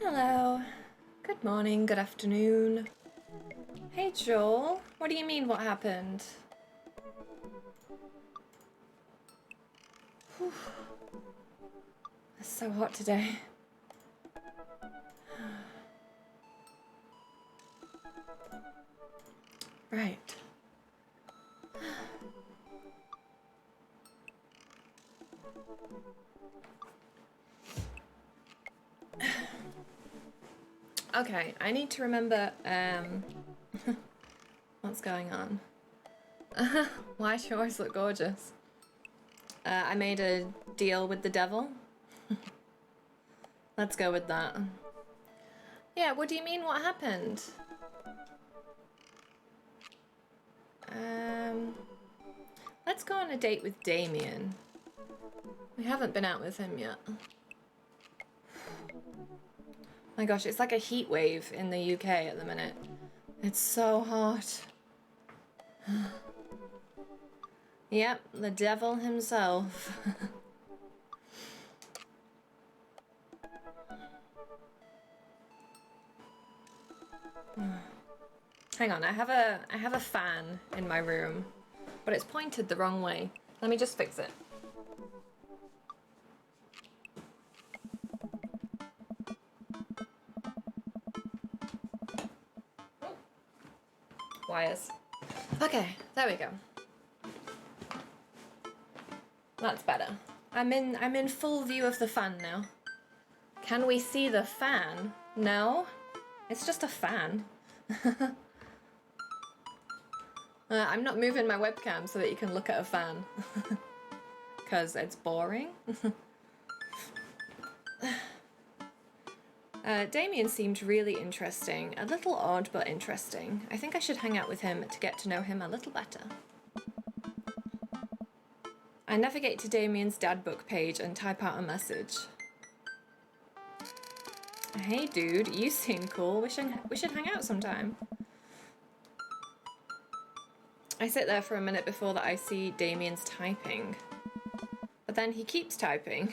Hello. Good morning, good afternoon. Hey Joel, what do you mean what happened? Whew. It's so hot today. Right. Okay, I need to remember, what's going on? Why do you always look gorgeous? I made a deal with the devil. Let's go with that. Yeah, what do you mean what happened? Let's go on a date with Damien. We haven't been out with him yet. My gosh, it's like a heat wave in the UK at the minute. It's so hot. Yep, the devil himself. Hang on, I have a fan in my room, but it's pointed the wrong way. Let me just fix it. Wires. Okay, there we go. That's better. I'm in full view of the fan now. Can we see the fan? No? It's just a fan. I'm not moving my webcam so that you can look at a fan. Because it's boring. Damien seemed really interesting. A little odd, but interesting. I think I should hang out with him to get to know him a little better. I navigate to Damien's dad book page and type out a message. Hey dude, you seem cool. We should hang out sometime. I sit there for a minute before that I see Damien's typing. But then he keeps typing.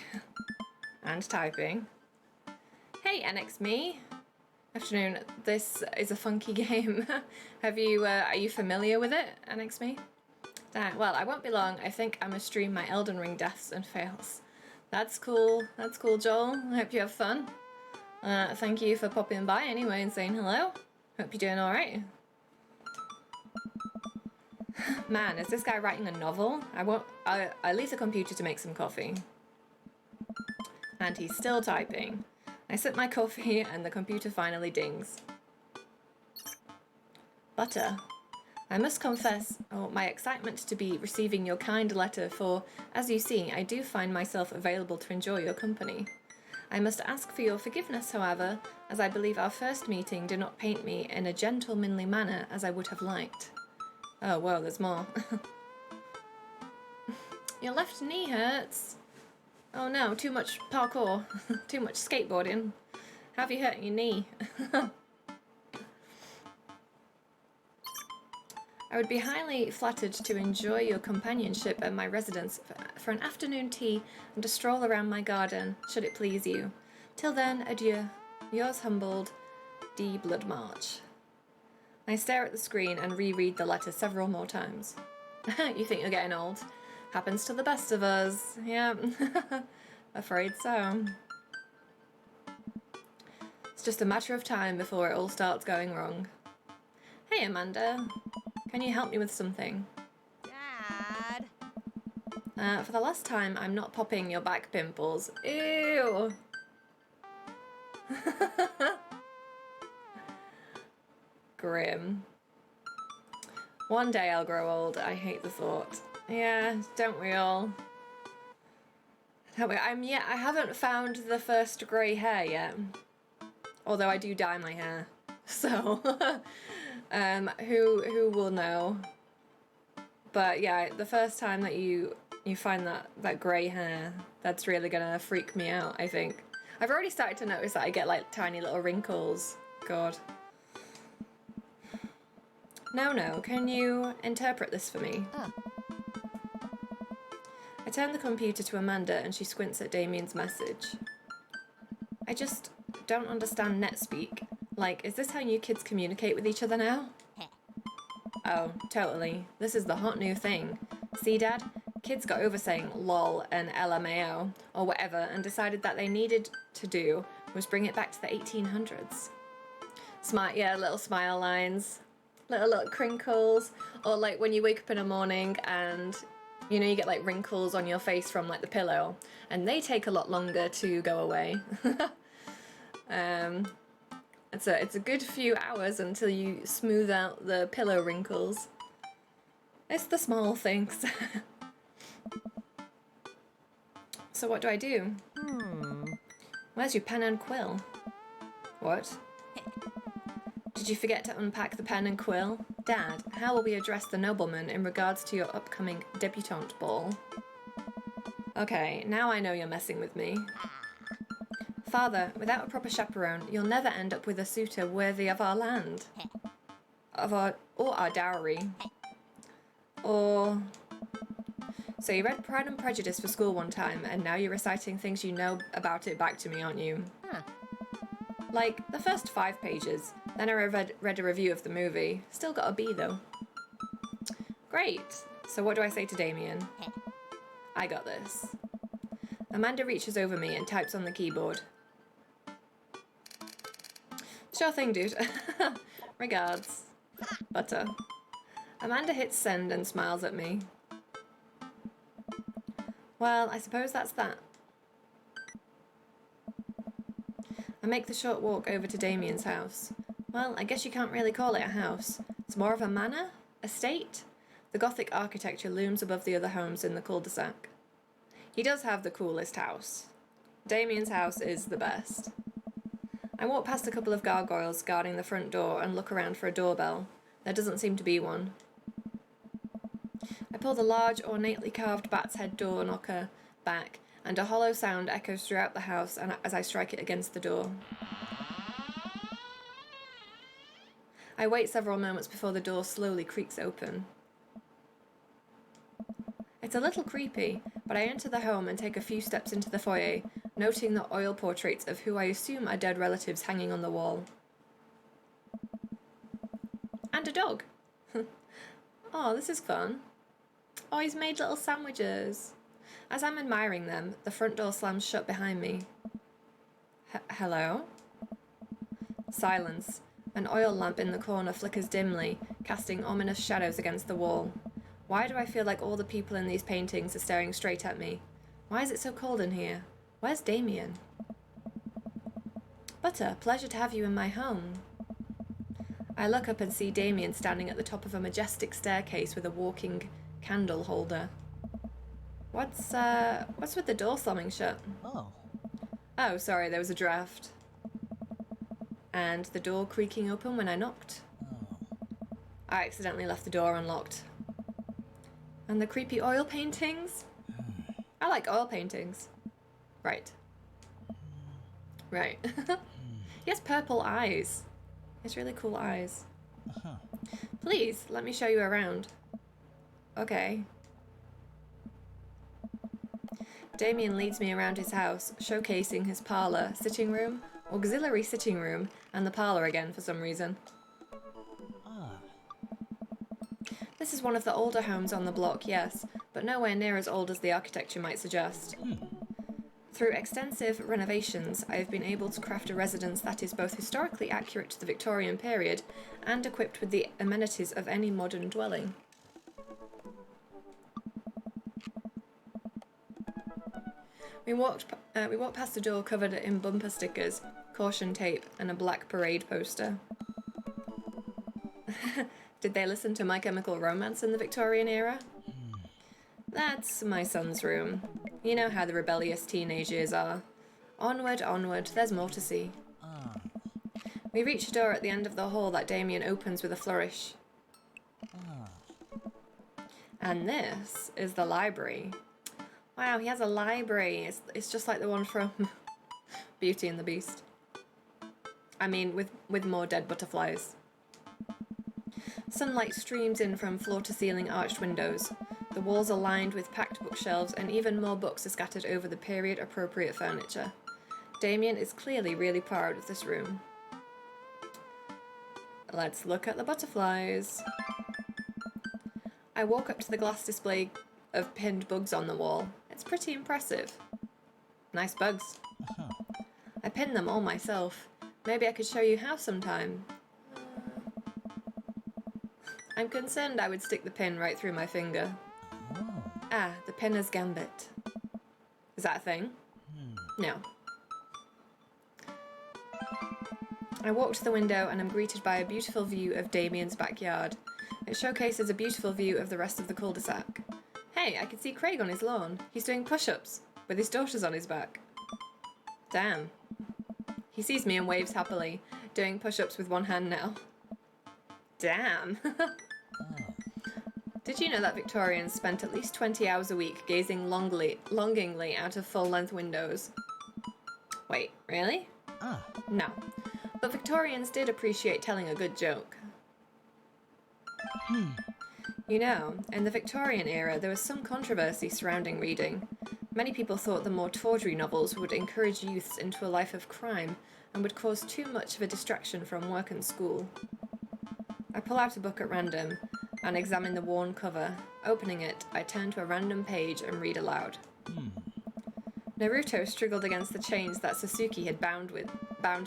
And typing. Hey NXMe. Afternoon, this is a funky game. Are you familiar with it, NXMe? Well, I won't be long. I think I'm gonna stream my Elden Ring deaths and fails. That's cool, Joel. I hope you have fun. Thank you for popping by anyway and saying hello. Hope you're doing alright. Man, is this guy writing a novel? I leave the computer to make some coffee. And he's still typing. I sip my coffee and the computer finally dings. Butter. I must confess my excitement to be receiving your kind letter, for, as you see, I do find myself available to enjoy your company. I must ask for your forgiveness, however, as I believe our first meeting did not paint me in a gentlemanly manner as I would have liked. Oh, whoa, there's more. Your left knee hurts. Oh no, too much parkour. Too much skateboarding. Have you hurt your knee? I would be highly flattered to enjoy your companionship at my residence for an afternoon tea and a stroll around my garden, should it please you. Till then, adieu. Yours humbled, D. Bloodmarch. I stare at the screen and reread the letter several more times. You think you're getting old? Happens to the best of us. Yeah, afraid so. It's just a matter of time before it all starts going wrong. Hey Amanda, can you help me with something? Dad! For the last time, I'm not popping your back pimples. Ew! Grim. One day I'll grow old. I hate the thought. Yeah, don't we all? I haven't found the first grey hair yet. Although I do dye my hair. So, who will know? But yeah, the first time that you find that grey hair, that's really gonna freak me out, I think. I've already started to notice that I get like tiny little wrinkles. God. No, can you interpret this for me? I turn the computer to Amanda and she squints at Damien's message. I just don't understand NetSpeak. Like, is this how you kids communicate with each other now? Oh, totally. This is the hot new thing. See, Dad? Kids got over saying lol and LMAO or whatever and decided that they needed to do was bring it back to the 1800s. Smart, yeah, little smile lines, little crinkles, or like when you wake up in the morning and you know you get like wrinkles on your face from like the pillow, and they take a lot longer to go away. It's a good few hours until you smooth out the pillow wrinkles. It's the small things. So what do I do? Where's your pen and quill? What? Did you forget to unpack the pen and quill? Dad, how will we address the nobleman in regards to your upcoming debutante ball? Okay, now I know you're messing with me. Father, without a proper chaperone, you'll never end up with a suitor worthy of our land. Or our dowry. Or... So you read Pride and Prejudice for school one time, and now you're reciting things you know about it back to me, aren't you? Like, the first 5 pages. Then I read a review of the movie. Still got a B, though. Great. So what do I say to Damien? I got this. Amanda reaches over me and types on the keyboard. Sure thing, dude. Regards. Butter. Amanda hits send and smiles at me. Well, I suppose that's that. I make the short walk over to Damien's house. Well, I guess you can't really call it a house. It's more of a manor? Estate? The Gothic architecture looms above the other homes in the cul-de-sac. He does have the coolest house. Damien's house is the best. I walk past a couple of gargoyles guarding the front door and look around for a doorbell. There doesn't seem to be one. I pull the large, ornately carved bat's head door knocker back, and a hollow sound echoes throughout the house as I strike it against the door. I wait several moments before the door slowly creaks open. It's a little creepy, but I enter the home and take a few steps into the foyer, noting the oil portraits of who I assume are dead relatives hanging on the wall. And a dog. Oh, this is fun. Oh, he's made little sandwiches. As I'm admiring them, the front door slams shut behind me. Hello? Silence. An oil lamp in the corner flickers dimly, casting ominous shadows against the wall. Why do I feel like all the people in these paintings are staring straight at me? Why is it so cold in here? Where's Damien? Butter, pleasure to have you in my home. I look up and see Damien standing at the top of a majestic staircase with a walking candle holder. What's with the door slamming shut? Oh, sorry, there was a draft. And the door creaking open when I knocked. I accidentally left the door unlocked. And the creepy oil paintings? I like oil paintings. Right. Right. He has purple eyes. He has really cool eyes. Please, let me show you around. Okay. Damien leads me around his house, showcasing his parlour, sitting room, auxiliary sitting room, and the parlour again for some reason. This is one of the older homes on the block, yes, but nowhere near as old as the architecture might suggest. Through extensive renovations, I have been able to craft a residence that is both historically accurate to the Victorian period and equipped with the amenities of any modern dwelling. We walked past a door covered in bumper stickers, caution tape, and a black parade poster. Did they listen to My Chemical Romance in the Victorian era? That's my son's room. You know how the rebellious teenage years are. Onward, onward, there's more to see. We reach a door at the end of the hall that Damien opens with a flourish. And this is the library. Wow, he has a library. It's just like the one from Beauty and the Beast. I mean, with more dead butterflies. Sunlight streams in from floor-to-ceiling arched windows. The walls are lined with packed bookshelves, and even more books are scattered over the period-appropriate furniture. Damien is clearly really proud of this room. Let's look at the butterflies. I walk up to the glass display of pinned bugs on the wall. It's pretty impressive. Nice bugs. I pin them all myself. Maybe I could show you how sometime. I'm concerned I would stick the pin right through my finger. Ah, the pinner's gambit. Is that a thing? No. I walk to the window and am greeted by a beautiful view of Damien's backyard. It showcases a beautiful view of the rest of the cul-de-sac. Hey, I can see Craig on his lawn. He's doing push-ups with his daughters on his back. Damn. He sees me and waves happily, doing push-ups with one hand now. Damn. Did you know that Victorians spent at least 20 hours a week gazing longingly out of full-length windows? Wait, really? No. But Victorians did appreciate telling a good joke. You know, in the Victorian era, there was some controversy surrounding reading. Many people thought the more tawdry novels would encourage youths into a life of crime and would cause too much of a distraction from work and school. I pull out a book at random and examine the worn cover. Opening it, I turn to a random page and read aloud. Naruto struggled against the chains that Sasuke had bound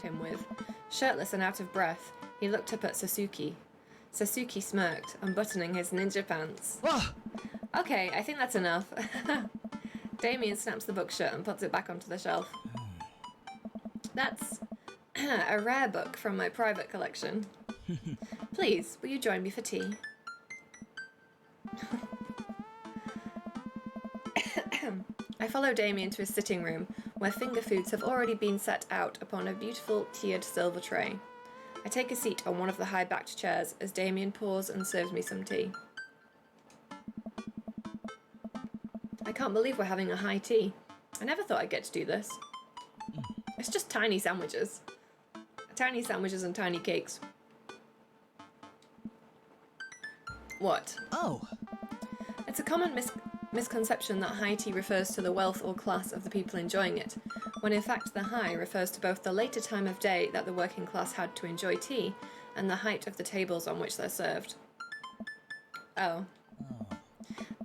him with. Shirtless and out of breath, he looked up at Sasuke. Sasuke smirked, unbuttoning his ninja pants. Okay, I think that's enough. Damien snaps the book shut and puts it back onto the shelf. That's a rare book from my private collection. Please, will you join me for tea? I follow Damien to his sitting room, where finger foods have already been set out upon a beautiful tiered silver tray. I take a seat on one of the high-backed chairs as Damien pours and serves me some tea. I can't believe we're having a high tea. I never thought I'd get to do this. It's just tiny sandwiches. Tiny sandwiches and tiny cakes. What? Oh. It's a common misconception that high tea refers to the wealth or class of the people enjoying it, when in fact the high refers to both the later time of day that the working class had to enjoy tea and the height of the tables on which they're served. Oh.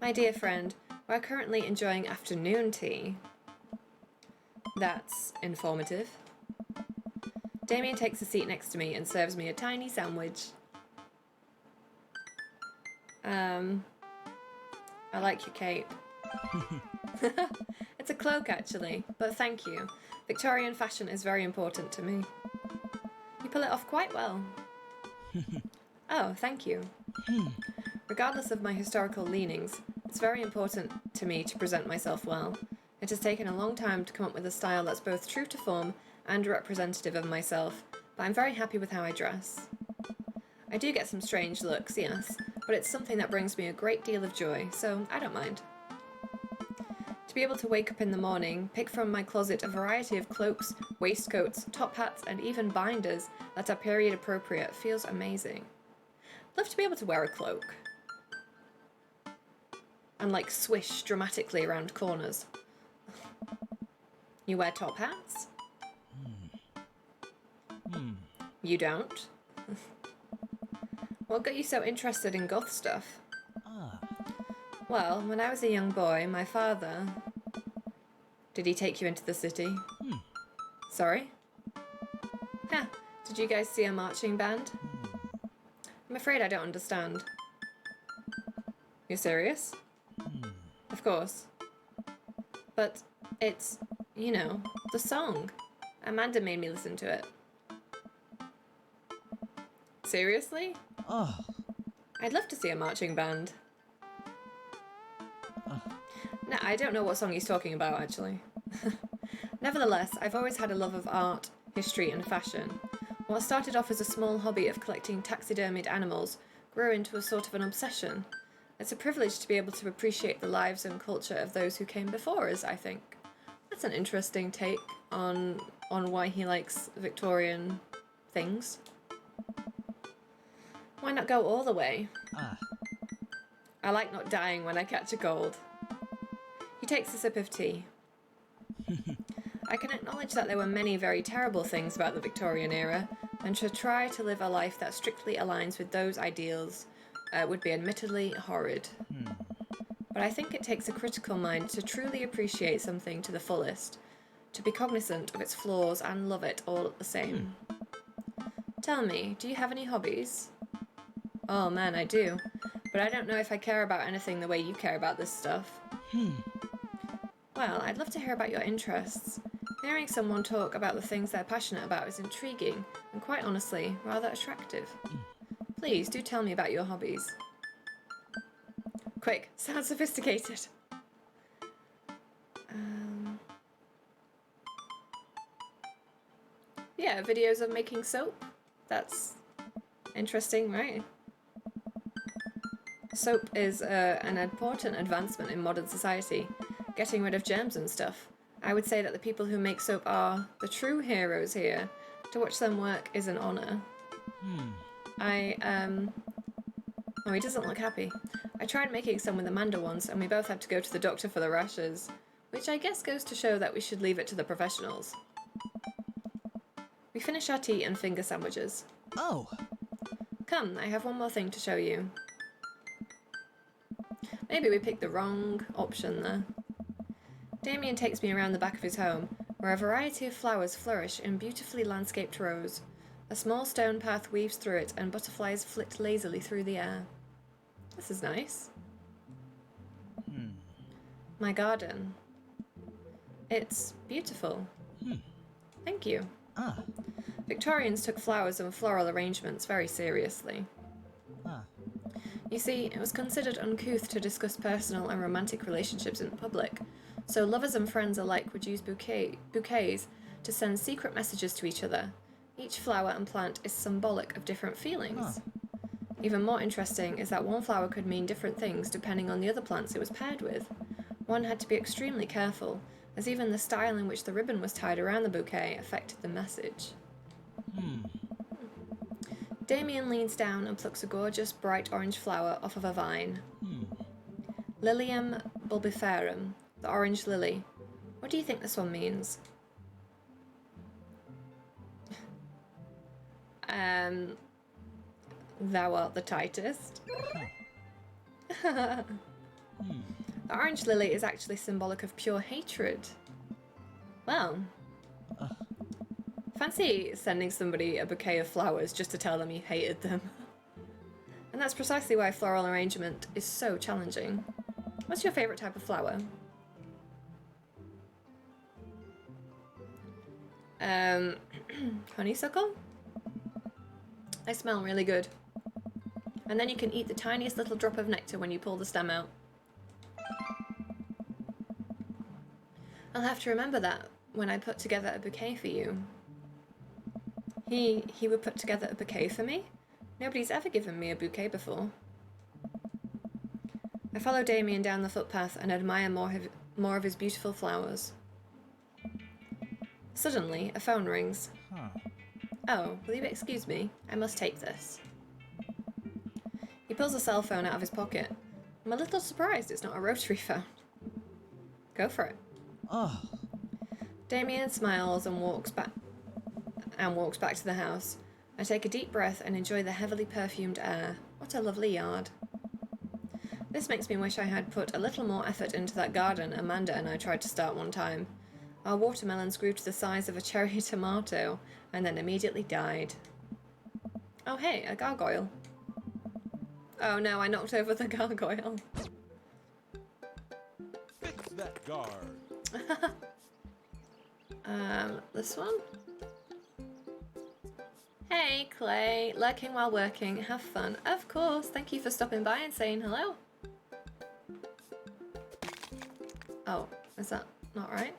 My dear friend, we're currently enjoying afternoon tea. That's informative. Damien takes a seat next to me and serves me a tiny sandwich. I like your cape. It's a cloak, actually, but thank you. Victorian fashion is very important to me. You pull it off quite well. Oh, thank you. Regardless of my historical leanings, it's very important to me to present myself well. It has taken a long time to come up with a style that's both true to form and representative of myself, but I'm very happy with how I dress. I do get some strange looks, yes, but it's something that brings me a great deal of joy, so I don't mind. To be able to wake up in the morning, pick from my closet a variety of cloaks, waistcoats, top hats, and even binders that are period appropriate feels amazing. I'd love to be able to wear a cloak. And like swish dramatically around corners. You wear top hats? You don't? What got you so interested in goth stuff? Well, when I was a young boy, my father... Did he take you into the city? Sorry? Huh, did you guys see a marching band? I'm afraid I don't understand. You're serious? Of course. But it's, you know, the song. Amanda made me listen to it. Seriously? I'd love to see a marching band. No, I don't know what song he's talking about, actually. Nevertheless, I've always had a love of art, history, and fashion. What started off as a small hobby of collecting taxidermied animals grew into a sort of an obsession. It's a privilege to be able to appreciate the lives and culture of those who came before us, I think. That's an interesting take on why he likes Victorian things. Why not go all the way? I like not dying when I catch a cold. He takes a sip of tea. I can acknowledge that there were many very terrible things about the Victorian era, and to try to live a life that strictly aligns with those ideals would be admittedly horrid. But I think it takes a critical mind to truly appreciate something to the fullest, to be cognizant of its flaws and love it all at the same. Tell me, do you have any hobbies? Oh man, I do. But I don't know if I care about anything the way you care about this stuff. Well, I'd love to hear about your interests. Hearing someone talk about the things they're passionate about is intriguing and, quite honestly, rather attractive. Please, do tell me about your hobbies. Quick, sound sophisticated. Yeah, videos of making soap. That's interesting, right? Soap is an important advancement in modern society, getting rid of germs and stuff. I would say that the people who make soap are the true heroes here. To watch them work is an honour. Oh, he doesn't look happy. I tried making some with Amanda once, and we both had to go to the doctor for the rashes, which I guess goes to show that we should leave it to the professionals. We finish our tea and finger sandwiches. Oh. Come, I have one more thing to show you. Maybe we picked the wrong option there. Damien takes me around the back of his home, where a variety of flowers flourish in beautifully landscaped rows. A small stone path weaves through it, and butterflies flit lazily through the air. This is nice. My garden. It's beautiful. Thank you. Victorians took flowers and floral arrangements very seriously. You see, it was considered uncouth to discuss personal and romantic relationships in public, so lovers and friends alike would use bouquets to send secret messages to each other. Each flower and plant is symbolic of different feelings. Even more interesting is that one flower could mean different things depending on the other plants it was paired with. One had to be extremely careful, as even the style in which the ribbon was tied around the bouquet affected the message. Damien leans down and plucks a gorgeous bright orange flower off of a vine. Lilium bulbiferum, the orange lily. What do you think this one means? Thou art the tightest. The orange lily is actually symbolic of pure hatred. Well, fancy sending somebody a bouquet of flowers just to tell them you hated them. And that's precisely why floral arrangement is so challenging. What's your favourite type of flower? Honeysuckle? They smell really good. And then you can eat the tiniest little drop of nectar when you pull the stem out. I'll have to remember that when I put together a bouquet for you. He would put together a bouquet for me? Nobody's ever given me a bouquet before. I follow Damien down the footpath and admire more of his beautiful flowers. Suddenly, a phone rings. Oh, will you excuse me? I must take this. He pulls a cell phone out of his pocket. I'm a little surprised it's not a rotary phone. Go for it. Damien smiles and walks back to the house. I take a deep breath and enjoy the heavily perfumed air. What a lovely yard. This makes me wish I had put a little more effort into that garden Amanda and I tried to start one time. Our watermelons grew to the size of a cherry tomato and then immediately died. Oh hey, a gargoyle. Oh no, I knocked over the gargoyle. Fix that guard. This one? Hey, Clay. Lurking while working. Have fun. Of course. Thank you for stopping by and saying hello. Oh, is that not right?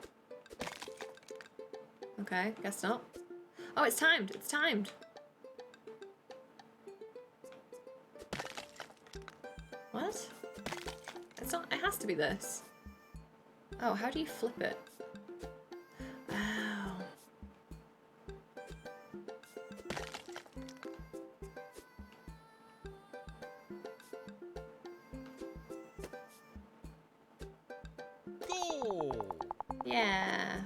Okay, guess not. Oh, it's timed. It's timed. What? It's not. It has to be this. Oh, how do you flip it? Wow. Goal. Yeah.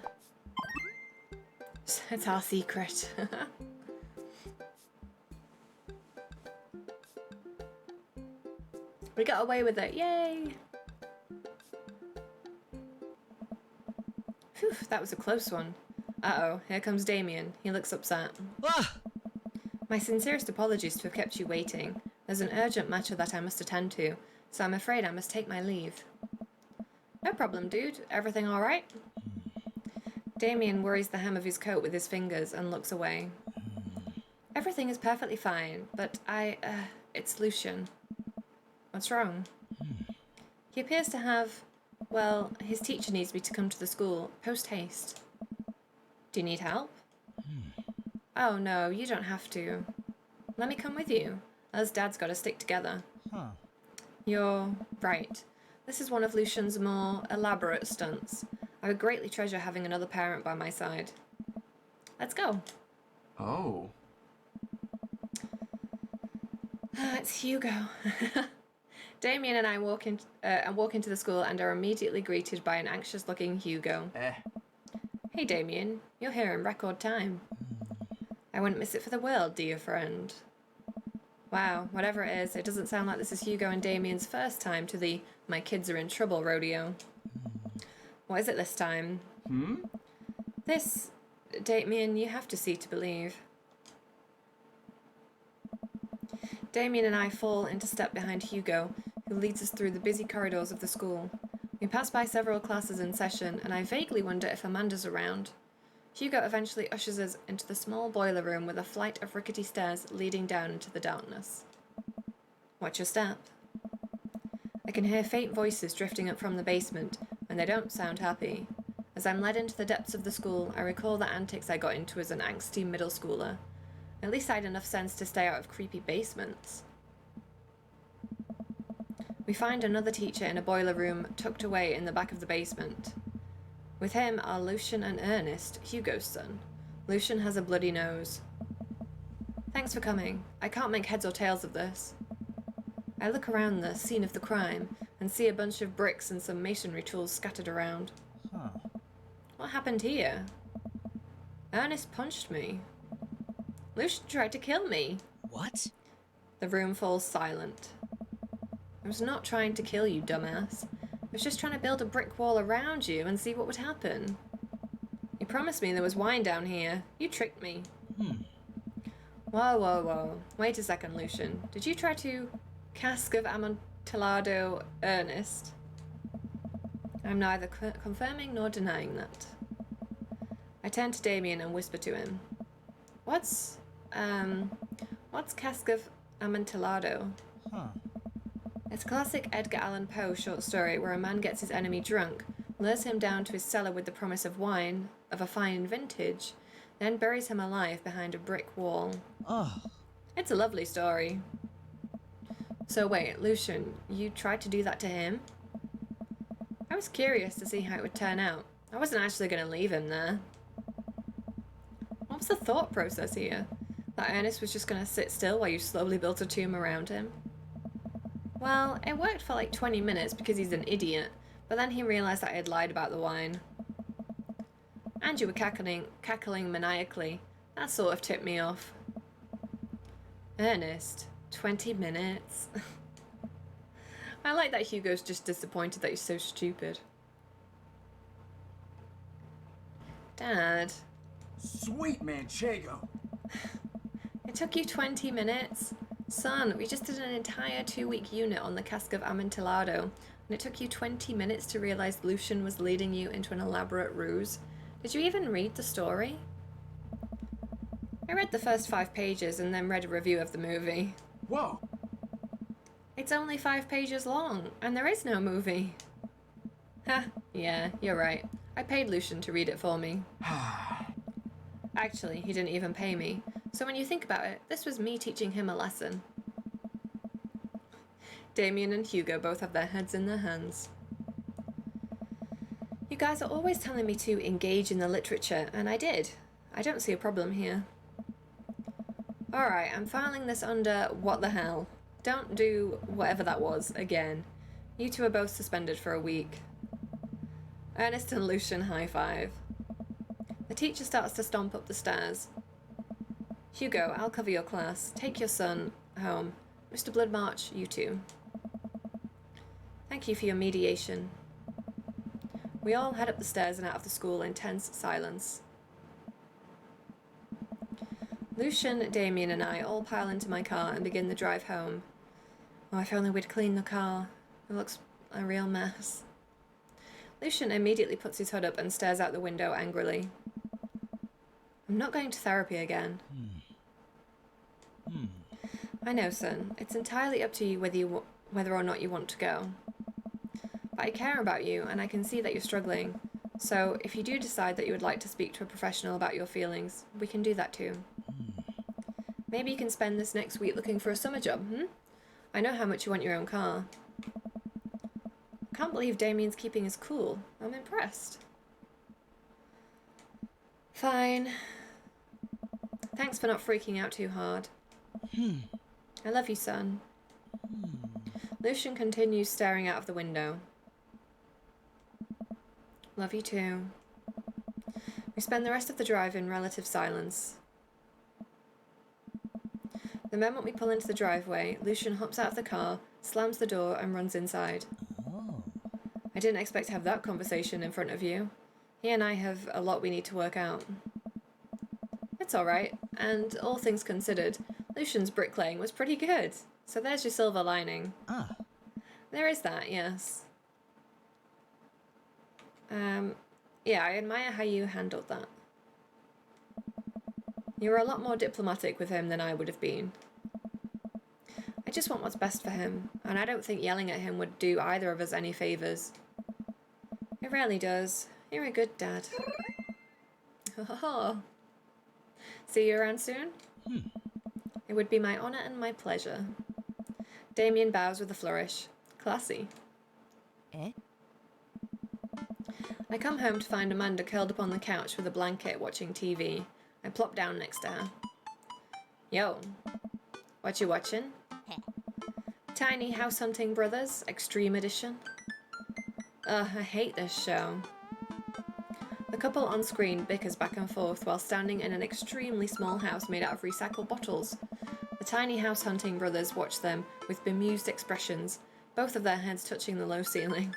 It's our secret. We got away with it, yay! Phew, that was a close one. Uh-oh, here comes Damien. He looks upset. Ah! My sincerest apologies to have kept you waiting. There's an urgent matter that I must attend to, so I'm afraid I must take my leave. No problem, dude. Everything alright? Damien worries the hem of his coat with his fingers and looks away. Everything is perfectly fine, but it's Lucian. What's wrong? He appears to have, well, his teacher needs me to come to the school, post-haste. Do you need help? Oh no, you don't have to. Let me come with you. Us dads gotta stick together. Huh. You're right. This is one of Lucian's more elaborate stunts. I would greatly treasure having another parent by my side. Let's go. Oh. It's Hugo. Damien and I walk into the school and are immediately greeted by an anxious-looking Hugo. Hey Damien, you're here in record time. I wouldn't miss it for the world, dear friend. Wow, whatever it is, it doesn't sound like this is Hugo and Damien's first time to the my kids are in trouble rodeo. What is it this time? This, Damien, you have to see to believe. Damien and I fall into step behind Hugo, who leads us through the busy corridors of the school. We pass by several classes in session, and I vaguely wonder if Amanda's around. Hugo eventually ushers us into the small boiler room with a flight of rickety stairs leading down into the darkness. Watch your step. I can hear faint voices drifting up from the basement, and they don't sound happy. As I'm led into the depths of the school, I recall the antics I got into as an angsty middle schooler. At least I had enough sense to stay out of creepy basements. We find another teacher in a boiler room tucked away in the back of the basement. With him are Lucian and Ernest, Hugo's son. Lucian has a bloody nose. Thanks for coming. I can't make heads or tails of this. I look around the scene of the crime and see a bunch of bricks and some masonry tools scattered around. Huh. What happened here? Ernest punched me. Lucian tried to kill me. What? The room falls silent. I was not trying to kill you, dumbass. I was just trying to build a brick wall around you and see what would happen. You promised me there was wine down here. You tricked me. Whoa, whoa, whoa. Wait a second, Lucian. Did you try to cask of Amontillado Ernest? I'm neither confirming nor denying that. I turn to Damien and whisper to him. What's cask of Amontillado? Huh. It's a classic Edgar Allan Poe short story where a man gets his enemy drunk, lures him down to his cellar with the promise of wine, of a fine vintage, then buries him alive behind a brick wall. Oh. It's a lovely story. So wait, Lucian, you tried to do that to him? I was curious to see how it would turn out. I wasn't actually going to leave him there. What was the thought process here? That Ernest was just going to sit still while you slowly built a tomb around him? Well, it worked for like 20 minutes because he's an idiot, but then he realised that I had lied about the wine. And you were cackling maniacally. That sort of tipped me off. Ernest, 20 minutes? I like that Hugo's just disappointed that he's so stupid. Dad. Sweet Manchego. It took you 20 minutes? Son, we just did an entire 2-week unit on the cask of Amontillado, and it took you 20 minutes to realize Lucian was leading you into an elaborate ruse. Did you even read the story? I read the first 5 pages and then read a review of the movie. Whoa. It's only 5 pages long, and there is no movie. Ha, yeah, you're right. I paid Lucian to read it for me. Actually, he didn't even pay me. So when you think about it, this was me teaching him a lesson. Damien and Hugo both have their heads in their hands. You guys are always telling me to engage in the literature, and I did. I don't see a problem here. Alright, I'm filing this under what the hell. Don't do whatever that was again. You two are both suspended for a week. Ernest and Lucian high five. The teacher starts to stomp up the stairs. Hugo, I'll cover your class. Take your son home. Mr. Bloodmarch, you too. Thank you for your mediation. We all head up the stairs and out of the school in tense silence. Lucian, Damien, and I all pile into my car and begin the drive home. Oh, if only we'd cleaned the car. It looks a real mess. Lucian immediately puts his hood up and stares out the window angrily. I'm not going to therapy again. I know, son. It's entirely up to you whether or not you want to go. But I care about you, and I can see that you're struggling. So, if you do decide that you would like to speak to a professional about your feelings, we can do that too. Maybe you can spend this next week looking for a summer job, I know how much you want your own car. I can't believe Damien's keeping his cool. I'm impressed. Fine. Thanks for not freaking out too hard. I love you, son. Lucian continues staring out of the window. Love you too. We spend the rest of the drive in relative silence. The moment we pull into the driveway, Lucian hops out of the car, slams the door, and runs inside. I didn't expect to have that conversation in front of you. He and I have a lot we need to work out. It's alright, and all things considered, Lucian's bricklaying was pretty good, so there's your silver lining. There is that, yes. Yeah, I admire how you handled that. You were a lot more diplomatic with him than I would have been. I just want what's best for him, and I don't think yelling at him would do either of us any favours. It rarely does. You're a good dad. Oh. See you around soon? It would be my honour and my pleasure. Damien bows with a flourish. Classy. I come home to find Amanda curled up on the couch with a blanket watching TV. I plop down next to her. Yo, what you watching? Tiny House Hunting Brothers, Extreme Edition. Ugh, I hate this show. The couple on screen bickers back and forth while standing in an extremely small house made out of recycled bottles. The Tiny House Hunting Brothers watch them with bemused expressions, both of their heads touching the low ceiling.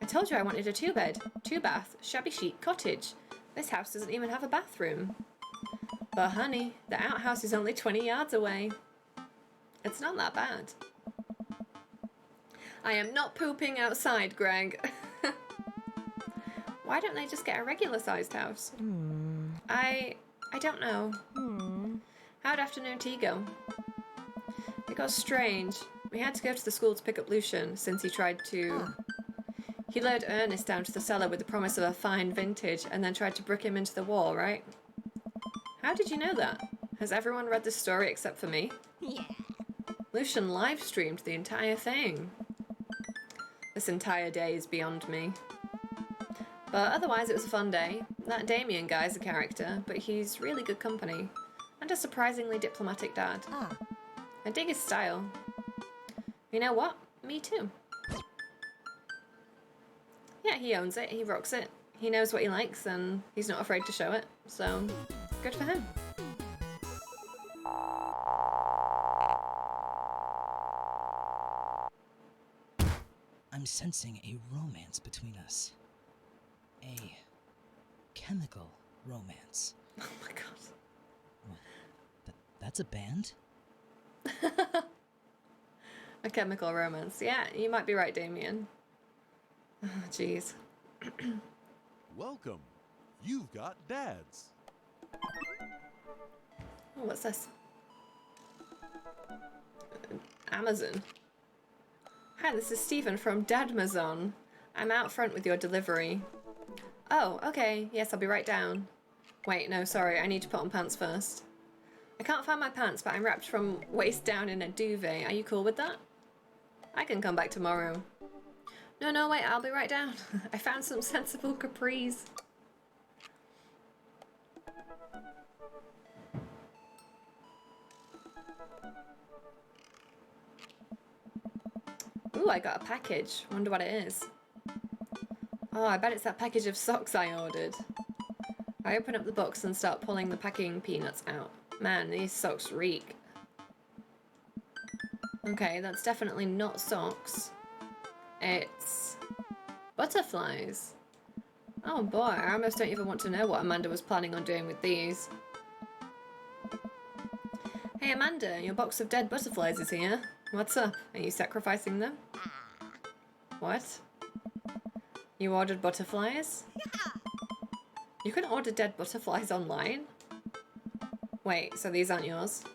I told you I wanted a 2-bed, 2-bath, shabby chic cottage. This house doesn't even have a bathroom. But honey, the outhouse is only 20 yards away. It's not that bad. I am not pooping outside, Greg. Why don't they just get a regular sized house? I don't know. How'd afternoon tea go? It got strange. We had to go to the school to pick up Lucian since he tried to... He lured Ernest down to the cellar with the promise of a fine vintage and then tried to brick him into the wall, right? How did you know that? Has everyone read this story except for me? Yeah. Lucian live streamed the entire thing. This entire day is beyond me. But otherwise it was a fun day. That Damien guy's a character, but he's really good company. And a surprisingly diplomatic dad. I dig his style. You know what? Me too. Yeah, he owns it, he rocks it. He knows what he likes and he's not afraid to show it. So, good for him. I'm sensing a romance between us. A chemical romance. Oh my god. That's a band? A chemical romance. Yeah, you might be right, Damien. Oh, jeez. Welcome. You've got dads. Oh, what's this? Amazon. Hi, this is Stephen from Dadmazon. I'm out front with your delivery. Oh, okay. Yes, I'll be right down. Wait, no, sorry. I need to put on pants first. I can't find my pants, but I'm wrapped from waist down in a duvet. Are you cool with that? I can come back tomorrow. No, wait, I'll be right down. I found some sensible capris. Ooh, I got a package. Wonder what it is. Oh, I bet it's that package of socks I ordered. I open up the box and start pulling the packing peanuts out. Man, these socks reek. Okay, that's definitely not socks. It's butterflies. Oh boy, I almost don't even want to know what Amanda was planning on doing with these. Hey Amanda, your box of dead butterflies is here. What's up? Are you sacrificing them? What? You ordered butterflies? You can order dead butterflies online? Wait, so these aren't yours?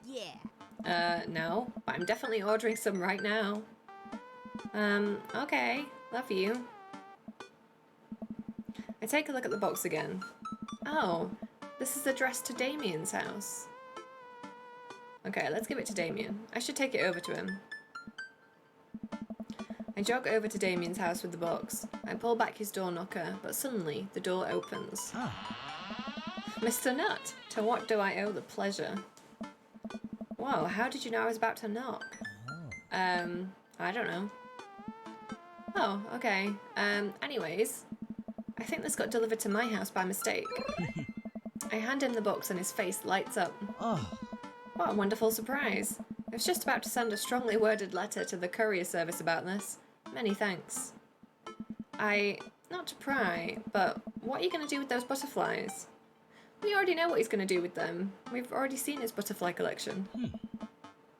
No, but I'm definitely ordering some right now. Okay, love you. I take a look at the box again. Oh, this is addressed to Damien's house. Okay, let's give it to Damien. I should take it over to him. I jog over to Damien's house with the box. I pull back his door knocker, but suddenly the door opens. Mr. Nut, to what do I owe the pleasure? Whoa, how did you know I was about to knock? I don't know. Oh, okay. Anyways, I think this got delivered to my house by mistake. I hand him the box and his face lights up. Oh, What a wonderful surprise. I was just about to send a strongly worded letter to the courier service about this. Many thanks. Not to pry, but what are you going to do with those butterflies? We already know what he's going to do with them. We've already seen his butterfly collection.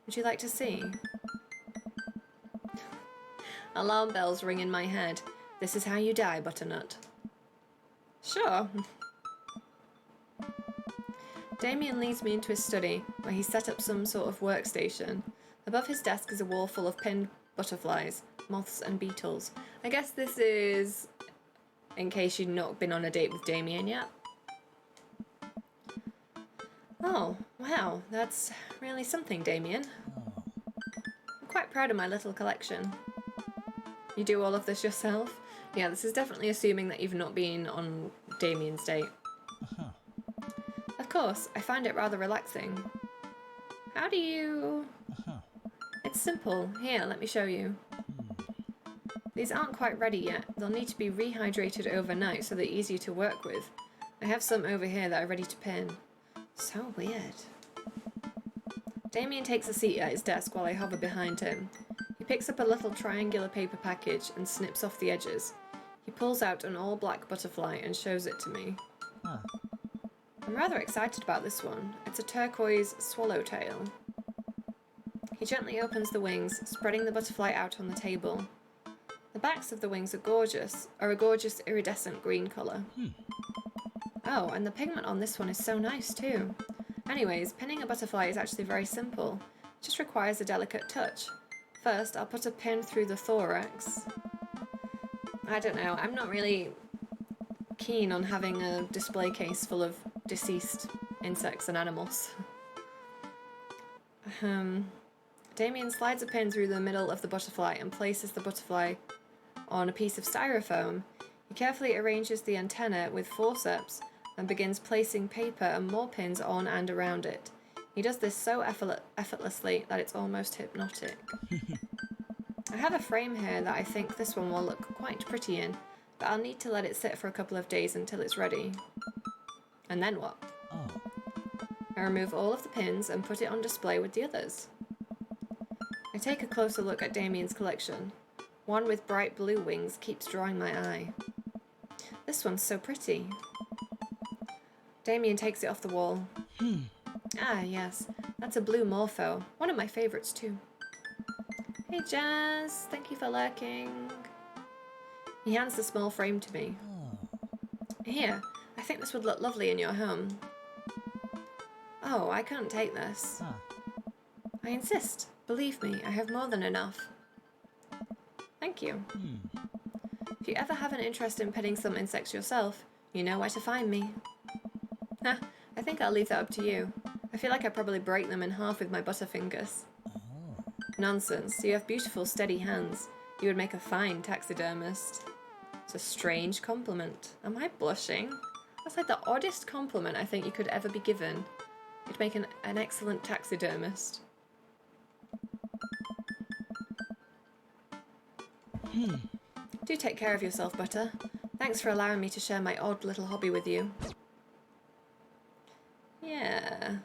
Would you like to see? Alarm bells ring in my head. This is how you die, Butternut. Sure. Damien leads me into his study, where he's set up some sort of workstation. Above his desk is a wall full of pinned butterflies, moths and beetles. I guess this is in case you've not been on a date with Damien yet. Oh, wow, that's really something, Damien. I'm quite proud of my little collection. You do all of this yourself? Yeah, this is definitely assuming that you've not been on Damien's date. Of course, I find it rather relaxing. How do you... It's simple. Here, let me show you. These aren't quite ready yet. They'll need to be rehydrated overnight so they're easier to work with. I have some over here that are ready to pin. So weird. Damien takes a seat at his desk while I hover behind him. He picks up a little triangular paper package and snips off the edges. He pulls out an all-black butterfly and shows it to me. I'm rather excited about this one. It's a turquoise swallowtail. He gently opens the wings, spreading the butterfly out on the table. The backs of the wings are a gorgeous iridescent green colour. Oh, and the pigment on this one is so nice too. Anyways, pinning a butterfly is actually very simple. It just requires a delicate touch. First, I'll put a pin through the thorax. I don't know, I'm not really keen on having a display case full of deceased insects and animals. Damien slides a pin through the middle of the butterfly and places the butterfly on a piece of styrofoam. He carefully arranges the antenna with forceps and begins placing paper and more pins on and around it. He does this so effortlessly that it's almost hypnotic. I have a frame here that I think this one will look quite pretty in, but I'll need to let it sit for a couple of days until it's ready. And then what? I remove all of the pins and put it on display with the others. I take a closer look at Damien's collection. One with bright blue wings keeps drawing my eye. This one's so pretty. Damien takes it off the wall. Ah, yes. That's a blue morpho. One of my favourites too. Hey Jazz, thank you for lurking. He hands the small frame to me. Here, I think this would look lovely in your home. Oh, I can't take this. I insist. Believe me, I have more than enough. Thank you. If you ever have an interest in petting some insects yourself, you know where to find me. I think I'll leave that up to you. I feel like I probably break them in half with my butterfingers. Nonsense. You have beautiful, steady hands. You would make a fine taxidermist. It's a strange compliment. Am I blushing? That's like the oddest compliment I think you could ever be given. You'd make an excellent taxidermist. Do take care of yourself, Butter. Thanks for allowing me to share my odd little hobby with you. Yeah.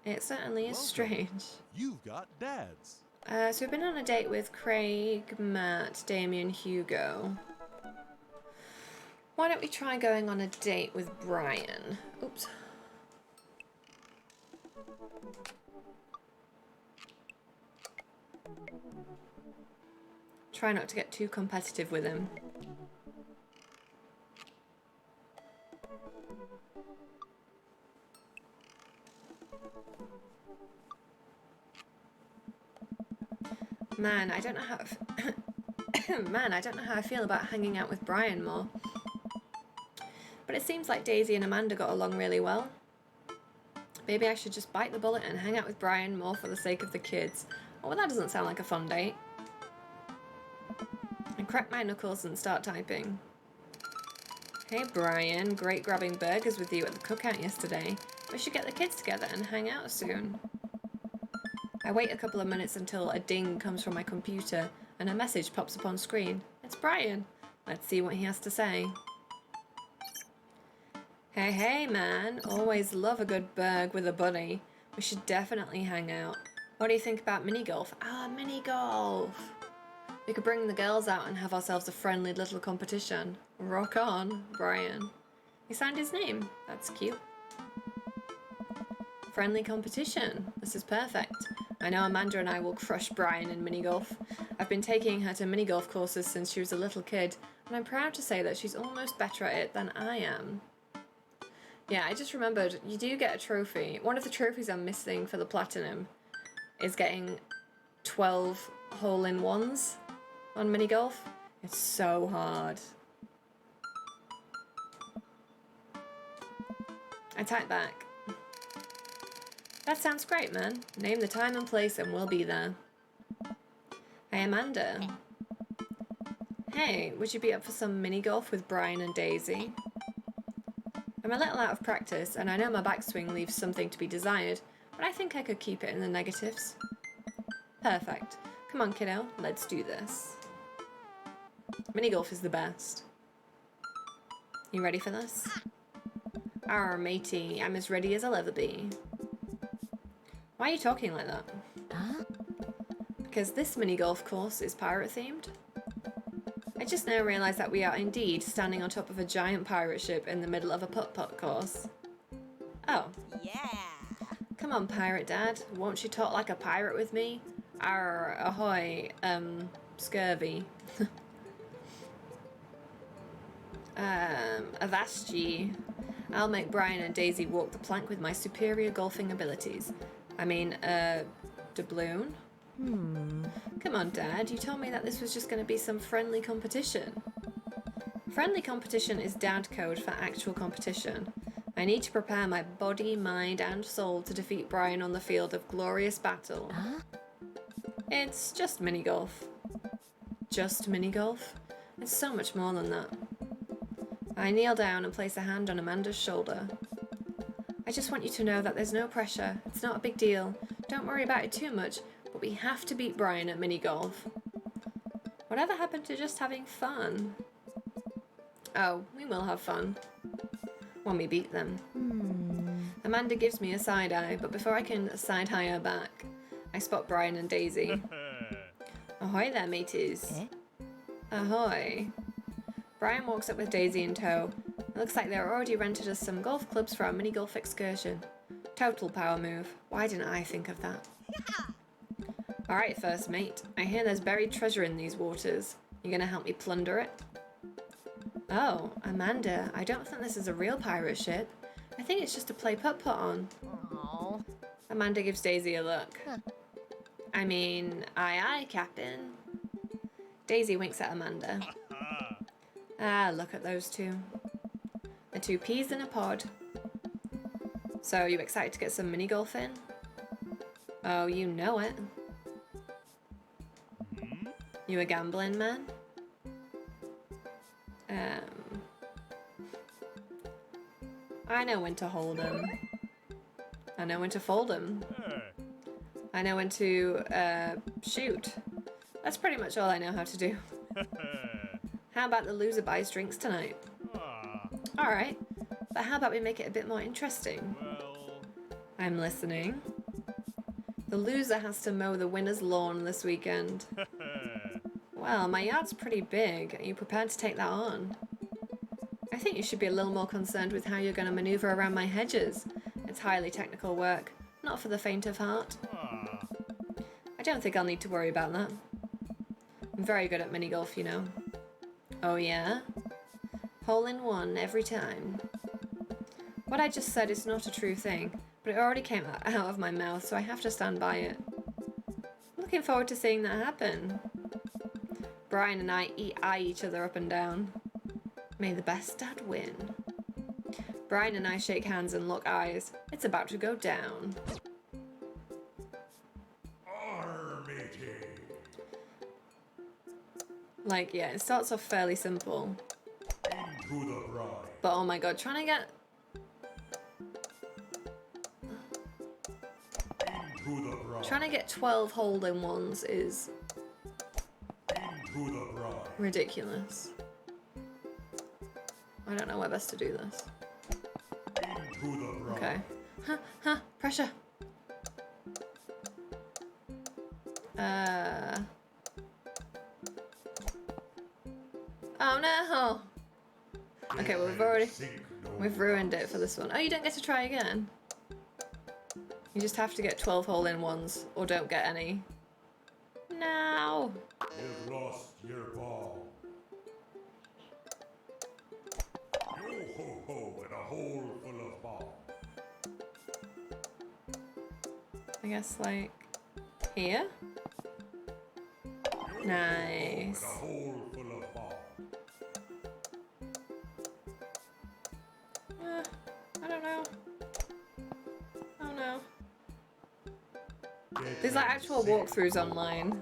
It certainly is Welcome. strange. You've got dads. So we've been on a date with Craig, Matt, Damien, Hugo. Why don't we try going on a date with Brian? Oops. Try not to get too competitive with him. Man, I don't know how Man, I don't know how I feel about hanging out with Brian more. But it seems like Daisy and Amanda got along really well. Maybe I should just bite the bullet and hang out with Brian more for the sake of the kids. Oh, well, that doesn't sound like a fun date. I crack my knuckles and start typing. Hey Brian, great grabbing burgers with you at the cookout yesterday. We should get the kids together and hang out soon. I wait a couple of minutes until a ding comes from my computer and a message pops up on screen. It's Brian. Let's see what he has to say. Hey man, always love a good burg with a buddy. We should definitely hang out. What do you think about mini golf? Ah, mini golf. We could bring the girls out and have ourselves a friendly little competition. Rock on, Brian. He signed his name. That's cute. Friendly competition. This is perfect. I know Amanda and I will crush Brian in mini golf. I've been taking her to mini golf courses since she was a little kid, and I'm proud to say that she's almost better at it than I am. Yeah, I just remembered, you do get a trophy. One of the trophies I'm missing for the platinum is getting 12 hole-in-ones on mini golf. It's so hard. I type back. That sounds great, man. Name the time and place and we'll be there. Hey, Amanda. Hey, would you be up for some mini golf with Brian and Daisy? I'm a little out of practice, and I know my backswing leaves something to be desired, but I think I could keep it in the negatives. Perfect. Come on, kiddo, let's do this. Mini golf is the best. You ready for this? Arr, matey, I'm as ready as I'll ever be. Why are you talking like that? Huh? Because this mini golf course is pirate themed. I just now realised that we are indeed standing on top of a giant pirate ship in the middle of a putt-putt course. Oh. Yeah. Come on, pirate dad. Won't you talk like a pirate with me? Arr, ahoy, scurvy. Avast I'll make Brian and Daisy walk the plank with my superior golfing abilities. I mean, doubloon? Come on, Dad. You told me that this was just going to be some friendly competition. Friendly competition is dad code for actual competition. I need to prepare my body, mind, and soul to defeat Brian on the field of glorious battle. Huh? It's just mini golf. Just mini golf? It's so much more than that. I kneel down and place a hand on Amanda's shoulder. I just want you to know that there's no pressure. It's not a big deal. Don't worry about it too much, but we have to beat Brian at mini golf. Whatever happened to just having fun? Oh, we will have fun. When we beat them. Amanda gives me a side eye, but before I can side eye her back, I spot Brian and Daisy. Ahoy there, mateys. Ahoy. Brian walks up with Daisy in tow. It looks like they're already rented us some golf clubs for our mini golf excursion. Total power move. Why didn't I think of that? Alright, first mate. I hear there's buried treasure in these waters. You gonna help me plunder it? Oh, Amanda, I don't think this is a real pirate ship. I think it's just a play putt-putt on. Oh. Amanda gives Daisy a look. I mean, aye aye, Captain. Daisy winks at Amanda. Ah, look at those two. The two peas in a pod. So, you excited to get some mini golf in? Oh, you know it. You a gambling man? I know when to hold 'em. I know when to fold 'em. I know when to shoot. That's pretty much all I know how to do. How about the loser buys drinks tonight? Alright. But how about we make it a bit more interesting? Well, I'm listening. The loser has to mow the winner's lawn this weekend. Well, my yard's pretty big. Are you prepared to take that on? I think you should be a little more concerned with how you're going to maneuver around my hedges. It's highly technical work, not for the faint of heart. I don't think I'll need to worry about that. I'm very good at mini golf, you know. Oh yeah? Hole in one every time. What I just said is not a true thing, but it already came out of my mouth, so I have to stand by it. Looking forward to seeing that happen. Brian and I eye each other up and down. May the best dad win. Brian and I shake hands and lock eyes. It's about to go down. Like, yeah, it starts off fairly simple. But oh my god, trying to get 12 hold-in-ones is ridiculous. I don't know where best to do this. Okay. Pressure. Oh no! Okay, well we've ruined it for this one. Oh, you don't get to try again? You just have to get 12 hole-in-ones, or don't get any. No! You've lost your ball. Yo ho ho in a hole full of ball. I guess, like, here? Nice. In a hole full of ball. I don't know. Oh no. There's like actual walkthroughs online.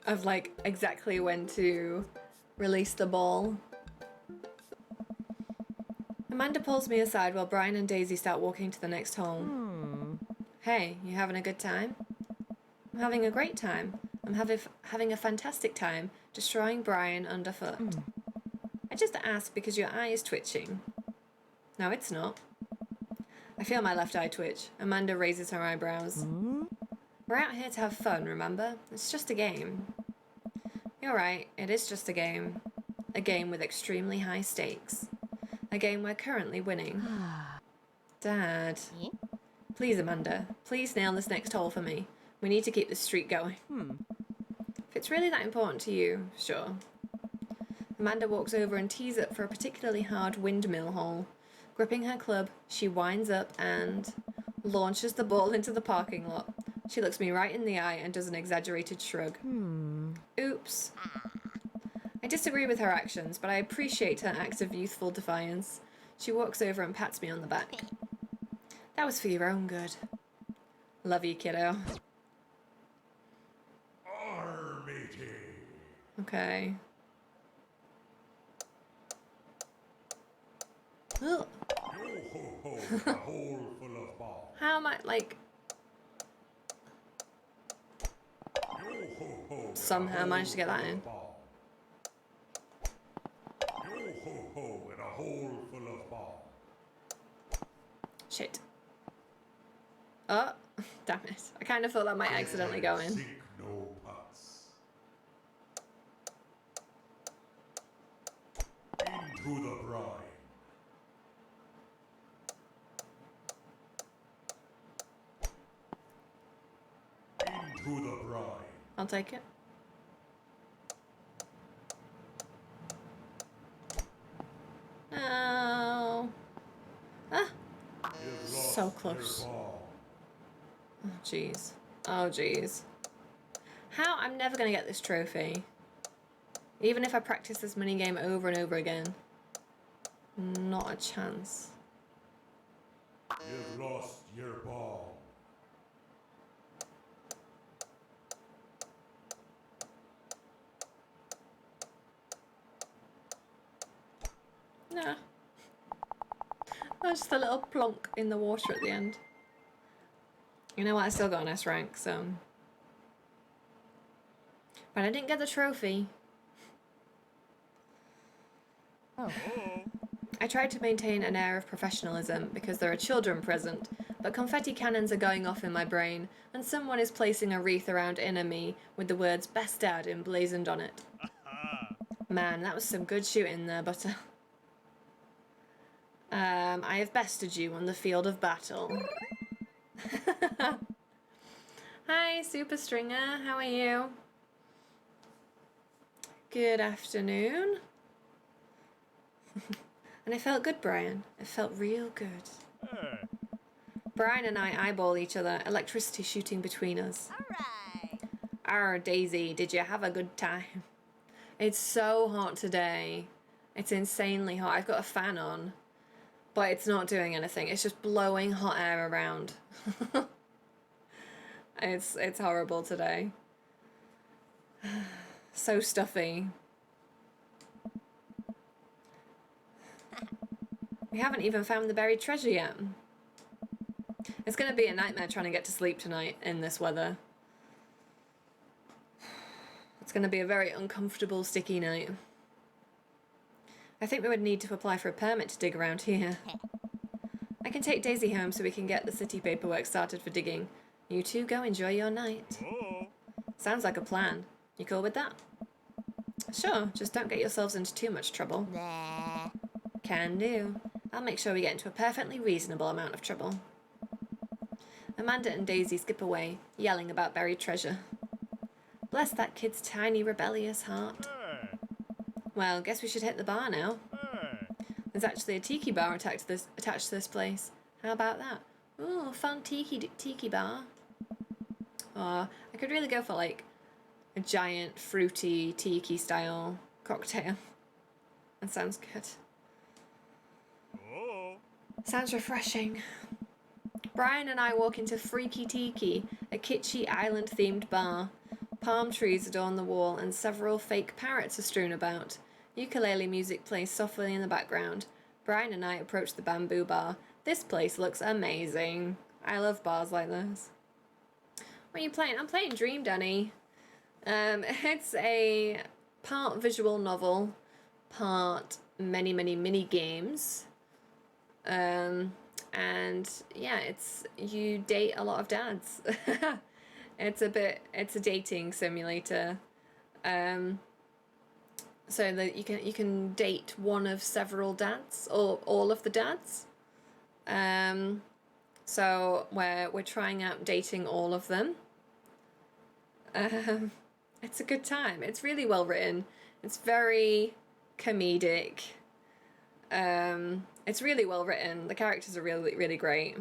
Of like exactly when to release the ball. Amanda pulls me aside while Brian and Daisy start walking to the next hole. Hey, you having a good time? I'm having a great time. I'm having a fantastic time destroying Brian underfoot. I just asked because your eye is twitching. No, it's not. I feel my left eye twitch. Amanda raises her eyebrows. We're out here to have fun, remember? It's just a game. You're right, it is just a game. A game with extremely high stakes. A game we're currently winning. Dad. Please, Amanda. Please nail this next hole for me. We need to keep this streak going. If it's really that important to you, sure. Amanda walks over and tees up for a particularly hard windmill hole. Gripping her club, she winds up and launches the ball into the parking lot. She looks me right in the eye and does an exaggerated shrug. Oops. I disagree with her actions, but I appreciate her act of youthful defiance. She walks over and pats me on the back. That was for your own good. Love you, kiddo. Okay. Ugh. How am I, like... Somehow managed to get that in. Shit. Oh, damn it. I kind of thought that might accidentally go in. Into the brine. Into the brine. I'll take it. No. Ah. So close. Oh, jeez. Oh, jeez. How? I'm never going to get this trophy. Even if I practice this minigame over and over again. Not a chance. You've lost your ball. Nah. That's just a little plonk in the water at the end. You know what? I still got an S rank, so... But I didn't get the trophy. Oh. I tried to maintain an air of professionalism because there are children present, but confetti cannons are going off in my brain, and someone is placing a wreath around inner me with the words "Best Dad" emblazoned on it. Man, that was some good shooting there, Butter. I have bested you on the field of battle. Hi, Super Stringer. How are you? Good afternoon. And it felt good, Brian. It felt real good. Brian and I eyeball each other, electricity shooting between us. Alright. Arr, Daisy, did you have a good time? It's so hot today. It's insanely hot. I've got a fan on, but it's not doing anything. It's just blowing hot air around. It's horrible today. So stuffy. We haven't even found the buried treasure yet. It's going to be a nightmare trying to get to sleep tonight in this weather. It's going to be a very uncomfortable, sticky night. I think we would need to apply for a permit to dig around here. I can take Daisy home so we can get the city paperwork started for digging. You two go enjoy your night. Sounds like a plan. You cool with that? Sure, just don't get yourselves into too much trouble. Nah. Can do. I'll make sure we get into a perfectly reasonable amount of trouble. Amanda and Daisy skip away, yelling about buried treasure. Bless that kid's tiny, rebellious heart. Well, guess we should hit the bar now. There's actually a tiki bar attached to this place. How about that? Ooh, fun tiki bar. Aw, I could really go for like a giant fruity tiki style cocktail. That sounds good. Sounds refreshing. Brian and I walk into Freaky Tiki, a kitschy island-themed bar. Palm trees adorn the wall and several fake parrots are strewn about. Ukulele music plays softly in the background. Brian and I approach the bamboo bar. This place looks amazing. I love bars like this. What are you playing? I'm playing Dream Danny. It's a part visual novel, part many mini games. And yeah, you date a lot of dads. It's a dating simulator. So that you can date one of several dads or all of the dads. So we're trying out dating all of them. It's a good time. It's really well written. It's very comedic. It's really well written. The characters are really great.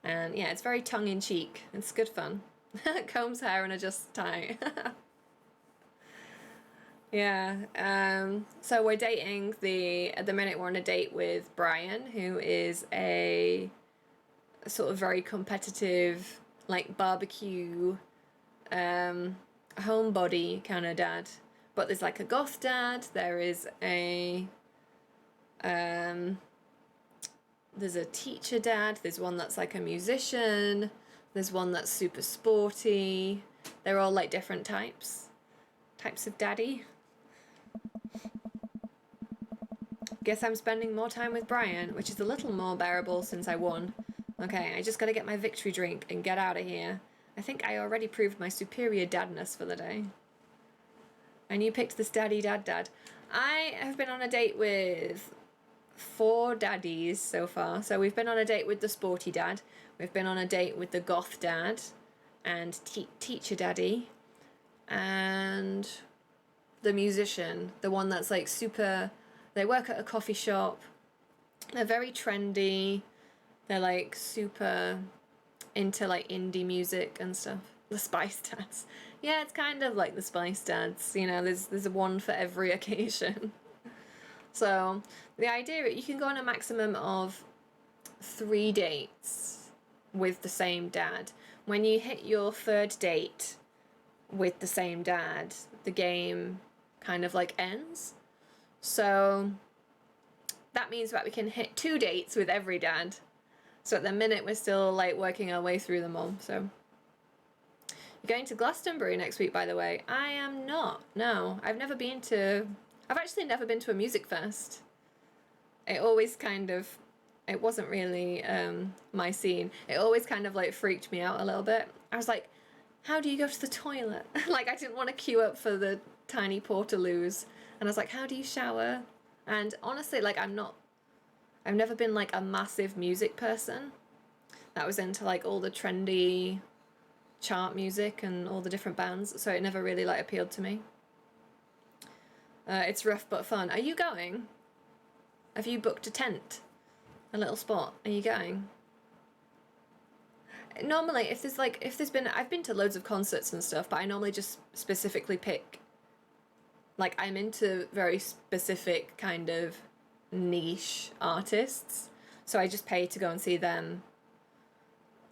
And yeah, it's very tongue-in-cheek. It's good fun. Combs hair and adjusts tie. Yeah. So we're dating at the minute we're on a date with Brian, who is a sort of very competitive, like barbecue, homebody kind of dad. But there's like a goth dad. There is there's a teacher dad. There's one that's like a musician. There's one that's super sporty. They're all like different types of daddy. Guess I'm spending more time with Brian, which is a little more bearable since I won. Okay, I just gotta get my victory drink and get out of here. I think I already proved my superior dadness for the day. And you picked this dad. I have been on a date with 4 daddies so far. So we've been on a date with the sporty dad. We've been on a date with the goth dad and teacher daddy. And the musician, the one that's like super... They work at a coffee shop. They're very trendy. They're like super into like indie music and stuff. The Spice Dads. Yeah, it's kind of like the Spice Dads. You know, there's a one for every occasion. So the idea, you can go on a maximum of 3 dates with the same dad. When you hit your 3rd date with the same dad, the game kind of like ends. So that means that we can hit 2 dates with every dad. So at the minute we're still like working our way through them all. So You're going to Glastonbury next week, by the way. I am not. No, I've actually never been to a music fest. It always kind of, it wasn't really my scene. It always kind of like freaked me out a little bit. I was like, how do you go to the toilet? Like, I didn't want to queue up for the tiny portaloos. And I was like, how do you shower? And honestly, like, I've never been like a massive music person that was into like all the trendy chart music and all the different bands, so it never really like appealed to me. It's rough but fun. Are you going? Have you booked a tent? A little spot? Are you going? Normally, I've been to loads of concerts and stuff, but I normally just specifically pick, like, I'm into very specific kind of niche artists, so I just pay to go and see them,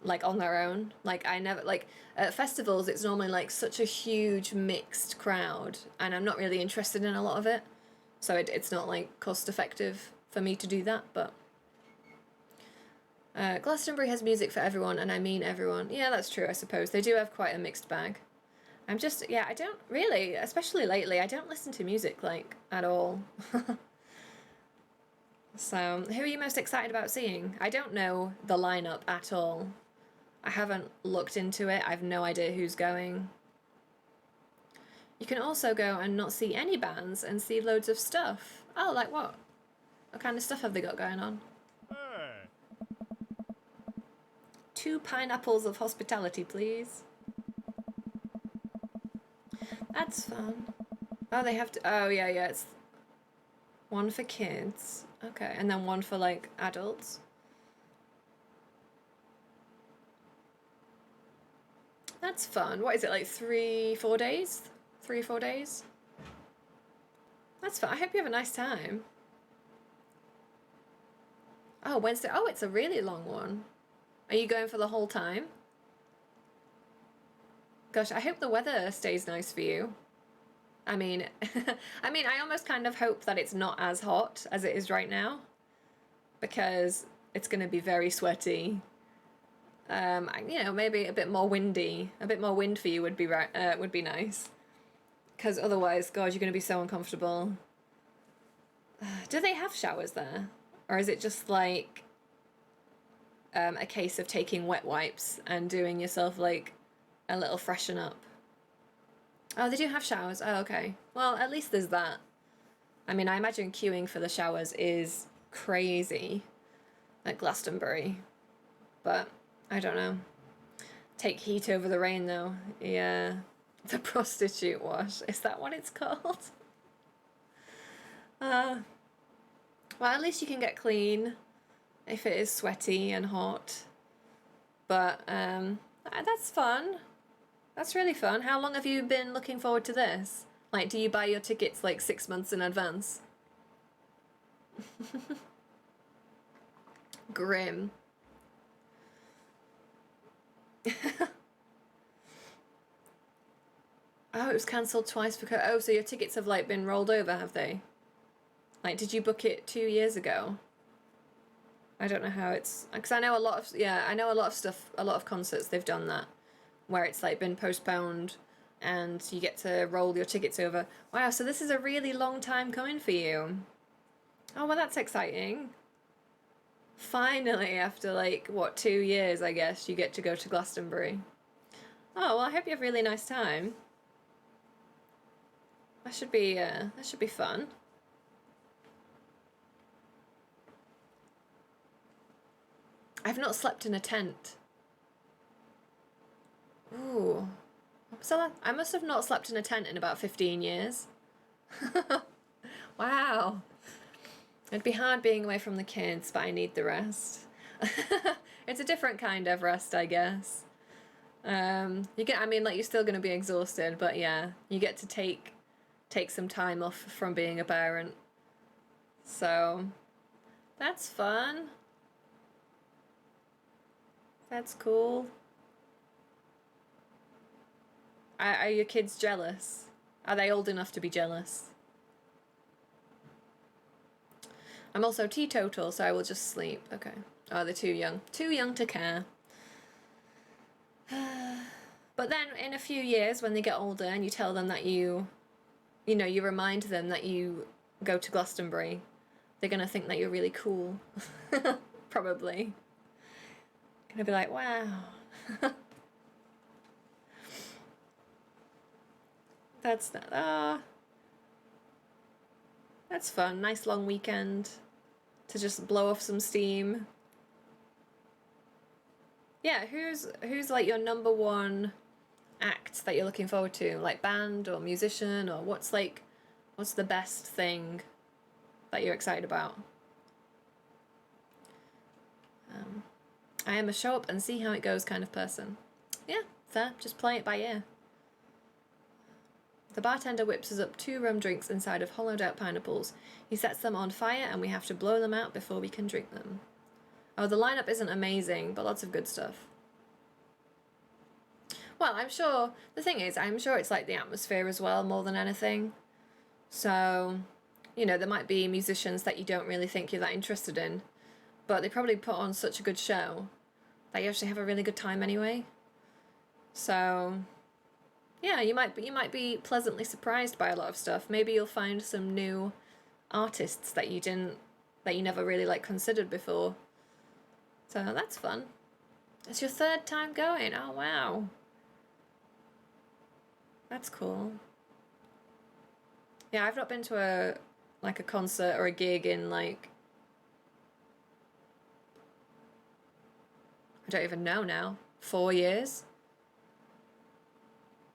like, on their own. Like, I never, like, at festivals, it's normally, like, such a huge mixed crowd, and I'm not really interested in a lot of it, so it's not, like, cost effective for me to do that, but Glastonbury has music for everyone, and I mean everyone. Yeah, that's true, I suppose. They do have quite a mixed bag. I don't really, especially lately, I don't listen to music, like, at all. So, who are you most excited about seeing? I don't know the lineup at all. I haven't looked into it. I have no idea who's going. You can also go and not see any bands and see loads of stuff. Oh, like what? What kind of stuff have they got going on? Hey. 2 pineapples of hospitality, please. That's fun. Oh, they have to... Oh, yeah, it's... one for kids. Okay, and then one for, like, adults. That's fun. What is it, like 3-4 days? 3-4 days? That's fun. I hope you have a nice time. Oh, Wednesday. Oh, it's a really long one. Are you going for the whole time? Gosh, I hope the weather stays nice for you. I mean, I almost kind of hope that it's not as hot as it is right now, because it's going to be very sweaty. You know, maybe a bit more windy. A bit more wind for you would be would be nice. Because otherwise, God, you're going to be so uncomfortable. Do they have showers there? Or is it just like a case of taking wet wipes and doing yourself like a little freshen up? Oh, they do have showers. Oh, okay. Well, at least there's that. I mean, I imagine queuing for the showers is crazy at Glastonbury. But I don't know. Take heat over the rain, though. Yeah. The prostitute wash. Is that what it's called? Well, at least you can get clean if it is sweaty and hot. But that's fun. That's really fun. How long have you been looking forward to this? Like, do you buy your tickets like 6 months in advance? Grim. Oh, it was cancelled twice for oh, so your tickets have like been rolled over, have they? Like, did you book it 2 years ago? I don't know how it's, because I know a lot of stuff, a lot of concerts they've done that, where it's like been postponed and you get to roll your tickets over. Wow, so this is a really long time coming for you. Oh, well, that's exciting. Finally, after like, what, 2 years, I guess, you get to go to Glastonbury. Oh, well, I hope you have a really nice time. That should be fun. I've not slept in a tent. Ooh. So I must have not slept in a tent in about 15 years. Wow. It'd be hard being away from the kids, but I need the rest. It's a different kind of rest, I guess. You're still going to be exhausted, but yeah, you get to take some time off from being a parent. So, that's fun. That's cool. Are your kids jealous? Are they old enough to be jealous? I'm also teetotal, so I will just sleep. Okay. Oh, they're too young. Too young to care. But But then in a few years when they get older and you tell them that you remind them that you go to Glastonbury, they're gonna think that you're really cool. Probably. Gonna be like, wow. That's fun. Nice long weekend to just blow off some steam. Yeah, who's like your number one act that you're looking forward to? Like band or musician, or what's the best thing that you're excited about? I am a show up and see how it goes kind of person. Yeah, fair. Just play it by ear. The bartender whips us up 2 rum drinks inside of hollowed out pineapples. He sets them on fire and we have to blow them out before we can drink them. Oh, the lineup isn't amazing, but lots of good stuff. Well, I'm sure it's like the atmosphere as well, more than anything. So, there might be musicians that you don't really think you're that interested in, but they probably put on such a good show that you actually have a really good time anyway. So, yeah, you might be pleasantly surprised by a lot of stuff. Maybe you'll find some new artists that you never really considered before. So that's fun. It's your 3rd time going. Oh wow. That's cool. Yeah, I've not been to a concert or a gig in I don't even know now. 4 years?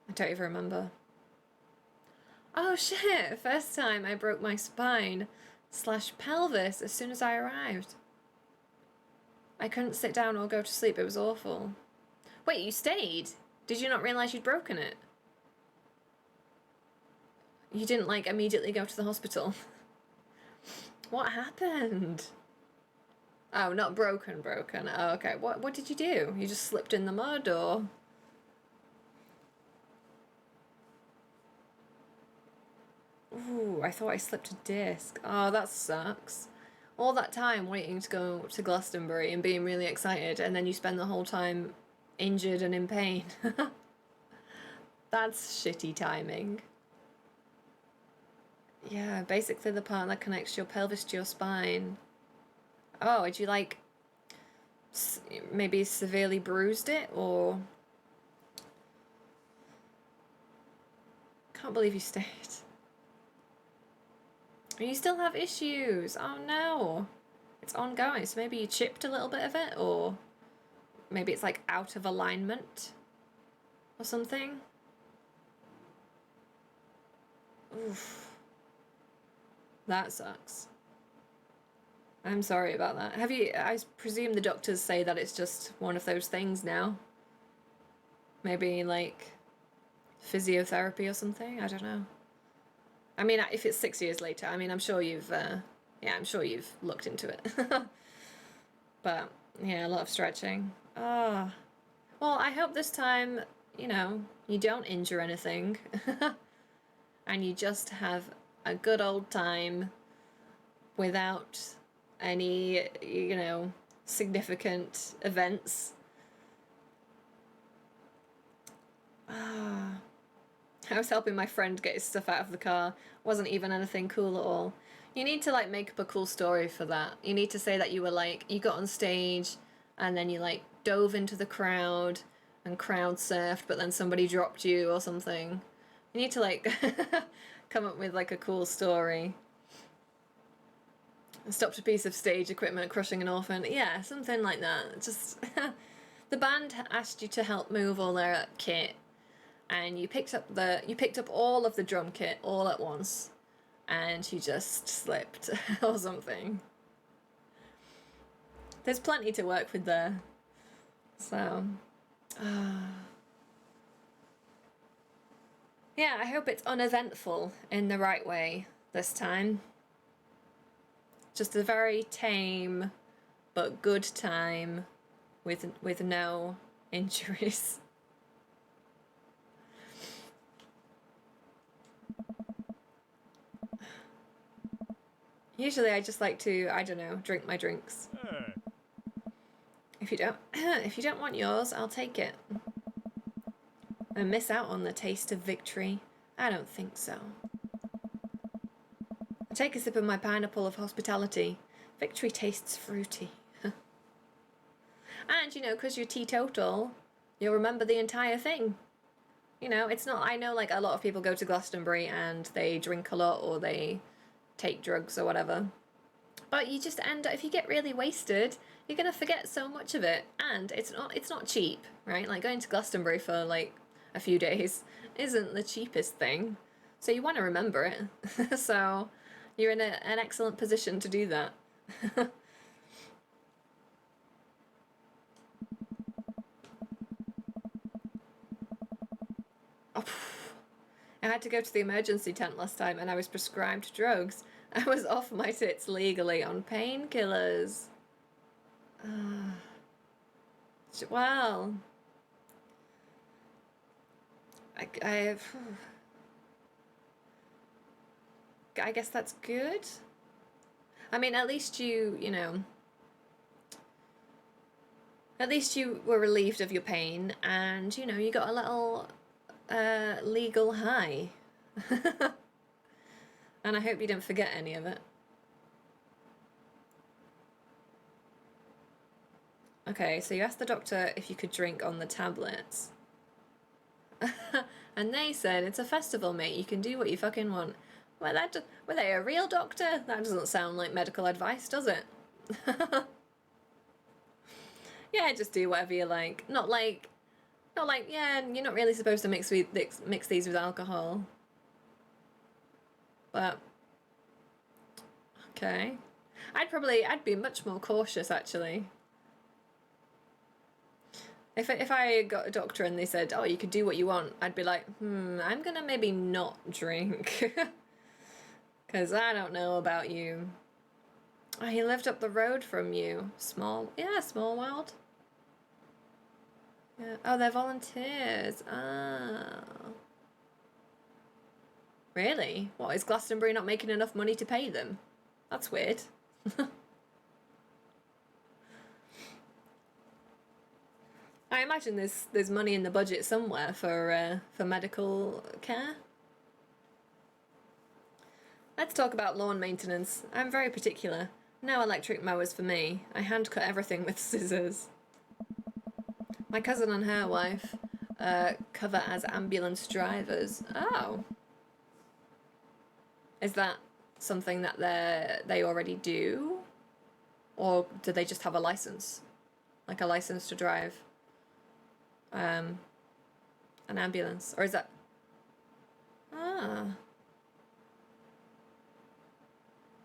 I don't even remember. Oh shit! First time I broke my spine / pelvis as soon as I arrived. I couldn't sit down or go to sleep. It was awful. Wait, you stayed? Did you not realise you'd broken it? You didn't immediately go to the hospital? What happened? Oh, not broken. Oh, okay. What did you do? You just slipped in the mud, or? Ooh, I thought I slipped a disc. Oh, that sucks. All that time waiting to go to Glastonbury and being really excited, and then you spend the whole time injured and in pain. That's shitty timing. Yeah, basically the part that connects your pelvis to your spine. Oh, did you maybe severely bruised it, or? Can't believe you stayed. You still have issues. Oh no. It's ongoing. So maybe you chipped a little bit of it, or maybe it's out of alignment or something. Oof. That sucks. I'm sorry about that. I presume the doctors say that it's just one of those things now. Maybe physiotherapy or something? I don't know. I mean, if it's 6 years later, I'm sure you've, I'm sure you've looked into it. But, yeah, a lot of stretching. Oh. Well, I hope this time, you don't injure anything. And you just have a good old time without any, significant events. I was helping my friend get his stuff out of the car. Wasn't even anything cool at all. You need to make up a cool story for that. You need to say that you were you got on stage and then you dove into the crowd and crowd surfed, but then somebody dropped you or something. You need to come up with a cool story. Stopped a piece of stage equipment crushing an orphan. Yeah, something like that. Just the band asked you to help move all their kit, and you picked up all of the drum kit all at once, and you just slipped or something. There's plenty to work with there. So, yeah, I hope it's uneventful in the right way this time. Just a very tame but good time with no injuries. Usually I just like to, I don't know, drink my drinks. Hey. If you don't want yours, I'll take it. and miss out on the taste of victory? I don't think so. I take a sip of my pineapple of hospitality. Victory tastes fruity. And, you know, because you're teetotal, you'll remember the entire thing. You know, it's not, I know like a lot of people go to Glastonbury and they drink a lot or they take drugs or whatever. But you just end up, if you get really wasted, you're going to forget so much of it. And it's not cheap, right? Like going to Glastonbury for like a few days isn't the cheapest thing. So you want to remember it. So you're in an excellent position to do that. Oh, I had to go to the emergency tent last time and I was prescribed drugs. I was off my tits legally on painkillers. Well, I guess that's good. I mean, at least you know, at least you were relieved of your pain and, you know, you got a little legal high. And I hope you didn't forget any of it. Okay, so you asked the doctor if you could drink on the tablets. And they said, it's a festival, mate, you can do what you fucking want. Well, were they a real doctor? That doesn't sound like medical advice, does it? Yeah, just do whatever you like. Not like, yeah, you're not really supposed to mix these with alcohol. But, okay. I'd be much more cautious, actually. If I got a doctor and they said, oh, you could do what you want, I'd be like, I'm gonna maybe not drink. Because I don't know about you. Oh, he lived up the road from you. Small world. Yeah. Oh, they're volunteers. Ah. Really? What, is Glastonbury not making enough money to pay them? That's weird. I imagine there's money in the budget somewhere for medical care. Let's talk about lawn maintenance. I'm very particular. No electric mowers for me. I hand cut everything with scissors. My cousin and her wife cover as ambulance drivers. Oh. Is that something that they already do? Or do they just have a license? Like a license to drive an ambulance? Or is that... Ah.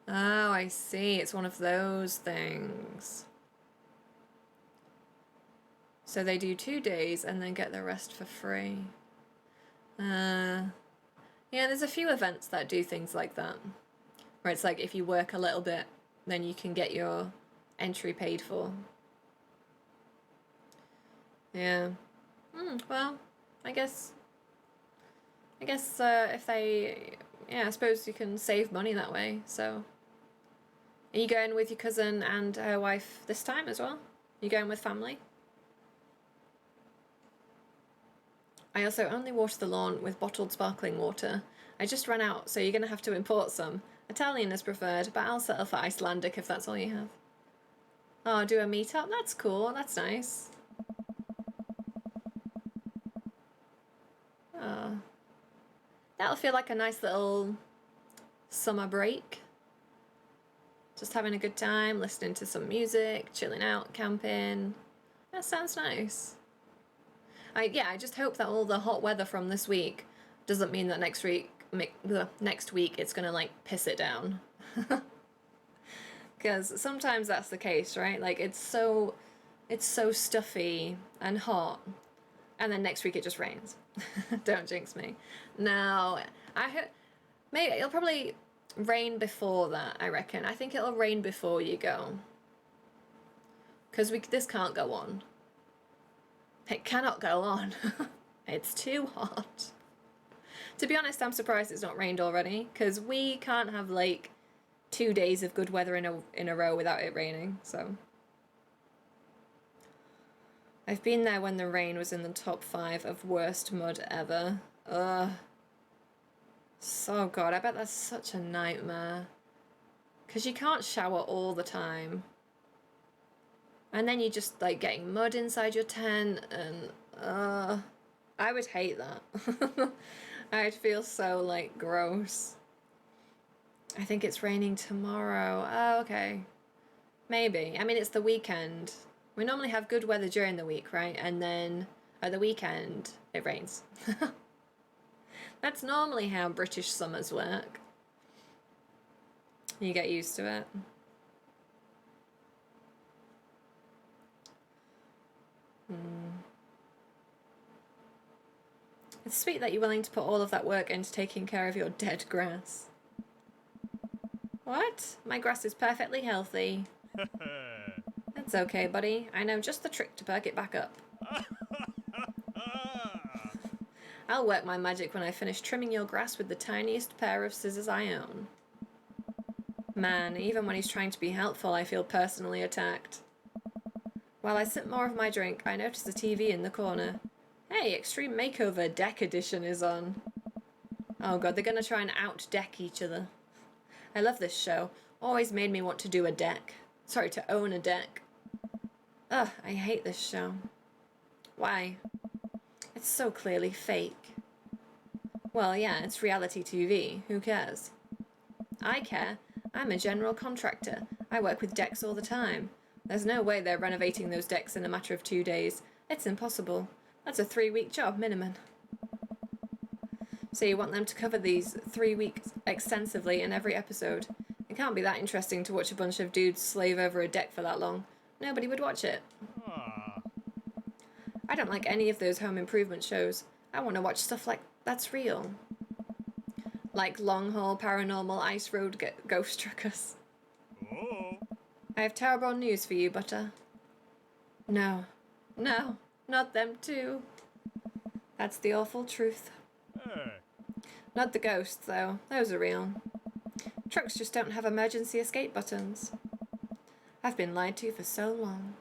Oh, I see. It's one of those things. So they do 2 days and then get the rest for free. Yeah, there's a few events that do things like that. Where it's like if you work a little bit, then you can get your entry paid for. Yeah. Well, I guess if they... Yeah, I suppose you can save money that way, so... Are you going with your cousin and her wife this time as well? Are you going with family? I also only water the lawn with bottled sparkling water. I just ran out, so you're going to have to import some. Italian is preferred, but I'll settle for Icelandic if that's all you have. Oh, do a meetup? That's cool. That's nice. Oh. That'll feel like a nice little summer break. Just having a good time, listening to some music, chilling out, camping. That sounds nice. I just hope that all the hot weather from this week doesn't mean that next week it's gonna like piss it down. Because sometimes that's the case, right? Like it's so stuffy and hot, and then next week it just rains. Don't jinx me. No, maybe it'll probably rain before that, I reckon. I think it'll rain before you go. Because this can't go on. It cannot go on. It's too hot. To be honest, I'm surprised it's not rained already, because we can't have like 2 days of good weather in a row without it raining, so. I've been there when the rain was in the top 5 of worst mud ever. Ugh. So God, I bet that's such a nightmare. Because you can't shower all the time. And then you're just like getting mud inside your tent and I would hate that. I'd feel so like gross. I think it's raining tomorrow. Oh, okay. Maybe. I mean, it's the weekend. We normally have good weather during the week, right? And then at the weekend, it rains. That's normally how British summers work. You get used to it. It's sweet that you're willing to put all of that work into taking care of your dead grass. What? My grass is perfectly healthy. That's okay, buddy. I know just the trick to perk it back up. I'll work my magic when I finish trimming your grass with the tiniest pair of scissors I own. Man, even when he's trying to be helpful, I feel personally attacked. While I sip more of my drink, I notice the TV in the corner. Hey, Extreme Makeover Deck Edition is on. Oh God, they're gonna try and out-deck each other. I love this show. Always made me want to do a deck. Sorry, to own a deck. Ugh, I hate this show. Why? It's so clearly fake. Well, yeah, it's reality TV. Who cares? I care. I'm a general contractor. I work with decks all the time. There's no way they're renovating those decks in a matter of 2 days. It's impossible. That's a 3-week job minimum. So you want them to cover these 3 weeks extensively in every episode. It can't be that interesting to watch a bunch of dudes slave over a deck for that long. Nobody would watch it. I don't like any of those home improvement shows. I want to watch stuff like that's real. Like Long Haul Paranormal Ice Road Ghost Truckers. I have terrible news for you, Butter. No. No. Not them too. That's the awful truth. Not the ghosts, though. Those are real. Trucks just don't have emergency escape buttons. I've been lied to for so long.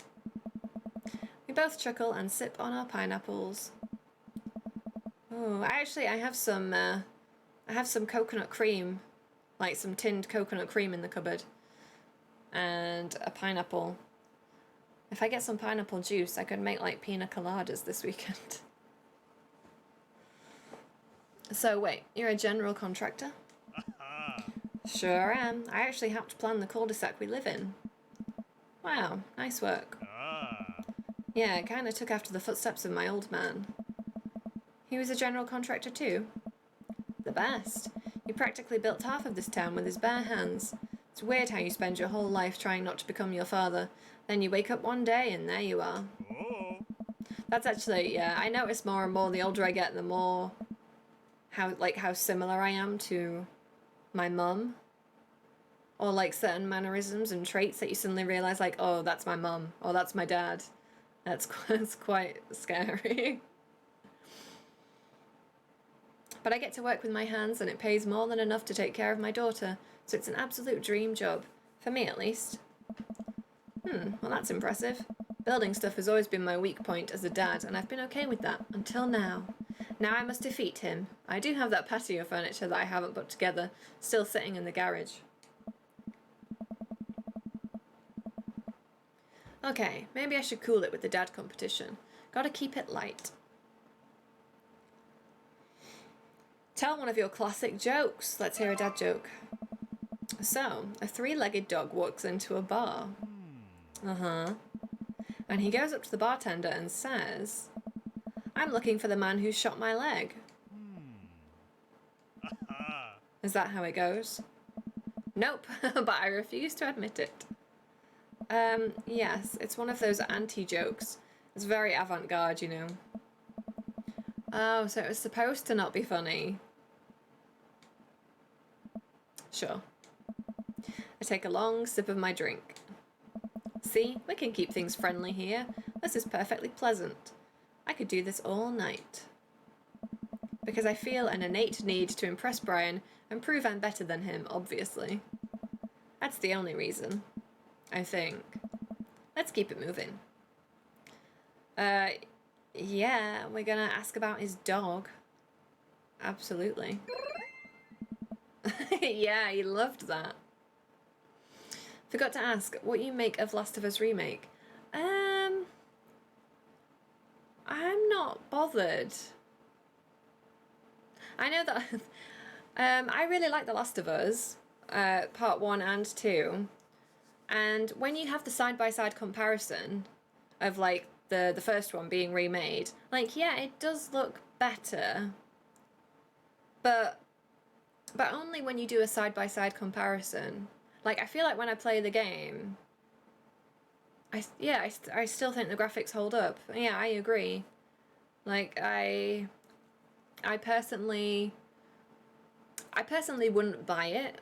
We both chuckle and sip on our pineapples. Oh, I have some coconut cream, like some tinned coconut cream in the cupboard, and a pineapple. If I get some pineapple juice, I could make like pina coladas this weekend. So wait, you're a general contractor? Sure am. I actually helped plan the cul-de-sac we live in. Wow, nice work. Yeah, it kinda took after the footsteps of my old man. He was a general contractor too. The best. He practically built half of this town with his bare hands. It's weird how you spend your whole life trying not to become your father. Then you wake up one day and there you are. That's actually, yeah, I notice more and more the older I get, the more how similar I am to my mum. Or like certain mannerisms and traits that you suddenly realise like, oh, that's my mum, or that's my dad. That's quite scary. But I get to work with my hands and it pays more than enough to take care of my daughter, so it's an absolute dream job. For me, at least. Well that's impressive. Building stuff has always been my weak point as a dad, and I've been okay with that, until now. Now I must defeat him. I do have that patio furniture that I haven't put together, still sitting in the garage. Okay, maybe I should cool it with the dad competition. Gotta keep it light. Tell one of your classic jokes. Let's hear a dad joke. So, a 3-legged dog walks into a bar. And he goes up to the bartender and says, I'm looking for the man who shot my leg. Is that how it goes? Nope, but I refuse to admit it. Yes, it's one of those anti-jokes. It's very avant-garde, you know. Oh, so it was supposed to not be funny. Sure. I take a long sip of my drink. See, we can keep things friendly here. This is perfectly pleasant. I could do this all night. Because I feel an innate need to impress Brian and prove I'm better than him, obviously. That's the only reason. I think. Let's keep it moving. Yeah, we're gonna ask about his dog. Absolutely. Yeah, he loved that. Forgot to ask what you make of Last of Us Remake. I'm not bothered. I know that I really like The Last of Us, part 1 and 2. And when you have the side-by-side comparison of like the first one being remade, like yeah, it does look better. But only when you do a side-by-side comparison. Like I feel like when I play the game, I still think the graphics hold up. Yeah, I agree. Like I personally wouldn't buy it.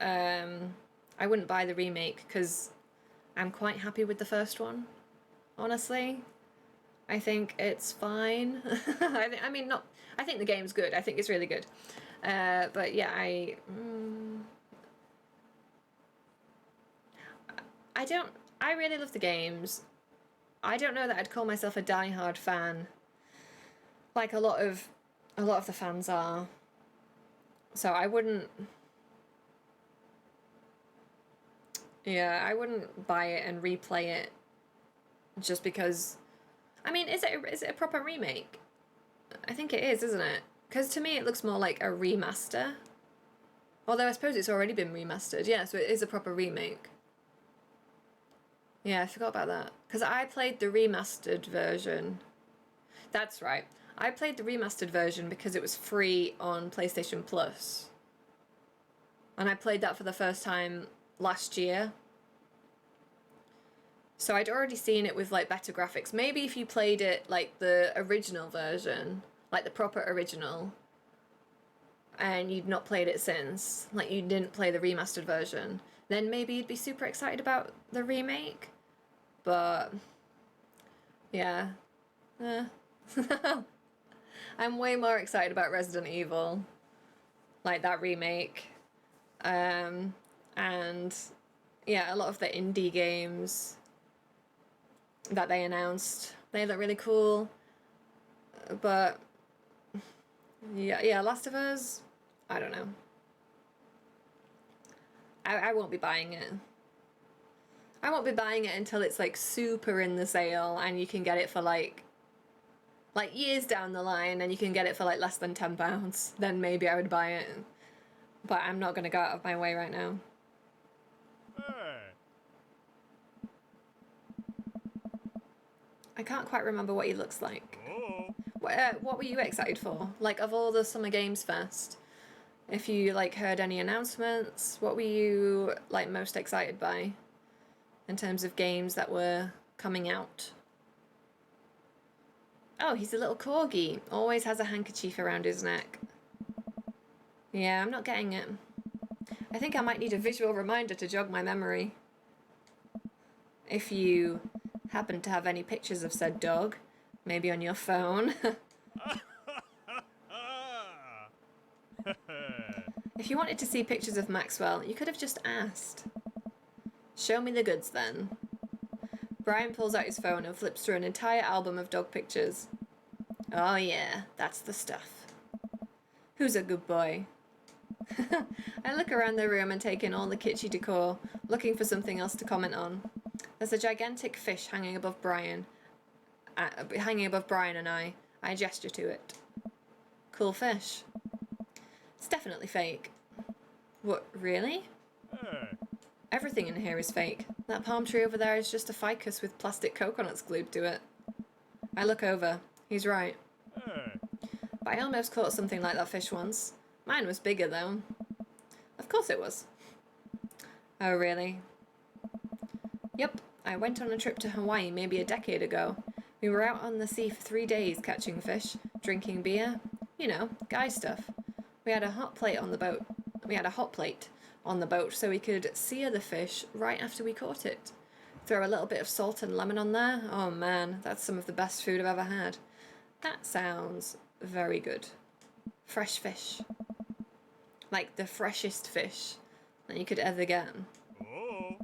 I wouldn't buy the remake because I'm quite happy with the first one. Honestly, I think it's fine. I think the game's good. I think it's really good. But yeah, I really love the games. I don't know that I'd call myself a die-hard fan, like a lot of the fans are. So I wouldn't. Yeah, I wouldn't buy it and replay it just because. I mean, is it a proper remake? I think it is, isn't it? Because to me, it looks more like a remaster. Although I suppose it's already been remastered. Yeah, so it is a proper remake. Yeah, I forgot about that. Because I played the remastered version. That's right. I played the remastered version because it was free on PlayStation Plus. And I played that for the first time last year. So I'd already seen it with like better graphics. Maybe if you played it like the original version, like the proper original, and you'd not played it since, like you didn't play the remastered version, then maybe you'd be super excited about the remake. But yeah. I'm way more excited about Resident Evil, like that remake. And yeah, a lot of the indie games that they announced, they look really cool. But yeah, Last of Us, I don't know. I won't be buying it. I won't be buying it until it's like super in the sale and you can get it for like years down the line and you can get it for like less than £10. Then maybe I would buy it. But I'm not going to go out of my way right now. Hey. I can't quite remember what he looks like. Oh. What were you excited for? Like, of all the Summer Games Fest, if you like heard any announcements, what were you like most excited by in terms of games that were coming out? Oh, he's a little corgi. Always has a handkerchief around his neck. Yeah, I'm not getting it. I think I might need a visual reminder to jog my memory. If you happen to have any pictures of said dog, maybe on your phone. If you wanted to see pictures of Maxwell, you could have just asked. Show me the goods then. Brian pulls out his phone and flips through an entire album of dog pictures. Oh yeah, that's the stuff. Who's a good boy? I look around the room and take in all the kitschy decor, looking for something else to comment on. There's a gigantic fish hanging above Brian and I. I gesture to it. Cool fish. It's definitely fake. What, really? Hey. Everything in here is fake. That palm tree over there is just a ficus with plastic coconuts glued to it. I look over. He's right. Hey. But I almost caught something like that fish once. Mine was bigger though. Of course it was. Oh really? Yep, I went on a trip to Hawaii maybe a decade ago. We were out on the sea for 3 days catching fish, drinking beer. You know, guy stuff. We had a hot plate on the boat. So we could sear the fish right after we caught it. Throw a little bit of salt and lemon on there. Oh man, that's some of the best food I've ever had. That sounds very good. Fresh fish. Like the freshest fish that you could ever get. Oh.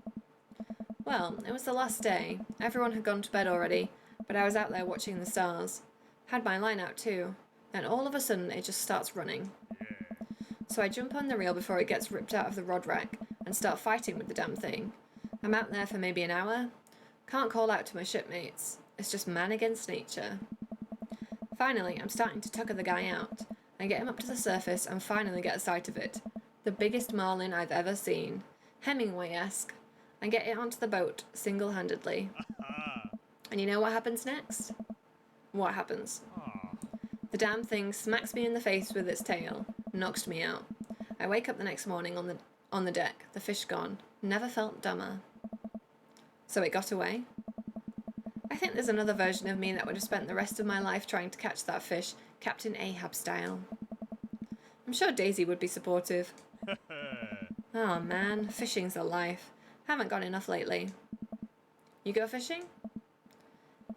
Well, it was the last day. Everyone had gone to bed already, but I was out there watching the stars. Had my line out too. Then all of a sudden it just starts running. So I jump on the reel before it gets ripped out of the rod rack and start fighting with the damn thing. I'm out there for maybe an hour. Can't call out to my shipmates. It's just man against nature. Finally, I'm starting to tucker the guy out. I get him up to the surface and finally get a sight of it. The biggest marlin I've ever seen. Hemingway-esque. I get it onto the boat, single-handedly. And you know what happens next? What happens? The damn thing smacks me in the face with its tail, knocks me out. I wake up the next morning on the deck, the fish gone. Never felt dumber. So it got away? I think there's another version of me that would have spent the rest of my life trying to catch that fish, Captain Ahab style. I'm sure Daisy would be supportive. Oh man, fishing's a life. Haven't got enough lately. You go fishing?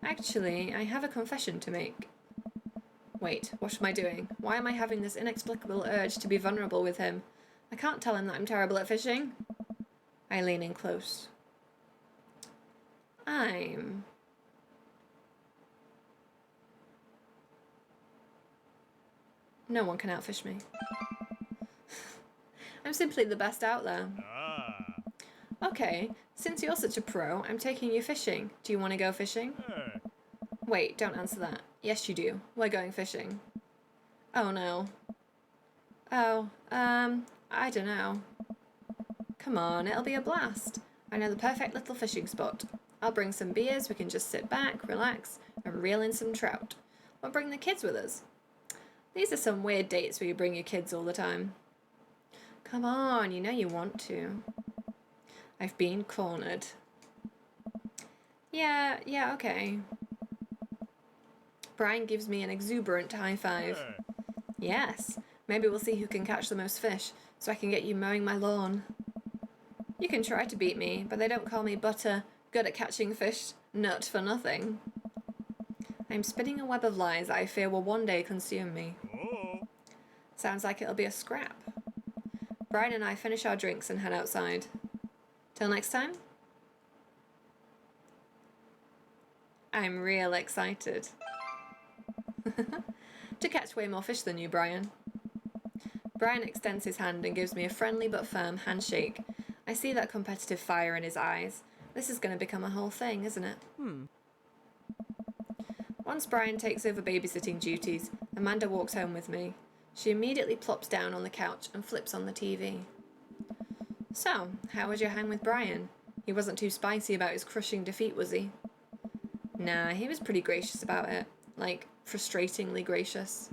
Actually, I have a confession to make. Wait, what am I doing? Why am I having this inexplicable urge to be vulnerable with him? I can't tell him that I'm terrible at fishing. I lean in close. No one can outfish me. I'm simply the best out there. Okay, since you're such a pro, I'm taking you fishing. Do you want to go fishing? Wait, don't answer that. Yes, you do. We're going fishing. Oh, no. Oh, I don't know. Come on, it'll be a blast. I know the perfect little fishing spot. I'll bring some beers, we can just sit back, relax, and reel in some trout. We'll bring the kids with us. These are some weird dates where you bring your kids all the time. Come on, you know you want to. I've been cornered. Yeah, okay. Brian gives me an exuberant high five. Yes, maybe we'll see who can catch the most fish, so I can get you mowing my lawn. You can try to beat me, but they don't call me Butter, good at catching fish, nut for nothing. I'm spinning a web of lies I fear will one day consume me. Sounds like it'll be a scrap. Brian and I finish our drinks and head outside. Till next time? I'm real excited. To catch way more fish than you, Brian. Brian extends his hand and gives me a friendly but firm handshake. I see that competitive fire in his eyes. This is going to become a whole thing, isn't it? Once Brian takes over babysitting duties, Amanda walks home with me. She immediately plops down on the couch and flips on the TV. So, how was your hang with Brian? He wasn't too spicy about his crushing defeat, was he? Nah, he was pretty gracious about it. Like, frustratingly gracious.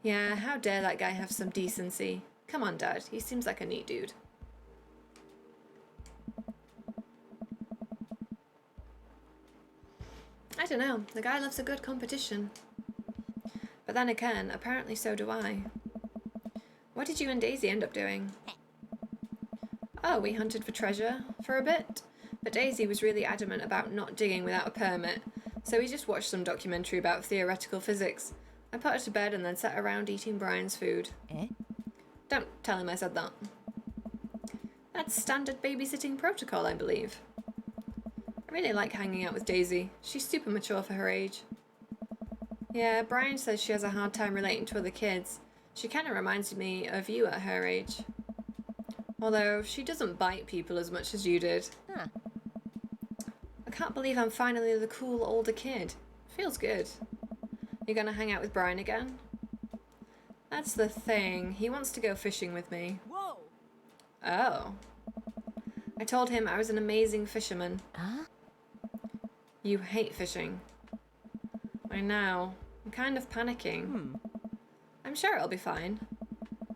Yeah, how dare that guy have some decency? Come on, Dad, he seems like a neat dude. I don't know, the guy loves a good competition. But then again, apparently so do I. What did you and Daisy end up doing? Oh, we hunted for treasure for a bit, but Daisy was really adamant about not digging without a permit, so we just watched some documentary about theoretical physics. I put her to bed and then sat around eating Brian's food. Don't tell him I said that. That's standard babysitting protocol, I believe. I really like hanging out with Daisy. She's super mature for her age. Yeah, Brian says she has a hard time relating to other kids. She kind of reminds me of you at her age. Although, she doesn't bite people as much as you did. I can't believe I'm finally the cool older kid. Feels good. You gonna hang out with Brian again? That's the thing. He wants to go fishing with me. Whoa! Oh. I told him I was an amazing fisherman. Huh? You hate fishing. I know. I'm kind of panicking. I'm sure it'll be fine.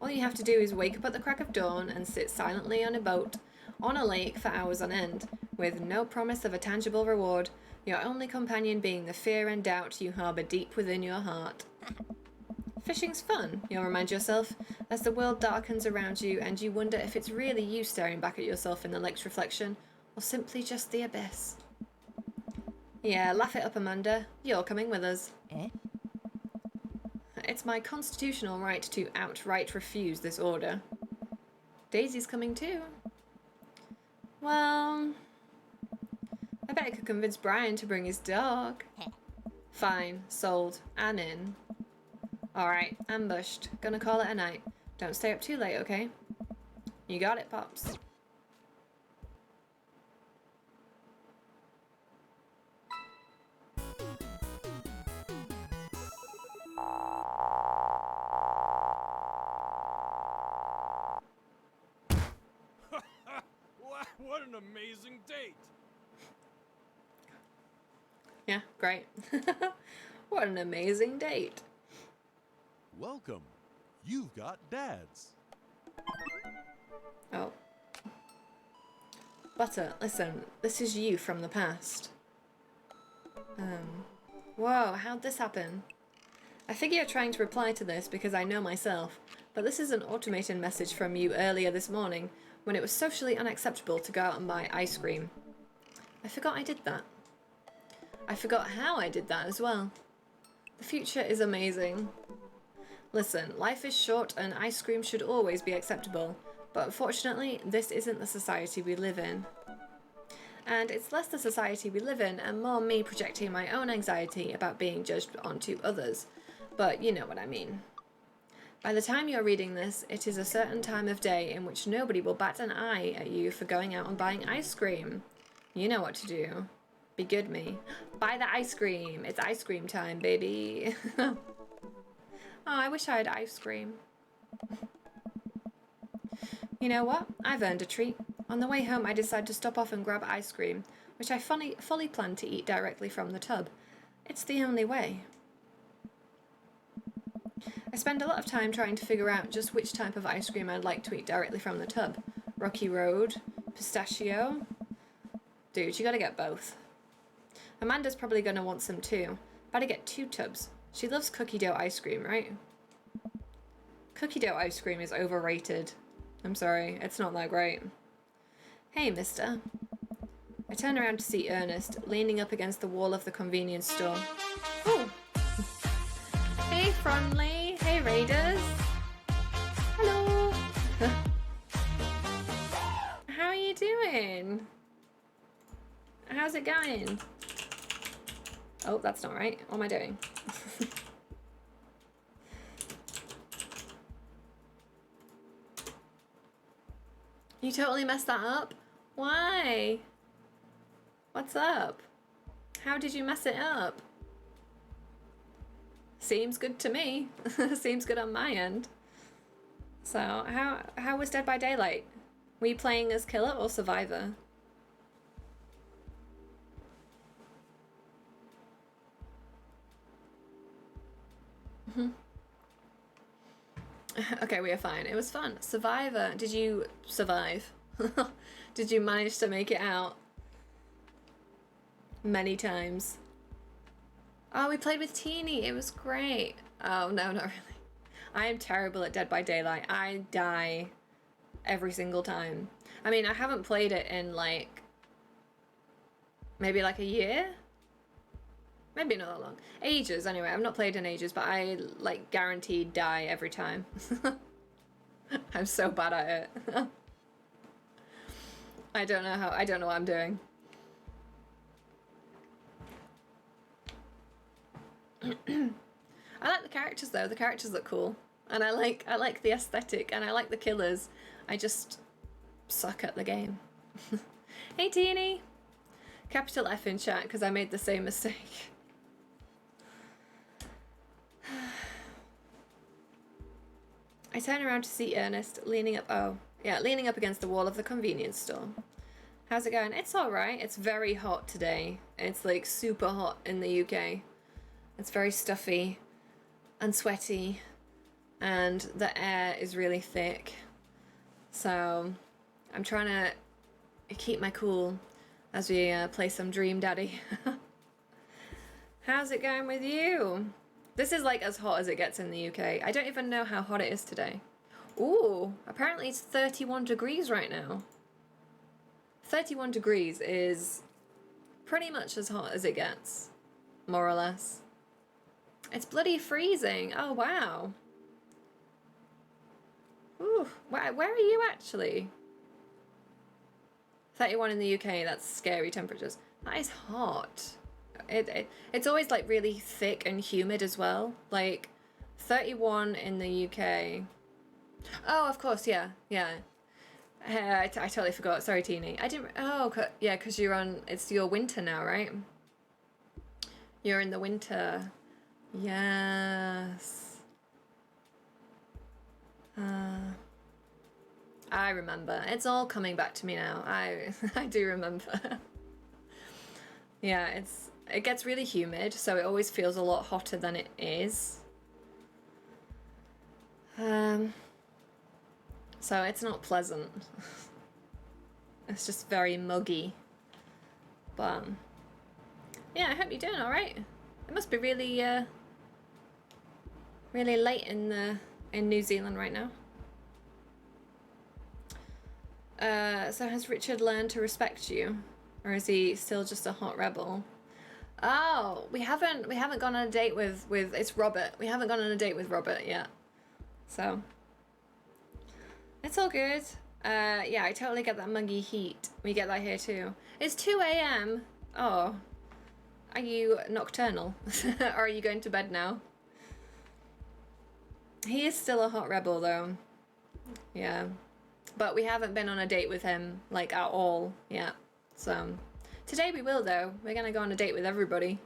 All you have to do is wake up at the crack of dawn and sit silently on a boat, on a lake for hours on end, with no promise of a tangible reward, your only companion being the fear and doubt you harbour deep within your heart. Fishing's fun, you'll remind yourself, as the world darkens around you and you wonder if it's really you staring back at yourself in the lake's reflection, or simply just the abyss. Yeah, laugh it up, Amanda. You're coming with us. It's my constitutional right to outright refuse this order. Daisy's coming too. Well, I bet I could convince Brian to bring his dog. Fine, sold. And in. Alright, ambushed. Gonna call it a night. Don't stay up too late, okay? You got it, Pops. What an amazing date! Yeah, great. What an amazing date. Welcome. You've got dads. Oh. Butter, listen, this is you from the past. Whoa, how'd this happen? I figure you're trying to reply to this because I know myself, but this is an automated message from you earlier this morning when it was socially unacceptable to go out and buy ice cream. I forgot I did that. I forgot how I did that as well. The future is amazing. Listen, life is short and ice cream should always be acceptable, but unfortunately, this isn't the society we live in. And it's less the society we live in and more me projecting my own anxiety about being judged onto others. But you know what I mean. By the time you're reading this, it is a certain time of day in which nobody will bat an eye at you for going out and buying ice cream. You know what to do. Be good me. Buy the ice cream. It's ice cream time, baby. Oh, I wish I had ice cream. You know what? I've earned a treat. On the way home, I decided to stop off and grab ice cream, which I fully planned to eat directly from the tub. It's the only way. I spend a lot of time trying to figure out just which type of ice cream I'd like to eat directly from the tub. Rocky Road? Pistachio? Dude, you gotta get both. Amanda's probably gonna want some too. Better get 2 tubs. She loves cookie dough ice cream, right? Cookie dough ice cream is overrated. I'm sorry, it's not that great. Hey, mister. I turn around to see Ernest, leaning up against the wall of the convenience store. Oh! Hey, Fronley! Hey, Raiders! Hello! How are you doing? How's it going? Oh, that's not right. What am I doing? You totally messed that up? Why? What's up? How did you mess it up? Seems good to me. Seems good on my end. So, how was Dead by Daylight? Were you playing as killer or survivor? Okay, we are fine. It was fun. Survivor. Did you survive? Did you manage to make it out? Many times. Oh, we played with Teeny. It was great. Oh, no, not really. I am terrible at Dead by Daylight. I die every single time. I mean, I haven't played it in like maybe like a year? Maybe not that long. Ages, anyway. I've not played in ages, but I, like, guaranteed die every time. I'm so bad at it. I don't know what I'm doing. I like the characters, though. The characters look cool. And I like the aesthetic, and I like the killers. I just suck at the game. Hey, Teeny! Capital F in chat, because I made the same mistake. I turn around to see Ernest leaning up against the wall of the convenience store. How's it going? It's alright. It's very hot today. It's like super hot in the UK. It's very stuffy and sweaty and the air is really thick. So I'm trying to keep my cool as we play some Dream Daddy. How's it going with you? This is like as hot as it gets in the UK. I don't even know how hot it is today. Ooh, apparently it's 31 degrees right now. 31 degrees is pretty much as hot as it gets, more or less. It's bloody freezing. Oh, wow. Ooh, where are you actually? 31 in the UK, that's scary temperatures. That is hot. It's always like really thick and humid as well. Like 31 in the UK. Oh, of course, yeah. I totally forgot. Sorry, Teeny. I didn't. Oh, yeah, because you're on. It's your winter now, right? You're in the winter. Yes. I remember. It's all coming back to me now. I do remember. Yeah, it gets really humid, so it always feels a lot hotter than it is. So it's not pleasant. It's just very muggy. But yeah, I hope you're doing all right. It must be really really late in New Zealand right now. So has Richard learned to respect you, or is he still just a hot rebel? Oh, we haven't gone on a date with it's Robert. We haven't gone on a date with Robert yet, so it's all good. Yeah, I totally get that muggy heat. We get that here too. It's 2 a.m. Oh, are you nocturnal? Or are you going to bed now? He is still a hot rebel though. Yeah. But we haven't been on a date with him, like, at all yet. So, today we will, though. We're gonna go on a date with everybody.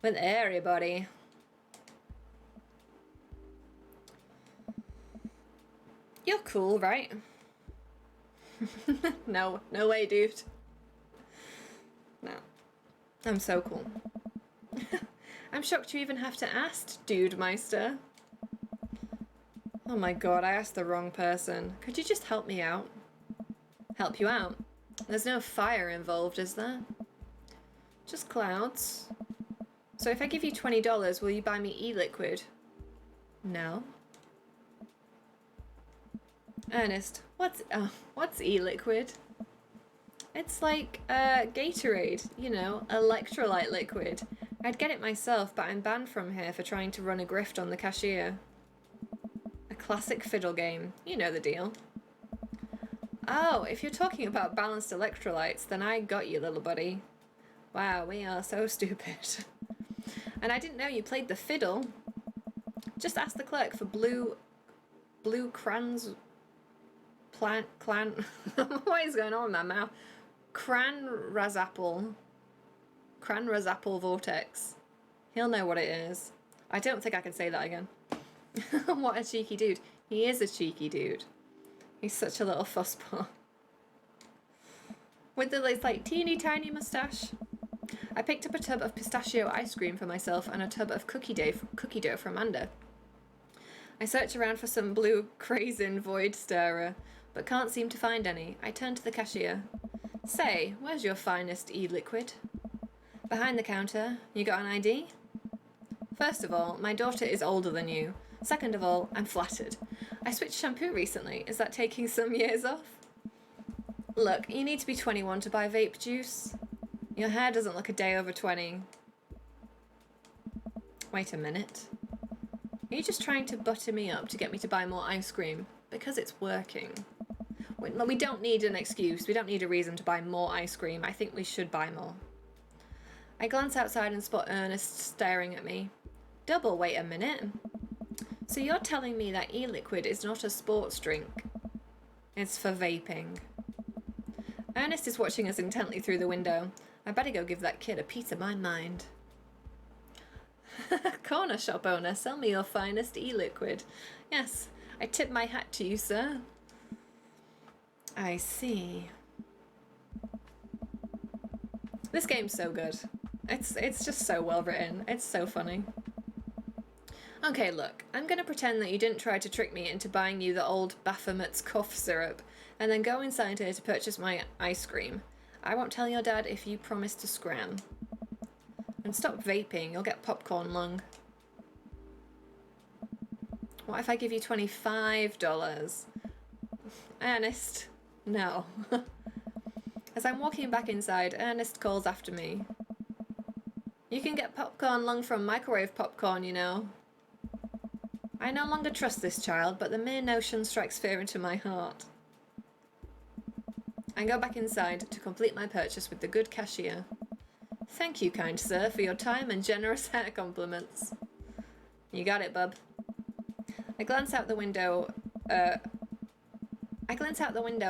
With everybody. You're cool, right? No way, dude. No. I'm so cool. I'm shocked you even have to ask, Dude Meister. Oh my god, I asked the wrong person. Could you just help me out? Help you out? There's no fire involved, is there? Just clouds. So if I give you $20, will you buy me e-liquid? No. Ernest, what's e-liquid? It's like Gatorade, you know, electrolyte liquid. I'd get it myself, but I'm banned from here for trying to run a grift on the cashier. Classic fiddle game. You know the deal. Oh, if you're talking about balanced electrolytes, then I got you, little buddy. Wow, we are so stupid. And I didn't know you played the fiddle. Just ask the clerk for blue crans... Clan... What is going on in my mouth? Cran Razapple Vortex. He'll know what it is. I don't think I can say that again. What a cheeky dude. He is a cheeky dude. He's such a little fussball. With the like teeny tiny moustache. I picked up a tub of pistachio ice cream for myself and a tub of cookie dough for Amanda. I search around for some blue Crazin Void Stirrer, but can't seem to find any. I turn to the cashier. Say, where's your finest e-liquid? Behind the counter. You got an ID? First of all, my daughter is older than you. Second of all, I'm flattered. I switched shampoo recently. Is that taking some years off? Look, you need to be 21 to buy vape juice. Your hair doesn't look a day over 20. Wait a minute. Are you just trying to butter me up to get me to buy more ice cream? Because it's working. We don't need an excuse. We don't need a reason to buy more ice cream. I think we should buy more. I glance outside and spot Ernest staring at me. Double, wait a minute. So you're telling me that e-liquid is not a sports drink? It's for vaping. Ernest is watching us intently through the window. I better go give that kid a piece of my mind. Corner shop owner, sell me your finest e-liquid. Yes, I tip my hat to you, sir. I see. This game's so good. It's just so well written. It's so funny. Okay, look, I'm gonna pretend that you didn't try to trick me into buying you the old Baphomet's cough syrup, and then go inside here to purchase my ice cream. I won't tell your dad if you promise to scram. And stop vaping, you'll get popcorn lung. What if I give you $25? Ernest, no. As I'm walking back inside, Ernest calls after me. You can get popcorn lung from microwave popcorn, you know. I no longer trust this child, but the mere notion strikes fear into my heart. I go back inside to complete my purchase with the good cashier. Thank you, kind sir, for your time and generous hair compliments. You got it, bub. I glance out the window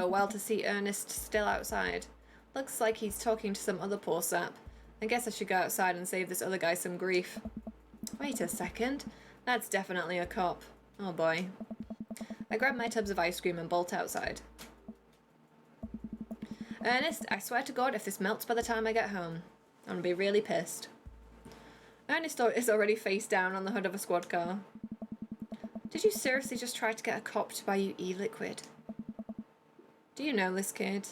well to see Ernest still outside. Looks like he's talking to some other poor sap. I guess I should go outside and save this other guy some grief. Wait a second. That's definitely a cop. Oh boy. I grab my tubs of ice cream and bolt outside. Ernest, I swear to God, if this melts by the time I get home, I'm gonna be really pissed. Ernest is already face down on the hood of a squad car. Did you seriously just try to get a cop to buy you e-liquid? Do you know this kid?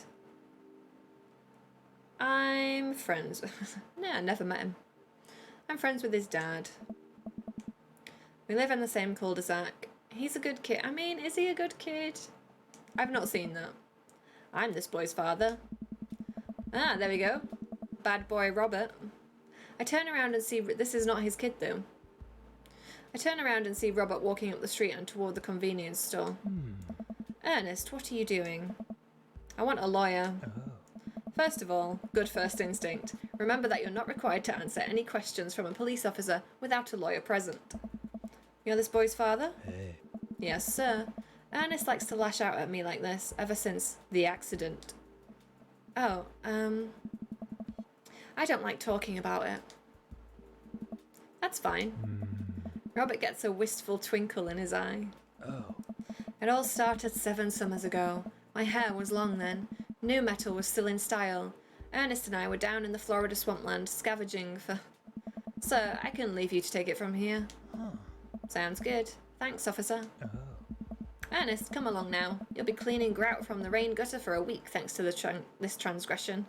I'm friends with... No, I never met him. I'm friends with his dad. We live in the same cul-de-sac. He's a good kid. I mean, is he a good kid? I've not seen that. I'm this boy's father. Ah, there we go. Bad boy Robert. I turn around and see... This is not his kid, though. I turn around and see Robert walking up the street and toward the convenience store. Ernest, what are you doing? I want a lawyer. First of all, good first instinct. Remember that you're not required to answer any questions from a police officer without a lawyer present. You're this boy's father? Hey. Yes, sir. Ernest likes to lash out at me like this ever since the accident. Oh, I don't like talking about it. That's fine. Robert gets a wistful twinkle in his eye. Oh. It all started 7 summers ago. My hair was long then. Nu metal was still in style. Ernest and I were down in the Florida swampland scavenging for... Sir, I can leave you to take it from here. Sounds good. Thanks, officer. Ernest, come along now. You'll be cleaning grout from the rain gutter for a week thanks to this transgression.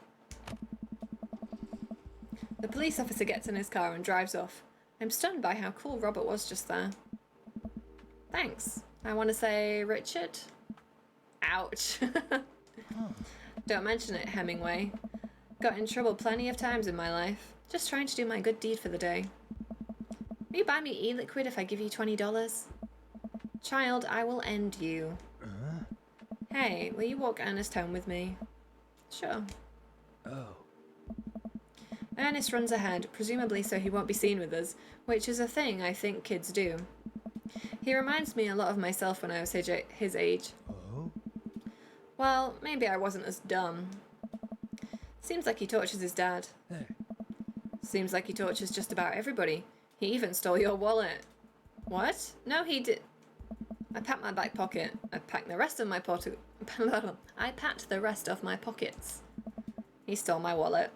The police officer gets in his car and drives off. I'm stunned by how cool Robert was just there. Thanks. I want to say Richard. Ouch. Don't mention it, Hemingway. Got in trouble plenty of times in my life. Just trying to do my good deed for the day. Will you buy me e-liquid if I give you $20? Child, I will end you. Hey, will you walk Ernest home with me? Sure. Oh. Ernest runs ahead, presumably so he won't be seen with us, which is a thing I think kids do. He reminds me a lot of myself when I was his age. Oh? Well, maybe I wasn't as dumb. Seems like he tortures his dad. Hey. Seems like he tortures just about everybody. He even stole your wallet. What? No, he did. I packed my back pocket. I packed the rest of my I packed the rest of my pockets. He stole my wallet.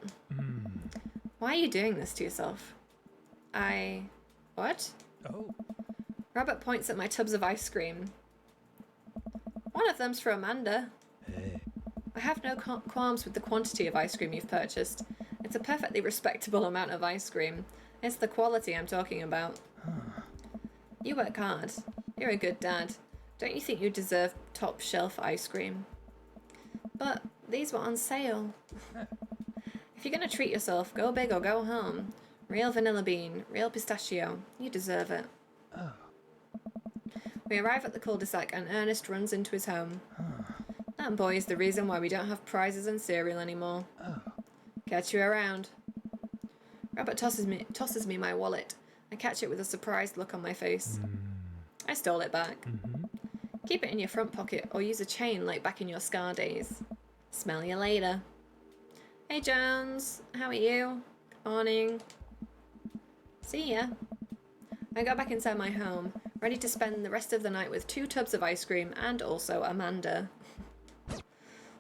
Why are you doing this to yourself? What? Oh. Robert points at my tubs of ice cream. One of them's for Amanda. Hey. I have no qualms with the quantity of ice cream you've purchased. It's a perfectly respectable amount of ice cream. It's the quality I'm talking about. You work hard. You're a good dad. Don't you think you deserve top shelf ice cream? But these were on sale. If you're gonna treat yourself, go big or go home. Real vanilla bean, real pistachio. You deserve it. Oh. We arrive at the cul-de-sac and Ernest runs into his home. That boy is the reason why we don't have prizes and cereal anymore. Oh. Catch you around. Robert tosses me my wallet. I catch it with a surprised look on my face. I stole it back. Keep it in your front pocket or use a chain like back in your Scar days. Smell you later. Hey Jones, how are you? Good morning. See ya. I go back inside my home, ready to spend the rest of the night with 2 tubs of ice cream and also Amanda.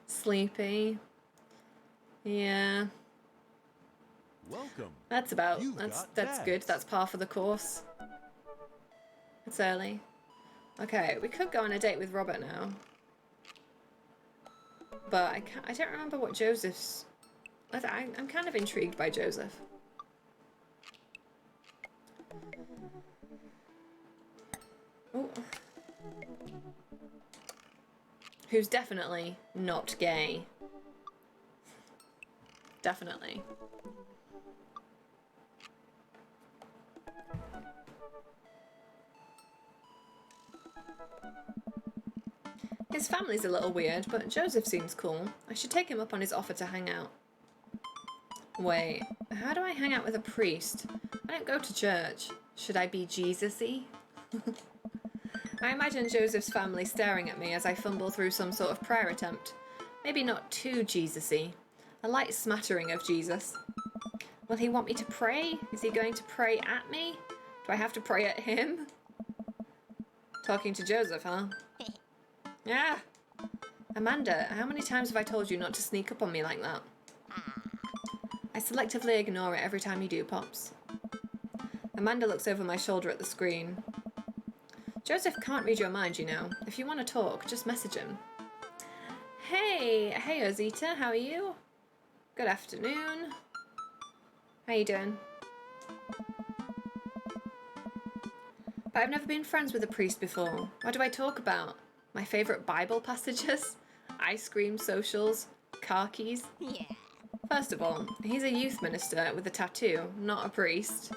Sleepy. Yeah. Welcome. That's about You've that's got good. dads. That's par for the course. It's early. Okay, we could go on a date with Robert now. But I don't remember what Joseph's... I'm kind of intrigued by Joseph. Ooh. Who's definitely not gay. Definitely. His family's a little weird, but Joseph seems cool. I should take him up on his offer to hang out. Wait, how do I hang out with a priest? I don't go to church. Should I be Jesus-y? I imagine Joseph's family staring at me as I fumble through some sort of prayer attempt. Maybe not too Jesus-y. A light smattering of Jesus. Will he want me to pray? Is he going to pray at me? Do I have to pray at him? Talking to Joseph, huh? Yeah. Amanda, how many times have I told you not to sneak up on me like that? I selectively ignore it every time you do, Pops. Amanda looks over my shoulder at the screen. Joseph can't read your mind, you know. If you want to talk, just message him. Hey Ozita, how are you? Good afternoon. How you doing? But I've never been friends with a priest before. What do I talk about? My favourite Bible passages? Ice cream socials? Car keys? Yeah. First of all, he's a youth minister with a tattoo, not a priest.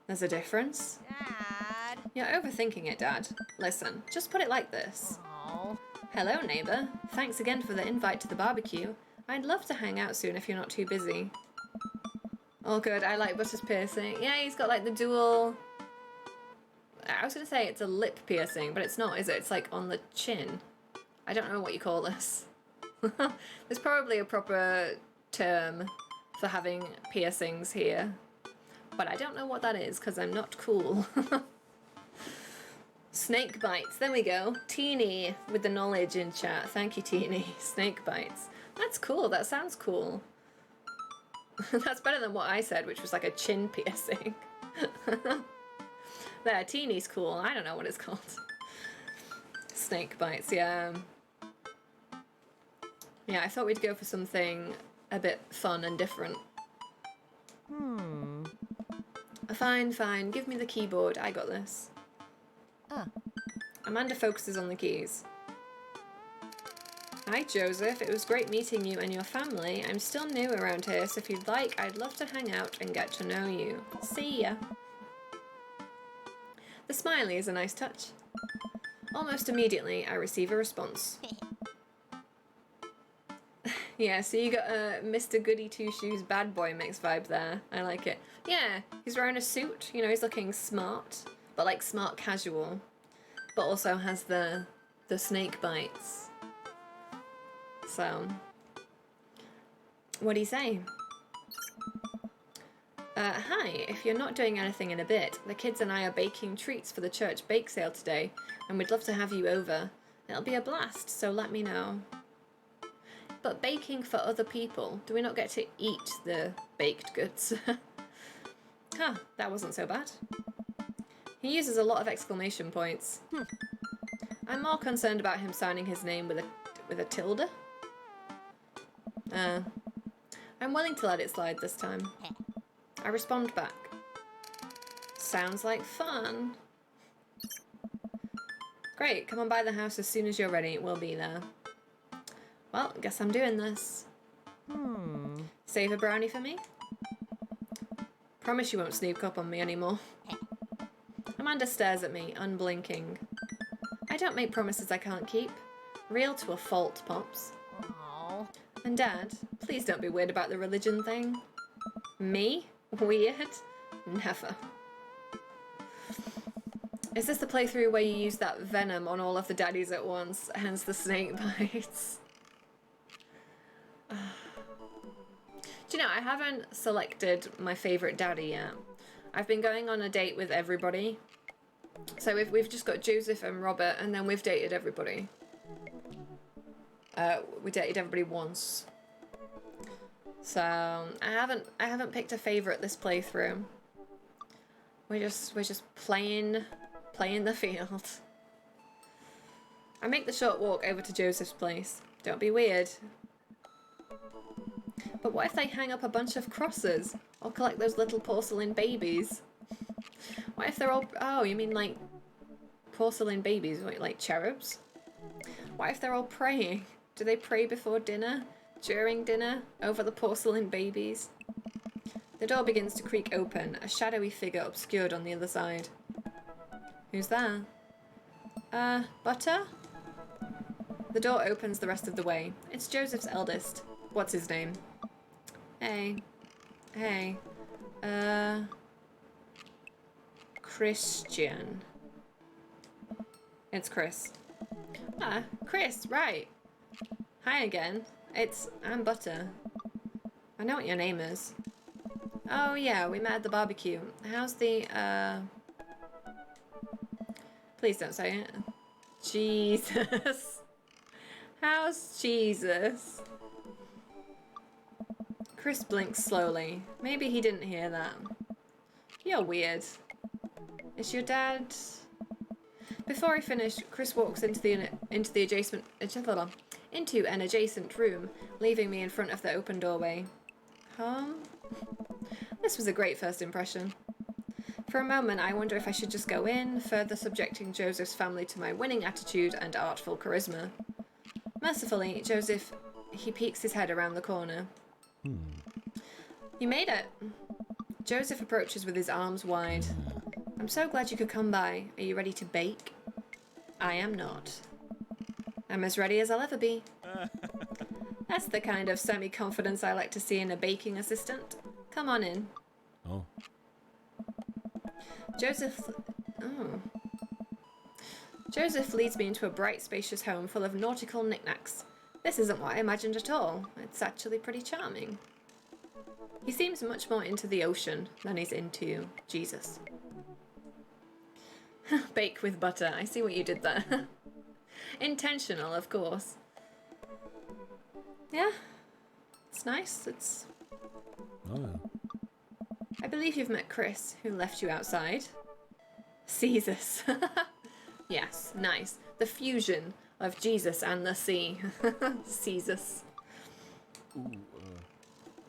There's a difference. Dad. You're overthinking it, Dad. Listen, just put it like this. Oh. Hello, neighbour. Thanks again for the invite to the barbecue. I'd love to hang out soon if you're not too busy. Oh good, I like Butter's piercing. Yeah, he's got like the dual... I was going to say it's a lip piercing, but it's not, is it? It's like on the chin. I don't know what you call this. There's probably a proper term for having piercings here. But I don't know what that is, because I'm not cool. Snake bites, there we go. Teeny with the knowledge in chat. Thank you, Teeny. Snake bites. That's cool, that sounds cool. That's better than what I said, which was like a chin piercing. There, Teeny's cool. I don't know what it's called. Snake bites, yeah. Yeah, I thought we'd go for something a bit fun and different. Fine, fine. Give me the keyboard. I got this. Amanda focuses on the keys. Hi, Joseph. It was great meeting you and your family. I'm still new around here, so if you'd like, I'd love to hang out and get to know you. See ya. The smiley is a nice touch. Almost immediately, I receive a response. Yeah, so you got a Mr. Goody Two-Shoes bad boy mix vibe there. I like it. Yeah, he's wearing a suit. You know, he's looking smart, but like smart casual. But also has the snake bites. So, what do you say? Hi, if you're not doing anything in a bit, the kids and I are baking treats for the church bake sale today, and we'd love to have you over. It'll be a blast, so let me know. But baking for other people, do we not get to eat the baked goods? Huh, that wasn't so bad. He uses a lot of exclamation points. I'm more concerned about him signing his name with a tilde. I'm willing to let it slide this time. I respond back. Sounds like fun. Great, come on by the house as soon as you're ready. We'll be there. Well, guess I'm doing this. Save a brownie for me? Promise you won't sneak up on me anymore. Amanda stares at me, unblinking. I don't make promises I can't keep. Real to a fault, Pops. Oh. And Dad, please don't be weird about the religion thing. Me? Weird? Never. Is this the playthrough where you use that venom on all of the daddies at once, hence the snake bites? Do you know, I haven't selected my favourite daddy yet. I've been going on a date with everybody. So we've just got Joseph and Robert, and then we've dated everybody. We dated everybody once. So I haven't picked a favourite this playthrough. We're just playing the field. I make the short walk over to Joseph's place. Don't be weird. But what if they hang up a bunch of crosses? Or collect those little porcelain babies? What if they're all... Oh, you mean like porcelain babies, like cherubs? What if they're all praying? Do they pray before dinner? During dinner? Over the porcelain babies? The door begins to creak open, a shadowy figure obscured on the other side. Who's there? Butter? The door opens the rest of the way. It's Joseph's eldest. What's his name? Hey. Hey. Christian. It's Chris. Ah, Chris, right. Hi again. I'm Butter. I know what your name is. Oh yeah, we met at the barbecue. How's the, Please don't say it. Jesus. How's Jesus? Chris blinks slowly. Maybe he didn't hear that. You're weird. Is your dad... Before I finish, Chris walks into an adjacent room, leaving me in front of the open doorway. Home? This was a great first impression. For a moment, I wonder if I should just go in, further subjecting Joseph's family to my winning attitude and artful charisma. Mercifully, Joseph, he peeks his head around the corner. You made it. Joseph approaches with his arms wide. I'm so glad you could come by. Are you ready to bake? I am not. I'm as ready as I'll ever be. That's the kind of semi-confidence I like to see in a baking assistant. Come on in. Oh. Joseph leads me into a bright, spacious home full of nautical knickknacks. This isn't what I imagined at all. It's actually pretty charming. He seems much more into the ocean than he's into Jesus. Bake with butter. I see what you did there. Intentional, of course. Yeah. It's nice. It's... Oh. I believe you've met Chris, who left you outside. Jesus. Yes, nice. The fusion of Jesus and the sea. Jesus. Ooh,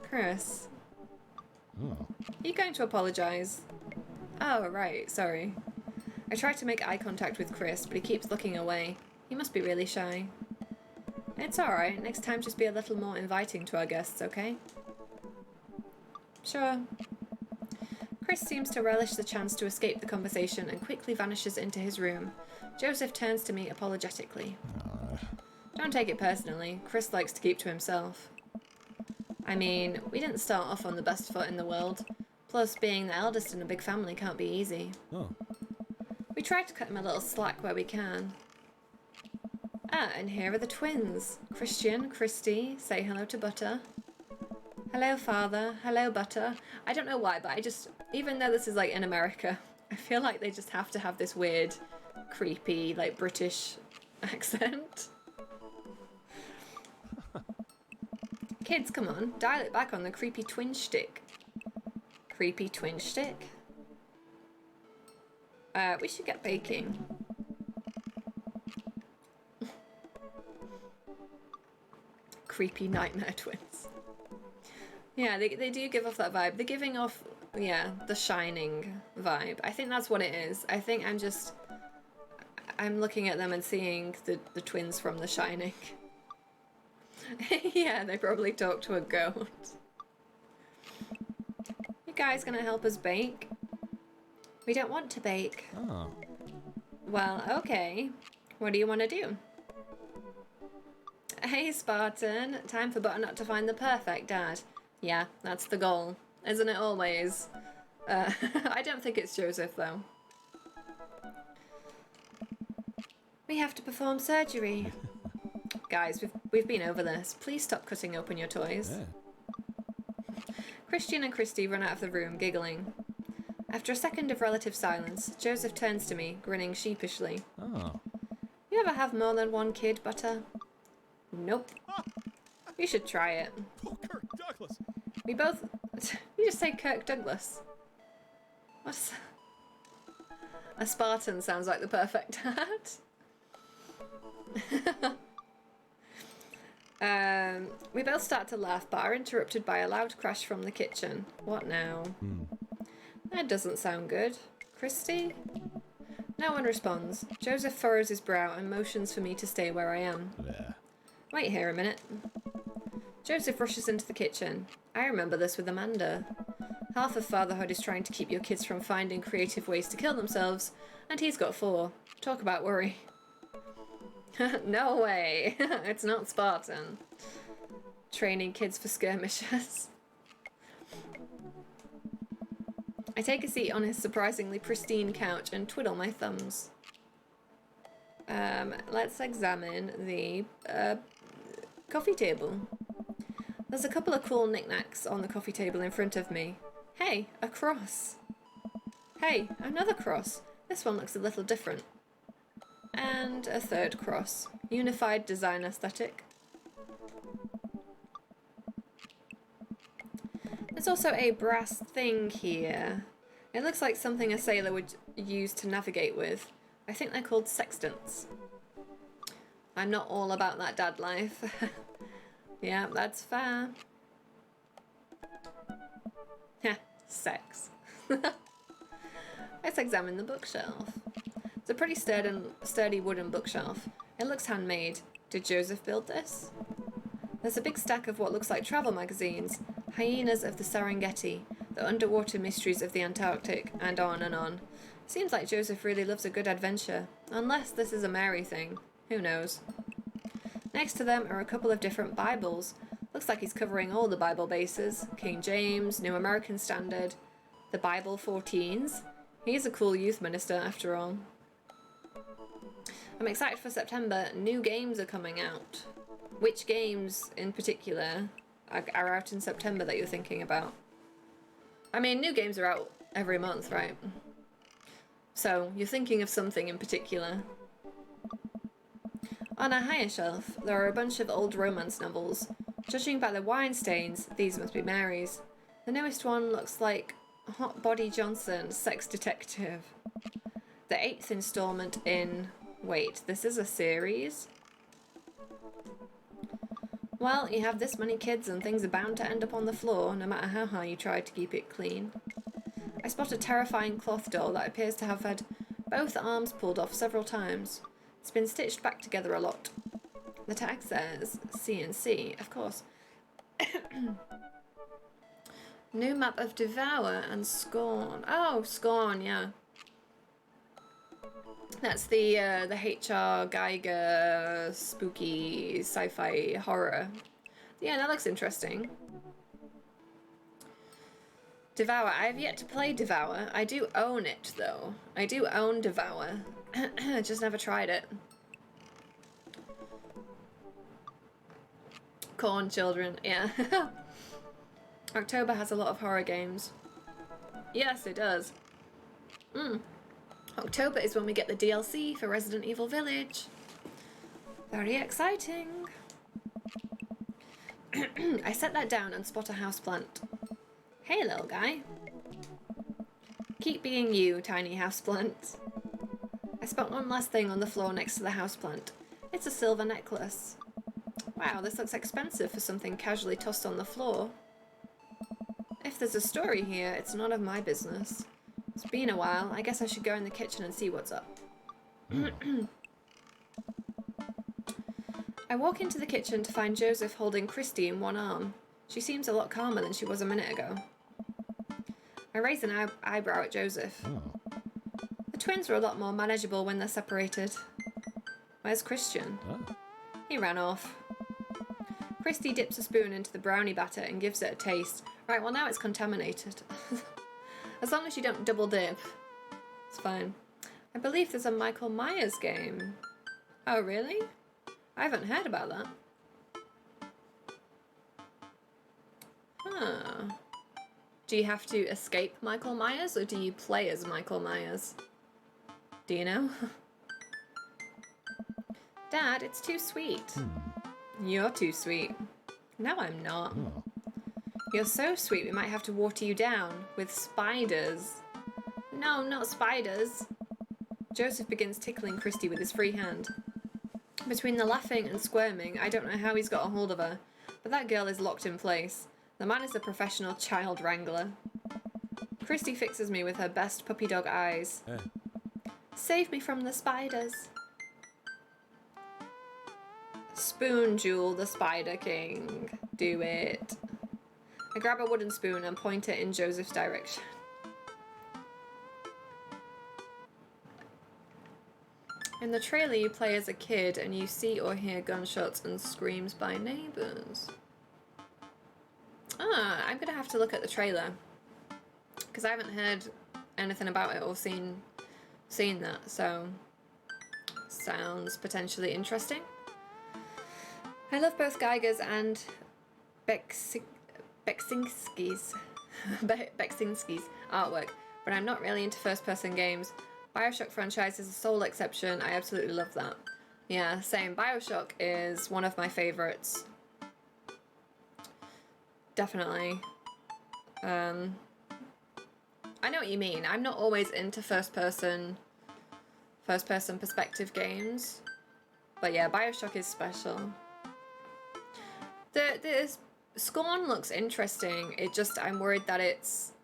Chris. oh. Are you going to apologise? Oh, right, sorry. I try to make eye contact with Chris, but he keeps looking away. He must be really shy. It's alright, next time just be a little more inviting to our guests, okay? Sure. Chris seems to relish the chance to escape the conversation and quickly vanishes into his room. Joseph turns to me apologetically. Don't take it personally. Chris likes to keep to himself. I mean, we didn't start off on the best foot in the world. Plus, being the eldest in a big family can't be easy. Oh. We try to cut him a little slack where we can. Ah, and here are the twins. Christian, Christy, say hello to Butter. Hello, Father. Hello, Butter. I don't know why, but I just... Even though this is, like, in America, I feel like they just have to have this weird, creepy, like, British accent. Kids, come on. Dial it back on the creepy twin shtick. Creepy twin shtick? We should get baking. Creepy nightmare twins. Yeah, they do give off that vibe. They're giving off, yeah, the Shining vibe. I think that's what it is. I think I'm looking at them and seeing the twins from The Shining. Yeah, they probably talk to a goat. You guys gonna help us bake? We don't want to bake. Oh. Well, okay. What do you want to do? Hey, Spartan. Time for Butternut to find the perfect dad. Yeah, that's the goal. Isn't it always? I don't think it's Joseph, though. We have to perform surgery. Guys, we've been over this. Please stop cutting open your toys. Yeah. Christian and Christy run out of the room, giggling. After a second of relative silence, Joseph turns to me, grinning sheepishly. Oh. You ever have more than one kid, Butter? Nope. You should try it. Oh, Kirk Douglas. We both... You just say Kirk Douglas. What's... A Spartan sounds like the perfect dad. We both start to laugh, but are interrupted by a loud crash from the kitchen. What now? That doesn't sound good. Christy? No one responds. Joseph furrows his brow and motions for me to stay where I am. Yeah. Wait here a minute. Joseph rushes into the kitchen. I remember this with Amanda. Half of fatherhood is trying to keep your kids from finding creative ways to kill themselves, and he's got 4. Talk about worry. No way. It's not Spartan. Training kids for skirmishes. I take a seat on his surprisingly pristine couch and twiddle my thumbs. Let's examine the coffee table. There's a couple of cool knickknacks on the coffee table in front of me. Hey, a cross. Hey, another cross. This one looks a little different. And a third cross. Unified design aesthetic. There's also a brass thing here. It looks like something a sailor would use to navigate with. I think they're called sextants. I'm not all about that dad life. Yeah, that's fair. Heh, sex. Let's examine the bookshelf. It's a pretty sturdy wooden bookshelf. It looks handmade. Did Joseph build this? There's a big stack of what looks like travel magazines. Hyenas of the Serengeti, the underwater mysteries of the Antarctic, and on and on. Seems like Joseph really loves a good adventure. Unless this is a Mary thing. Who knows? Next to them are a couple of different Bibles. Looks like he's covering all the Bible bases. King James, New American Standard, the Bible 14s. He's a cool youth minister after all. I'm excited for September. New games are coming out. Which games in particular are out in September that you're thinking about? I mean, new games are out every month, right? So, you're thinking of something in particular. On a higher shelf, there are a bunch of old romance novels. Judging by the wine stains, these must be Mary's. The newest one looks like Hot Body Johnson, Sex Detective. The 8th installment in... Wait, this is a series? Well, you have this many kids and things are bound to end up on the floor, no matter how hard you try to keep it clean. I spot a terrifying cloth doll that appears to have had both arms pulled off several times. It's been stitched back together a lot. The tag says CNC, of course. New map of Devour and Scorn. Oh, Scorn, yeah. That's the H.R. Geiger spooky sci-fi horror. Yeah, that looks interesting. Devour. I have yet to play Devour. I do own it, though. I do own Devour. Just never tried it. Corn children, yeah. October has a lot of horror games. Yes, it does. October is when we get the DLC for Resident Evil Village. Very exciting. I set that down and spot a houseplant. Hey, little guy. Keep being you, tiny houseplant. I spot one last thing on the floor next to the houseplant. It's a silver necklace. Wow, this looks expensive for something casually tossed on the floor. If there's a story here, it's none of my business. It's been a while. I guess I should go in the kitchen and see what's up. I walk into the kitchen to find Joseph holding Christy in one arm. She seems a lot calmer than she was a minute ago. I raise an eyebrow at Joseph. Oh. The twins are a lot more manageable when they're separated. Where's Christian? Oh. He ran off. Christy dips a spoon into the brownie batter and gives it a taste. Right, well now it's contaminated. As long as you don't double dip, it's fine. I believe there's a Michael Myers game. Oh, really? I haven't heard about that. Huh. Do you have to escape Michael Myers or do you play as Michael Myers? Do you know? Dad, it's too sweet. You're too sweet. No, I'm not. Oh. You're so sweet we might have to water you down with spiders. No, not spiders. Joseph begins tickling Christy with his free hand. Between the laughing and squirming, I don't know how he's got a hold of her, but that girl is locked in place. The man is a professional child wrangler. Christy fixes me with her best puppy dog eyes. Save me from the spiders. Spoon Jewel, the Spider King. Do it. I grab a wooden spoon and point it in Joseph's direction. In the trailer, you play as a kid and you see or hear gunshots and screams by neighbors. Ah, I'm gonna have to look at the trailer because I haven't heard anything about it or seen that. So sounds potentially interesting. I love both Geiger's and Beksinski's artwork, but I'm not really into first-person games. Bioshock franchise is a sole exception. I absolutely love that. Yeah, same. Bioshock is one of my favorites. Definitely. I know what you mean. I'm not always into first-person perspective games, but yeah, Bioshock is special. The Scorn looks interesting. I'm worried that it's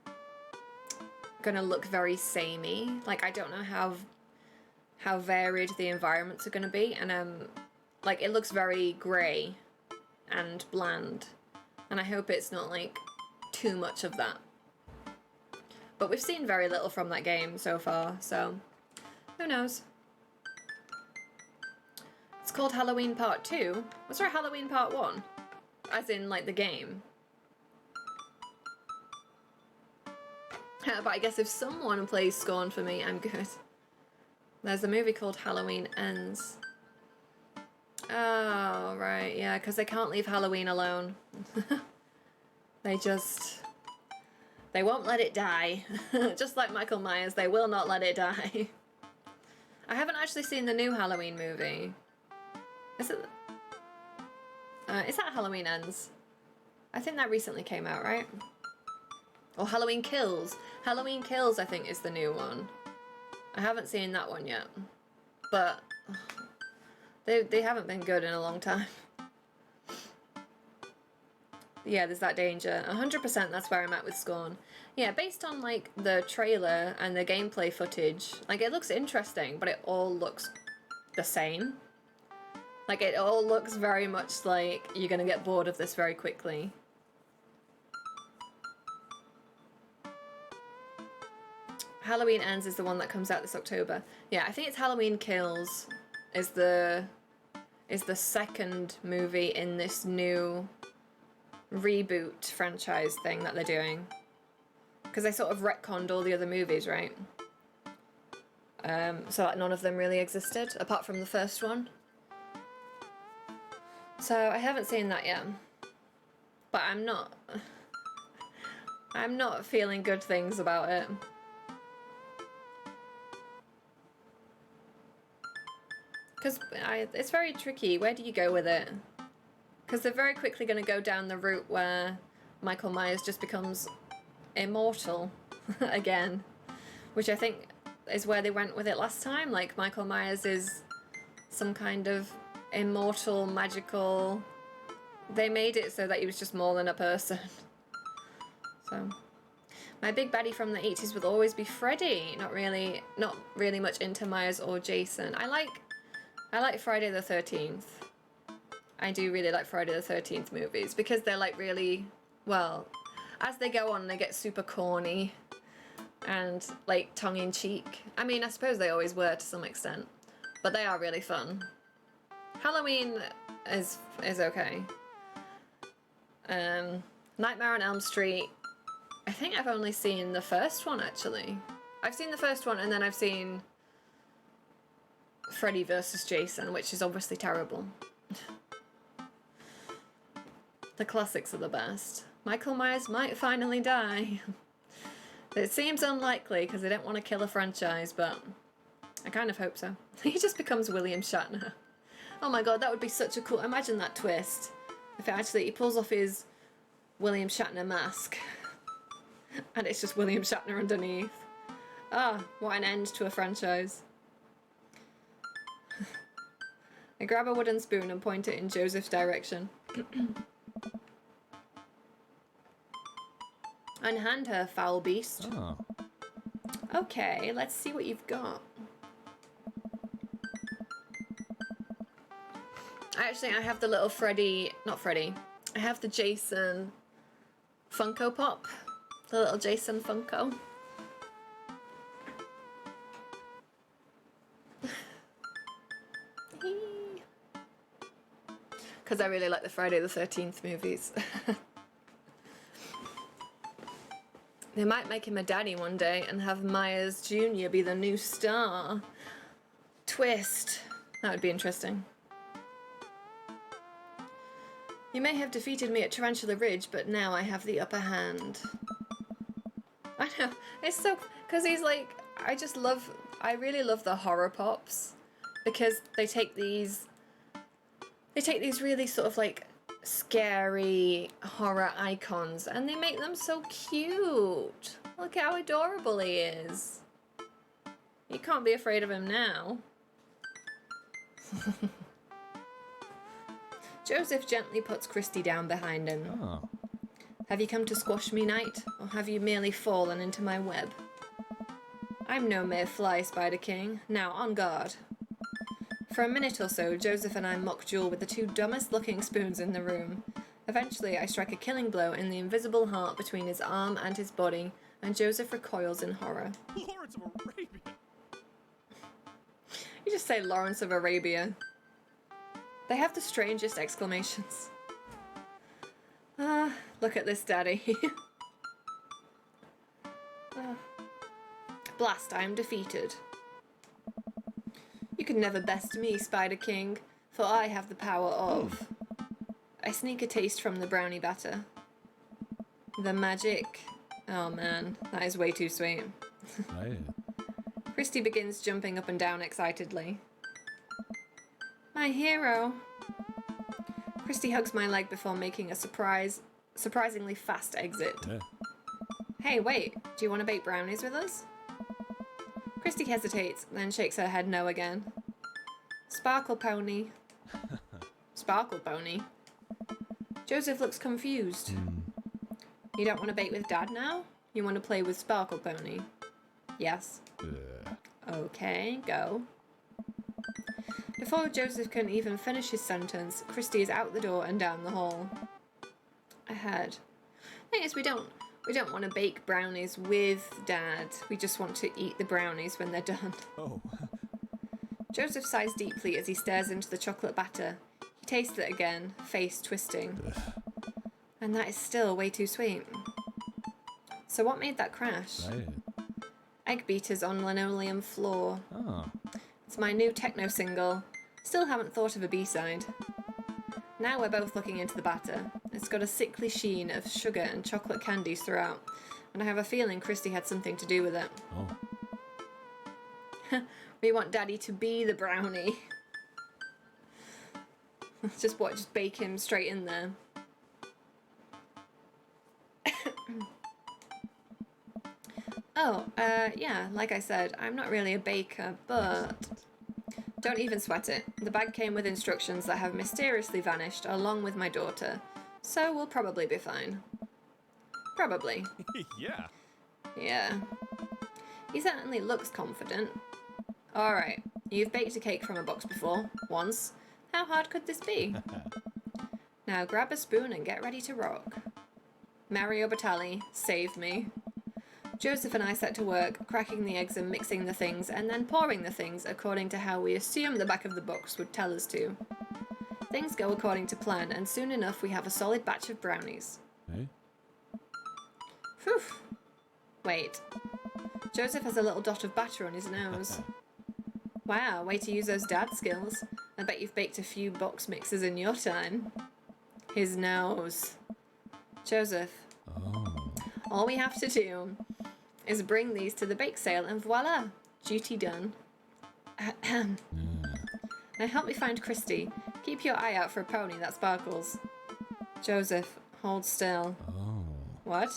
gonna look very samey. Like, I don't know how varied the environments are gonna be, and like, it looks very grey and bland, and I hope it's not like too much of that. But we've seen very little from that game so far, so who knows? It's called Halloween Part 2. Was there a Halloween Part 1? As in, like, the game. But I guess if someone plays Scorn for me, I'm good. There's a movie called Halloween Ends. Oh, right, yeah, because they can't leave Halloween alone. They won't let it die. Just like Michael Myers, they will not let it die. I haven't actually seen the new Halloween movie. Is it? Is that Halloween Ends? I think that recently came out, right? Or Halloween Kills. Halloween Kills, I think, is the new one. I haven't seen that one yet. But they haven't been good in a long time. Yeah, there's that danger. 100% that's where I'm at with Scorn. Yeah, based on, like, the trailer and the gameplay footage, like, it looks interesting, but it all looks the same. Like, it all looks very much like you're gonna get bored of this very quickly. Halloween Ends is the one that comes out this October. Yeah, I think it's Halloween Kills is the second movie in this new reboot franchise thing that they're doing. Because they sort of retconned all the other movies, right? So that none of them really existed, apart from the first one. So I haven't seen that yet. But I'm not feeling good things about it. Because it's very tricky. Where do you go with it? Because they're very quickly going to go down the route where Michael Myers just becomes immortal again. Which I think is where they went with it last time. Like, Michael Myers is some kind of immortal, magical... They made it so that he was just more than a person. So... My big baddie from the 80s would always be Freddy. Not really much into Myers or Jason. I like Friday the 13th. I do really like Friday the 13th movies because they're like really, well, as they go on they get super corny and like tongue-in-cheek. I mean, I suppose they always were to some extent, but they are really fun. Halloween is okay. Nightmare on Elm Street, I think I've only seen the first one actually. I've seen the first one and then I've seen Freddy vs. Jason, which is obviously terrible. The classics are the best. Michael Myers might finally die. It seems unlikely because they don't want to kill a franchise, but I kind of hope so. He just becomes William Shatner. Oh my god, that would be such a cool... Imagine that twist. If he pulls off his William Shatner mask and it's just William Shatner underneath. Ah, what an end to a franchise. I grab a wooden spoon and point it in Joseph's direction. Unhand her, foul beast. Oh. Okay, let's see what you've got. Actually, I have the little Freddy... Not Freddy. I have the Jason Funko Pop. The little Jason Funko. because I really like the Friday the 13th movies. They might make him a daddy one day and have Myers Jr. be the new star. Twist. That would be interesting. You may have defeated me at Tarantula Ridge, but now I have the upper hand. I know. It's so... Because he's like... I really love the horror pops. Because they take these really sort of like scary horror icons and they make them so cute. Look how adorable he is. You can't be afraid of him now. Joseph gently puts Christy down behind him. Oh. Have you come to squash me, knight, or have you merely fallen into my web? I'm no mere fly, Spider King. Now on guard. For a minute or so, Joseph and I mock duel with the two dumbest looking spoons in the room. Eventually, I strike a killing blow in the invisible heart between his arm and his body, and Joseph recoils in horror. Lawrence of Arabia! You just say Lawrence of Arabia. They have the strangest exclamations. Ah, look at this daddy. Blast, I am defeated. You can never best me, Spider King, for I have the power of... I sneak a taste from the brownie batter. The magic... Oh man, that is way too sweet. Right. Christy begins jumping up and down excitedly. My hero. Christy hugs my leg before making a surprisingly fast exit. Yeah. Hey, wait, do you want to bake brownies with us? Christy hesitates, then shakes her head no again. Sparkle pony. Sparkle pony? Joseph looks confused. You don't want to bake with Dad now? You want to play with Sparkle pony? Yes. Okay, go. Before Joseph can even finish his sentence, Christy is out the door and down the hall. Ahead. Thing is, we don't want to bake brownies with Dad. We just want to eat the brownies when they're done. Oh. Joseph sighs deeply as he stares into the chocolate batter. He tastes it again, face twisting. And that is still way too sweet. So what made that crash? Right. Egg beaters on linoleum floor. Oh. It's my new techno single. Still haven't thought of a B-side. Now we're both looking into the batter. It's got a sickly sheen of sugar and chocolate candies throughout, and I have a feeling Christy had something to do with it. Oh. We want Daddy to be the brownie. Just bake him straight in there. Yeah, like I said, I'm not really a baker, but... Don't even sweat it. The bag came with instructions that have mysteriously vanished along with my daughter, so we'll probably be fine. Probably. Yeah. Yeah. He certainly looks confident. Alright, you've baked a cake from a box before, once. How hard could this be? Now grab a spoon and get ready to rock. Mario Batali, save me. Joseph and I set to work, cracking the eggs and mixing the things, and then pouring the things according to how we assume the back of the box would tell us to. Things go according to plan, and soon enough we have a solid batch of brownies. Hey. Phew. Wait. Joseph has a little dot of batter on his nose. Wow, way to use those dad skills. I bet you've baked a few box mixes in your time. His nose. Joseph. Oh. All we have to do is bring these to the bake sale and voila, duty done. Now help me find Christy. Keep your eye out for a pony that sparkles. Joseph, hold still. Oh. What?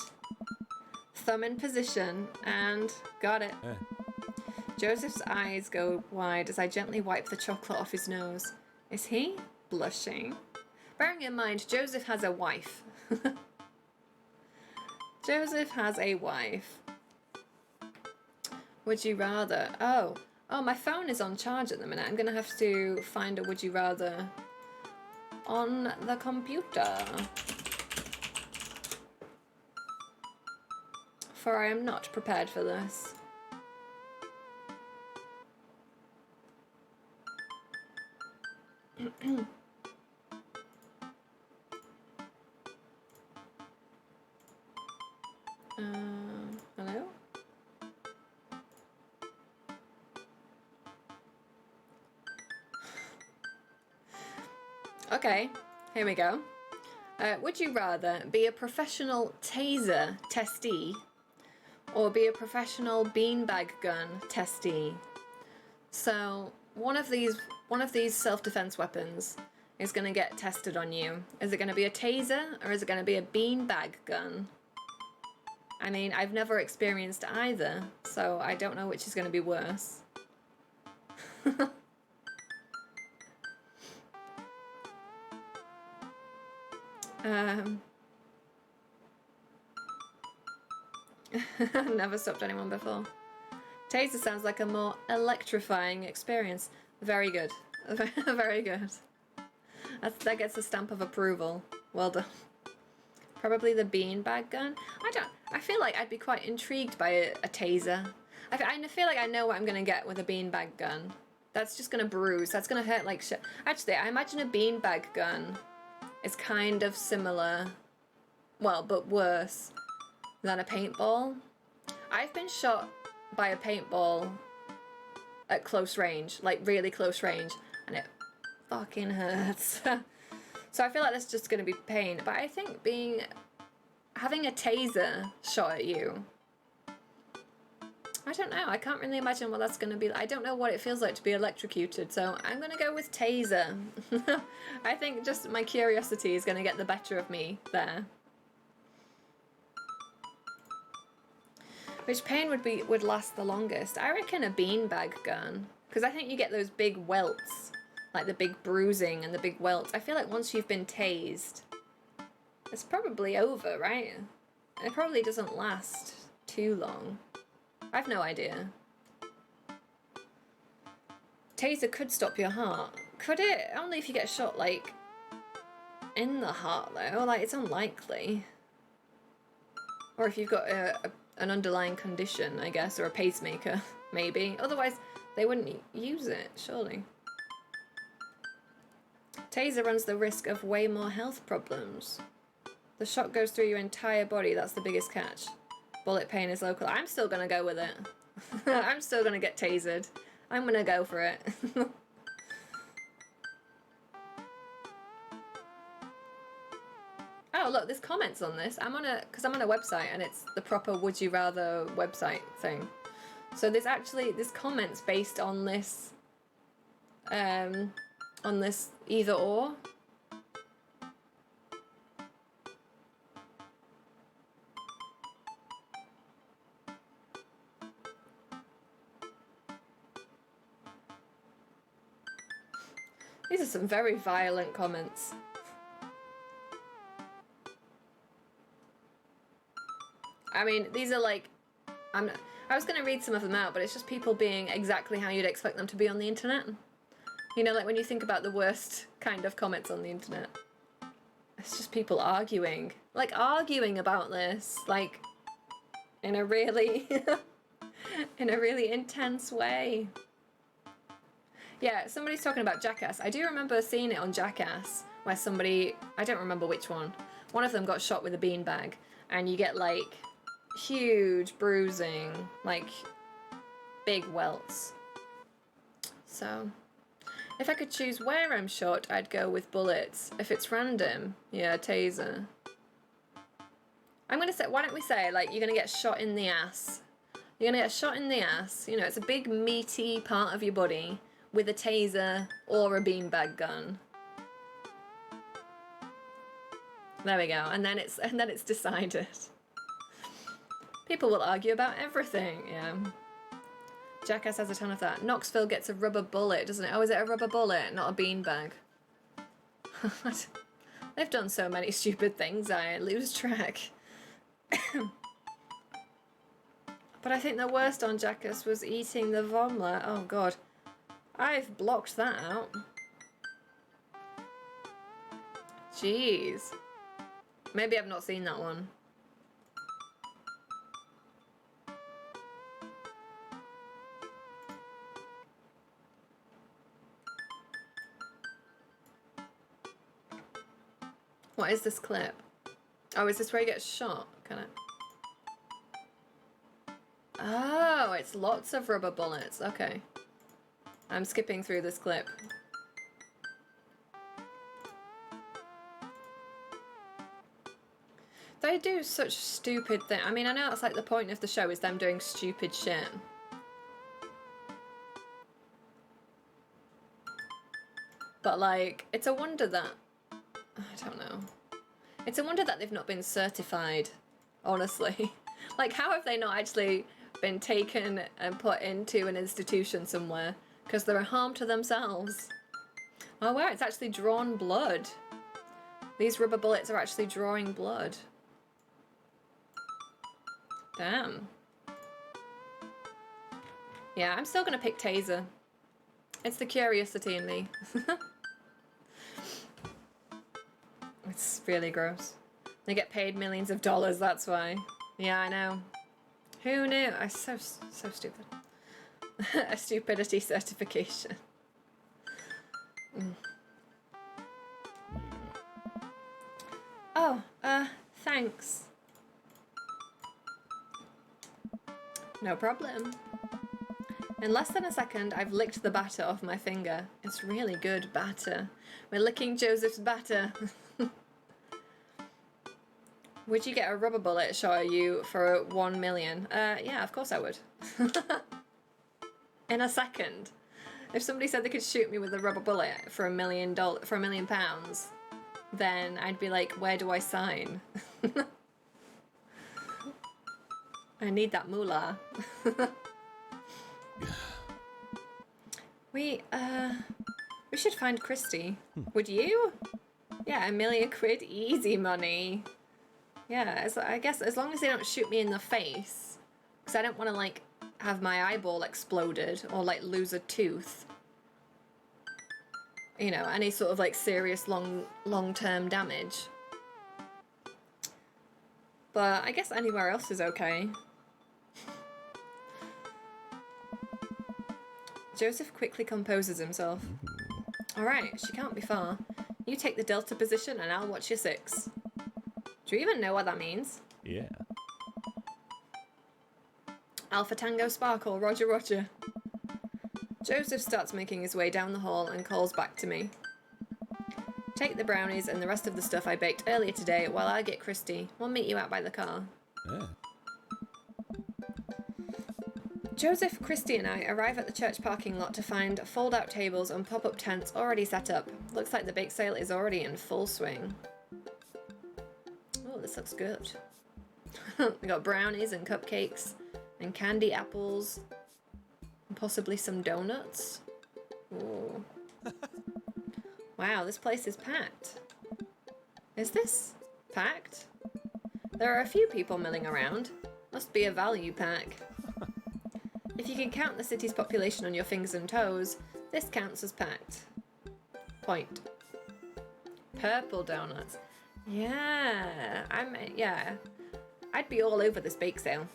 Thumb in position and got it. Eh. Joseph's eyes go wide as I gently wipe the chocolate off his nose. Is he blushing? Bearing in mind, Joseph has a wife. Joseph has a wife. Would you rather? Oh, my phone is on charge at the minute. I'm gonna have to find a would you rather on the computer. For I am not prepared for this. Hello? Okay, here we go. Would you rather be a professional taser testee or be a professional beanbag gun testee? So one of these self-defense weapons is going to get tested on you. Is it going to be a taser or is it going to be a beanbag gun? I mean, I've never experienced either, so I don't know which is going to be worse. Never stopped anyone before. Taser sounds like a more electrifying experience. Very good. Very good. That gets a stamp of approval. Well done. Probably the beanbag gun. I feel like I'd be quite intrigued by a taser. I feel like I know what I'm gonna get with a beanbag gun. That's just gonna bruise. That's gonna hurt like shit. Actually, I imagine a beanbag gun is kind of similar, well, but worse than a paintball. I've been shot by a paintball at close range, like really close range, and it fucking hurts. So I feel like that's just gonna be pain. But I think having a taser shot at you, I don't know. I can't really imagine what that's gonna be. I don't know what it feels like to be electrocuted, so I'm gonna go with taser. I think just my curiosity is gonna get the better of me there. Which pain would last the longest? I reckon a beanbag gun, because I think you get those big welts, like the big bruising and the big welts. I feel like once you've been tased, it's probably over, right? It probably doesn't last too long. I've no idea. Taser could stop your heart. Could it? Only if you get shot, like, in the heart, though. Like, it's unlikely. Or if you've got an underlying condition, I guess, or a pacemaker, maybe. Otherwise, they wouldn't use it, surely. Taser runs the risk of way more health problems. The shot goes through your entire body, that's the biggest catch. Bullet pain is local. I'm still gonna go with it. I'm still gonna get tasered. I'm gonna go for it. Oh, look, there's comments on this. Because I'm on a website and it's the proper Would You Rather website thing. So there's comments based on this either or. These are some very violent comments. I mean, these are like, I was going to read some of them out, but it's just people being exactly how you'd expect them to be on the internet. You know, like when you think about the worst kind of comments on the internet. It's just people arguing. Like, arguing about this. Like, in a really... in a really intense way. Yeah, somebody's talking about Jackass. I do remember seeing it on Jackass, where somebody... I don't remember which one. One of them got shot with a beanbag, and you get, like... huge bruising, like big welts. So if I could choose where I'm shot, I'd go with bullets. If it's random, yeah, taser. I'm gonna say, why don't we say, like, you're gonna get shot in the ass. You're gonna get shot in the ass, you know, it's a big meaty part of your body with a taser or a beanbag gun. There we go, and then it's decided. People will argue about everything, yeah. Jackass has a ton of that. Knoxville gets a rubber bullet, doesn't it? Oh, is it a rubber bullet, not a beanbag? They've done so many stupid things, I lose track. But I think the worst on Jackass was eating the vomit. Oh, God. I've blocked that out. Jeez. Maybe I've not seen that one. What is this clip? Oh, is this where he gets shot? Can I? Oh, it's lots of rubber bullets. Okay. I'm skipping through this clip. They do such stupid things. I mean, I know that's like the point of the show is them doing stupid shit. But like, it's a wonder that... I don't know. It's a wonder that they've not been certified, honestly. Like, how have they not actually been taken and put into an institution somewhere? Because they're a harm to themselves. Oh wow, it's actually drawn blood. These rubber bullets are actually drawing blood. Damn. Yeah, I'm still gonna pick Taser. It's the curiosity in me. It's really gross. They get paid millions of dollars, that's why. Yeah, I know. Who knew? I'm so stupid. A stupidity certification. Oh, thanks. No problem. In less than a second, I've licked the batter off my finger. It's really good batter. We're licking Joseph's batter. Would you get a rubber bullet shot at you for 1 million? Yeah, of course I would. In a second. If somebody said they could shoot me with a rubber bullet for $1 million, then I'd be like, where do I sign? I need that moolah. We should find Christy. Would you? Yeah, £1 million, easy money. Yeah, I guess as long as they don't shoot me in the face, because I don't want to like have my eyeball exploded or like lose a tooth. You know, any sort of like serious long-term damage. But I guess anywhere else is okay. Joseph quickly composes himself. Alright, she can't be far. You take the Delta position and I'll watch your 6. Do you even know what that means? Yeah. Alpha Tango Sparkle, Roger Roger. Joseph starts making his way down the hall and calls back to me. Take the brownies and the rest of the stuff I baked earlier today while I get Christy. We'll meet you out by the car. Yeah. Joseph, Christy and I arrive at the church parking lot to find fold-out tables and pop-up tents already set up. Looks like the bake sale is already in full swing. Oh, this looks good. We got brownies and cupcakes and candy apples and possibly some donuts. Ooh. Wow, this place is packed. Is this packed? There are a few people milling around. Must be a value pack. If you can count the city's population on your fingers and toes, this counts as packed. Point. Purple donuts. Yeah, I'd be all over this bake sale.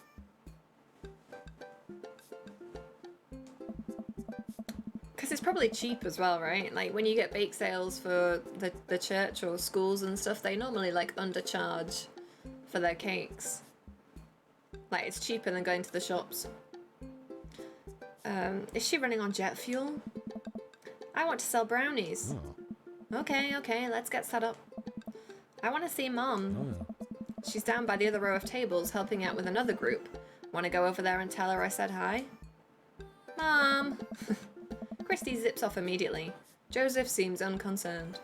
Because it's probably cheap as well, right? Like when you get bake sales for the church or schools and stuff, they normally like undercharge for their cakes. Like it's cheaper than going to the shops. Is she running on jet fuel? I want to sell brownies. Oh. Okay, let's get set up. I want to see Mom. Oh. She's down by the other row of tables helping out with another group. Want to go over there and tell her I said hi? Mom! Christy zips off immediately. Joseph seems unconcerned.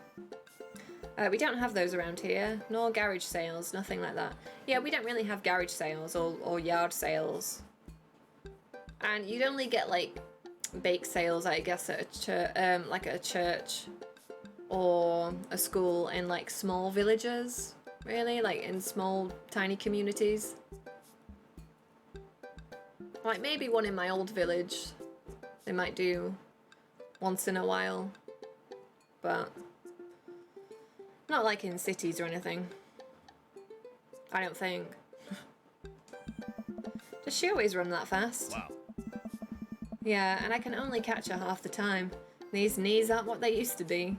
We don't have those around here, nor garage sales, nothing like that. Yeah, we don't really have garage sales or yard sales. And you'd only get like bake sales, I guess, at a church or a school in like small villages, really, like in small tiny communities. Like maybe one in my old village they might do once in a while, but not like in cities or anything, I don't think. Does she always run that fast? Wow. Yeah, and I can only catch her half the time. These knees aren't what they used to be.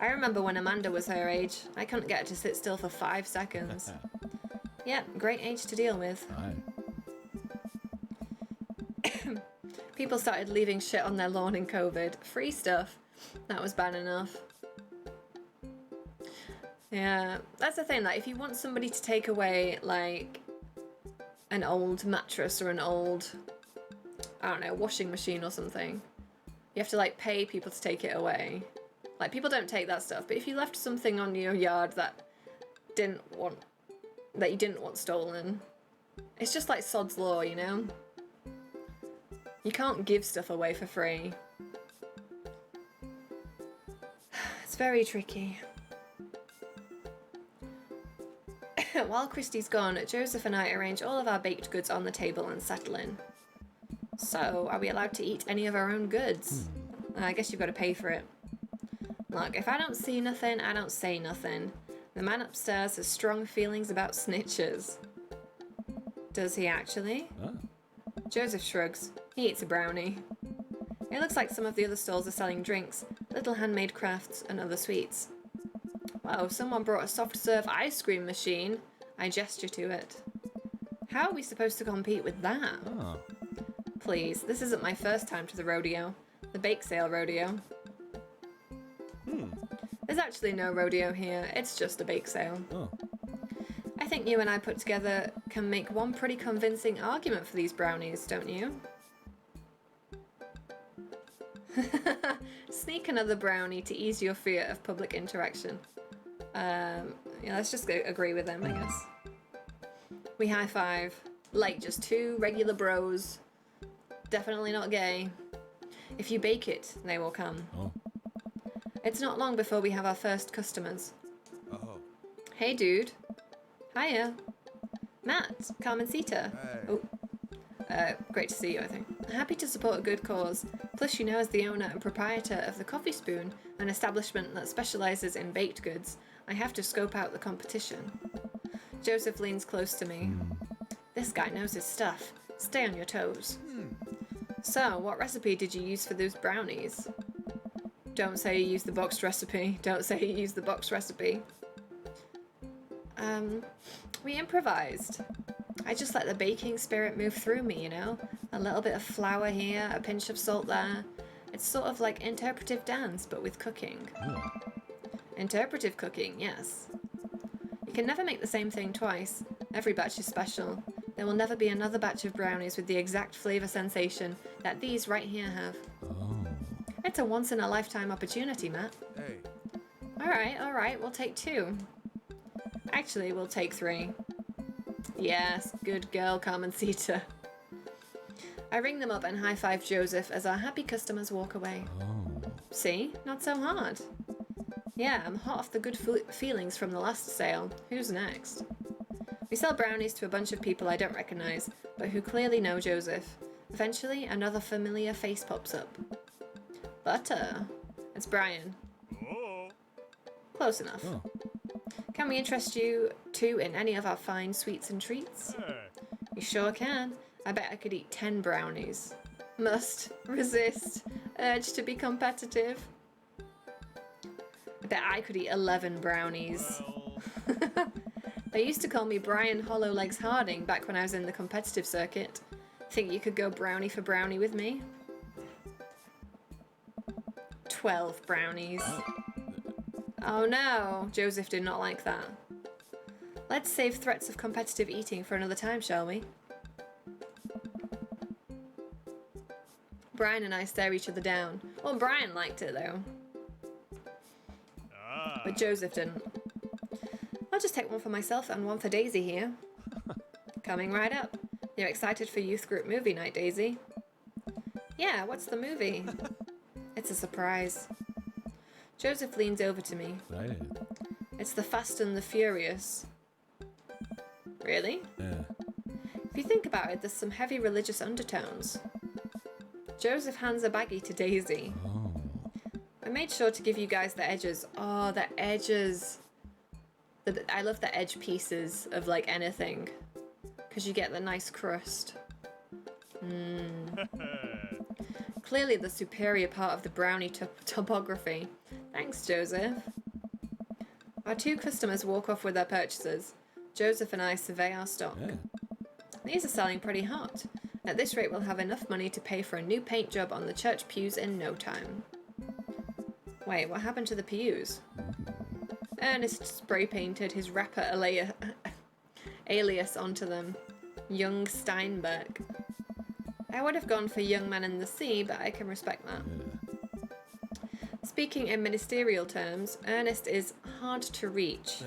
I remember when Amanda was her age, I couldn't get her to sit still for 5 seconds. Yeah, great age to deal with. Right. People started leaving shit on their lawn in COVID. Free stuff. That was bad enough. Yeah, that's the thing. Like, if you want somebody to take away, like, an old mattress or an old, I don't know, washing machine or something, you have to, like, pay people to take it away. Like, people don't take that stuff. But if you left something on your yard that you didn't want stolen, it's just like sod's law, you know? You can't give stuff away for free. It's very tricky. While Christy's gone, Joseph and I arrange all of our baked goods on the table and settle in. So, are we allowed to eat any of our own goods? I guess you've got to pay for it. Look, if I don't see nothing, I don't say nothing. The man upstairs has strong feelings about snitches. Does he actually? Ah. Joseph shrugs. He eats a brownie. It looks like some of the other stalls are selling drinks, little handmade crafts, and other sweets. Wow, someone brought a soft serve ice cream machine. I gesture to it. How are we supposed to compete with that? Oh. Please, this isn't my first time to the rodeo. The bake sale rodeo. There's actually no rodeo here, it's just a bake sale. Oh. I think you and I put together can make one pretty convincing argument for these brownies, don't you? Sneak another brownie to ease your fear of public interaction. Yeah, let's just agree with them, I guess. We high five. Like just two regular bros. Definitely not gay. If you bake it, they will come. Oh. It's not long before we have our first customers. Oh. Hey, dude. Hiya. Matt, Carmencita. Hey. Oh. Great to see you, I think. Happy to support a good cause. Plus, you know, as the owner and proprietor of the Coffee Spoon, an establishment that specializes in baked goods, I have to scope out the competition. Joseph leans close to me. This guy knows his stuff. Stay on your toes. So, what recipe did you use for those brownies? Don't say you used the boxed recipe. Don't say you used the boxed recipe. We improvised. I just let the baking spirit move through me, you know? A little bit of flour here, a pinch of salt there. It's sort of like interpretive dance, but with cooking. Oh. Interpretive cooking, yes. You can never make the same thing twice. Every batch is special. There will never be another batch of brownies with the exact flavor sensation that these right here have. Oh. It's a once-in-a-lifetime opportunity, Matt. Hey. Alright, we'll take 2. Actually, we'll take 3. Yes, good girl, Carmencita. I ring them up and high-five Joseph as our happy customers walk away. Oh. See? Not so hard. Yeah, I'm hot off the good feelings from the last sale. Who's next? We sell brownies to a bunch of people I don't recognize, but who clearly know Joseph. Eventually, another familiar face pops up. Butter. It's Brian. Oh. Close enough. Oh. Can we interest you two in any of our fine sweets and treats? Hey. You sure can. I bet I could eat 10 brownies. Must. Resist. Urge to be competitive. I bet I could eat 11 brownies. Well. They used to call me Brian Hollowlegs Harding back when I was in the competitive circuit. Think you could go brownie for brownie with me? 12 brownies. Oh no, Joseph did not like that. Let's save threats of competitive eating for another time, shall we? Brian and I stare each other down. Well, Brian liked it though, Ah. but Joseph didn't. I'll just take one for myself and one for Daisy here. Coming right up. You're excited for youth group movie night, Daisy? Yeah, what's the movie? It's a surprise. Joseph leans over to me. Right. It's The Fast and the Furious. Really? Yeah. If you think about it, there's some heavy religious undertones. Joseph hands a baggie to Daisy. Oh. I made sure to give you guys the edges. Oh, the edges. I love the edge pieces of like anything, because you get the nice crust. Clearly the superior part of the brownie topography. Thanks, Joseph. Our 2 customers walk off with their purchases. Joseph and I survey our stock. Yeah. These are selling pretty hot. At this rate, we'll have enough money to pay for a new paint job on the church pews in no time. Wait, what happened to the pews? Ernest spray painted his rapper alias onto them. Young Steinberg. I would have gone for Young Man in the Sea, but I can respect that. Speaking in ministerial terms, Ernest is hard to reach.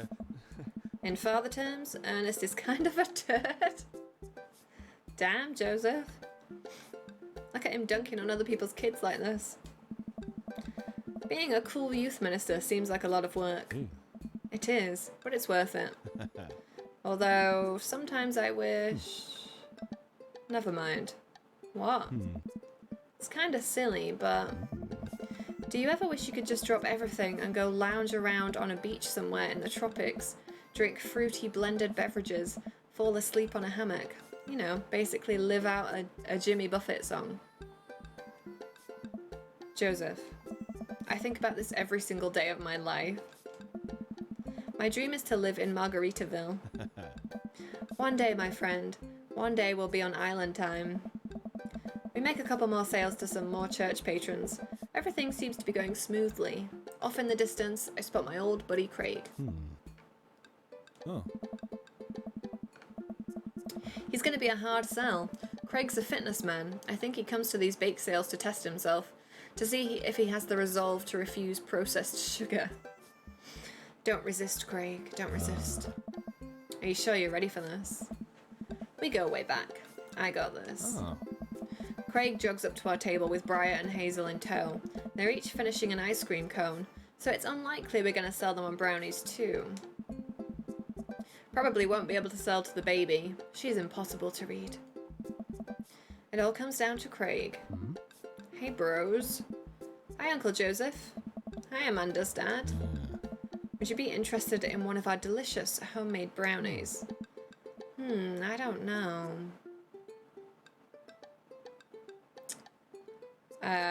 In father terms, Ernest is kind of a turd. Damn, Joseph. Look at him dunking on other people's kids like this. Being a cool youth minister seems like a lot of work. It is, but it's worth it. Although, sometimes I wish... Never mind. What? It's kind of silly, but... Do you ever wish you could just drop everything and go lounge around on a beach somewhere in the tropics, drink fruity blended beverages, fall asleep on a hammock? You know, basically live out a Jimmy Buffett song. Joseph, I think about this every single day of my life. My dream is to live in Margaritaville. One day, my friend, one day we'll be on island time. We make a couple more sales to some more church patrons. Everything seems to be going smoothly. Off in the distance, I spot my old buddy Craig. Oh. He's going to be a hard sell. Craig's a fitness man. I think he comes to these bake sales to test himself, to see if he has the resolve to refuse processed sugar. Don't resist, Craig. Don't resist. Are you sure you're ready for this? We go way back. I got this. Oh. Craig jogs up to our table with Briar and Hazel in tow. They're each finishing an ice cream cone, so it's unlikely we're going to sell them on brownies too. Probably won't be able to sell to the baby. She's impossible to read. It all comes down to Craig. Hey, bros. Hi, Uncle Joseph. Hi, Amanda's dad. Would you be interested in one of our delicious homemade brownies? I don't know.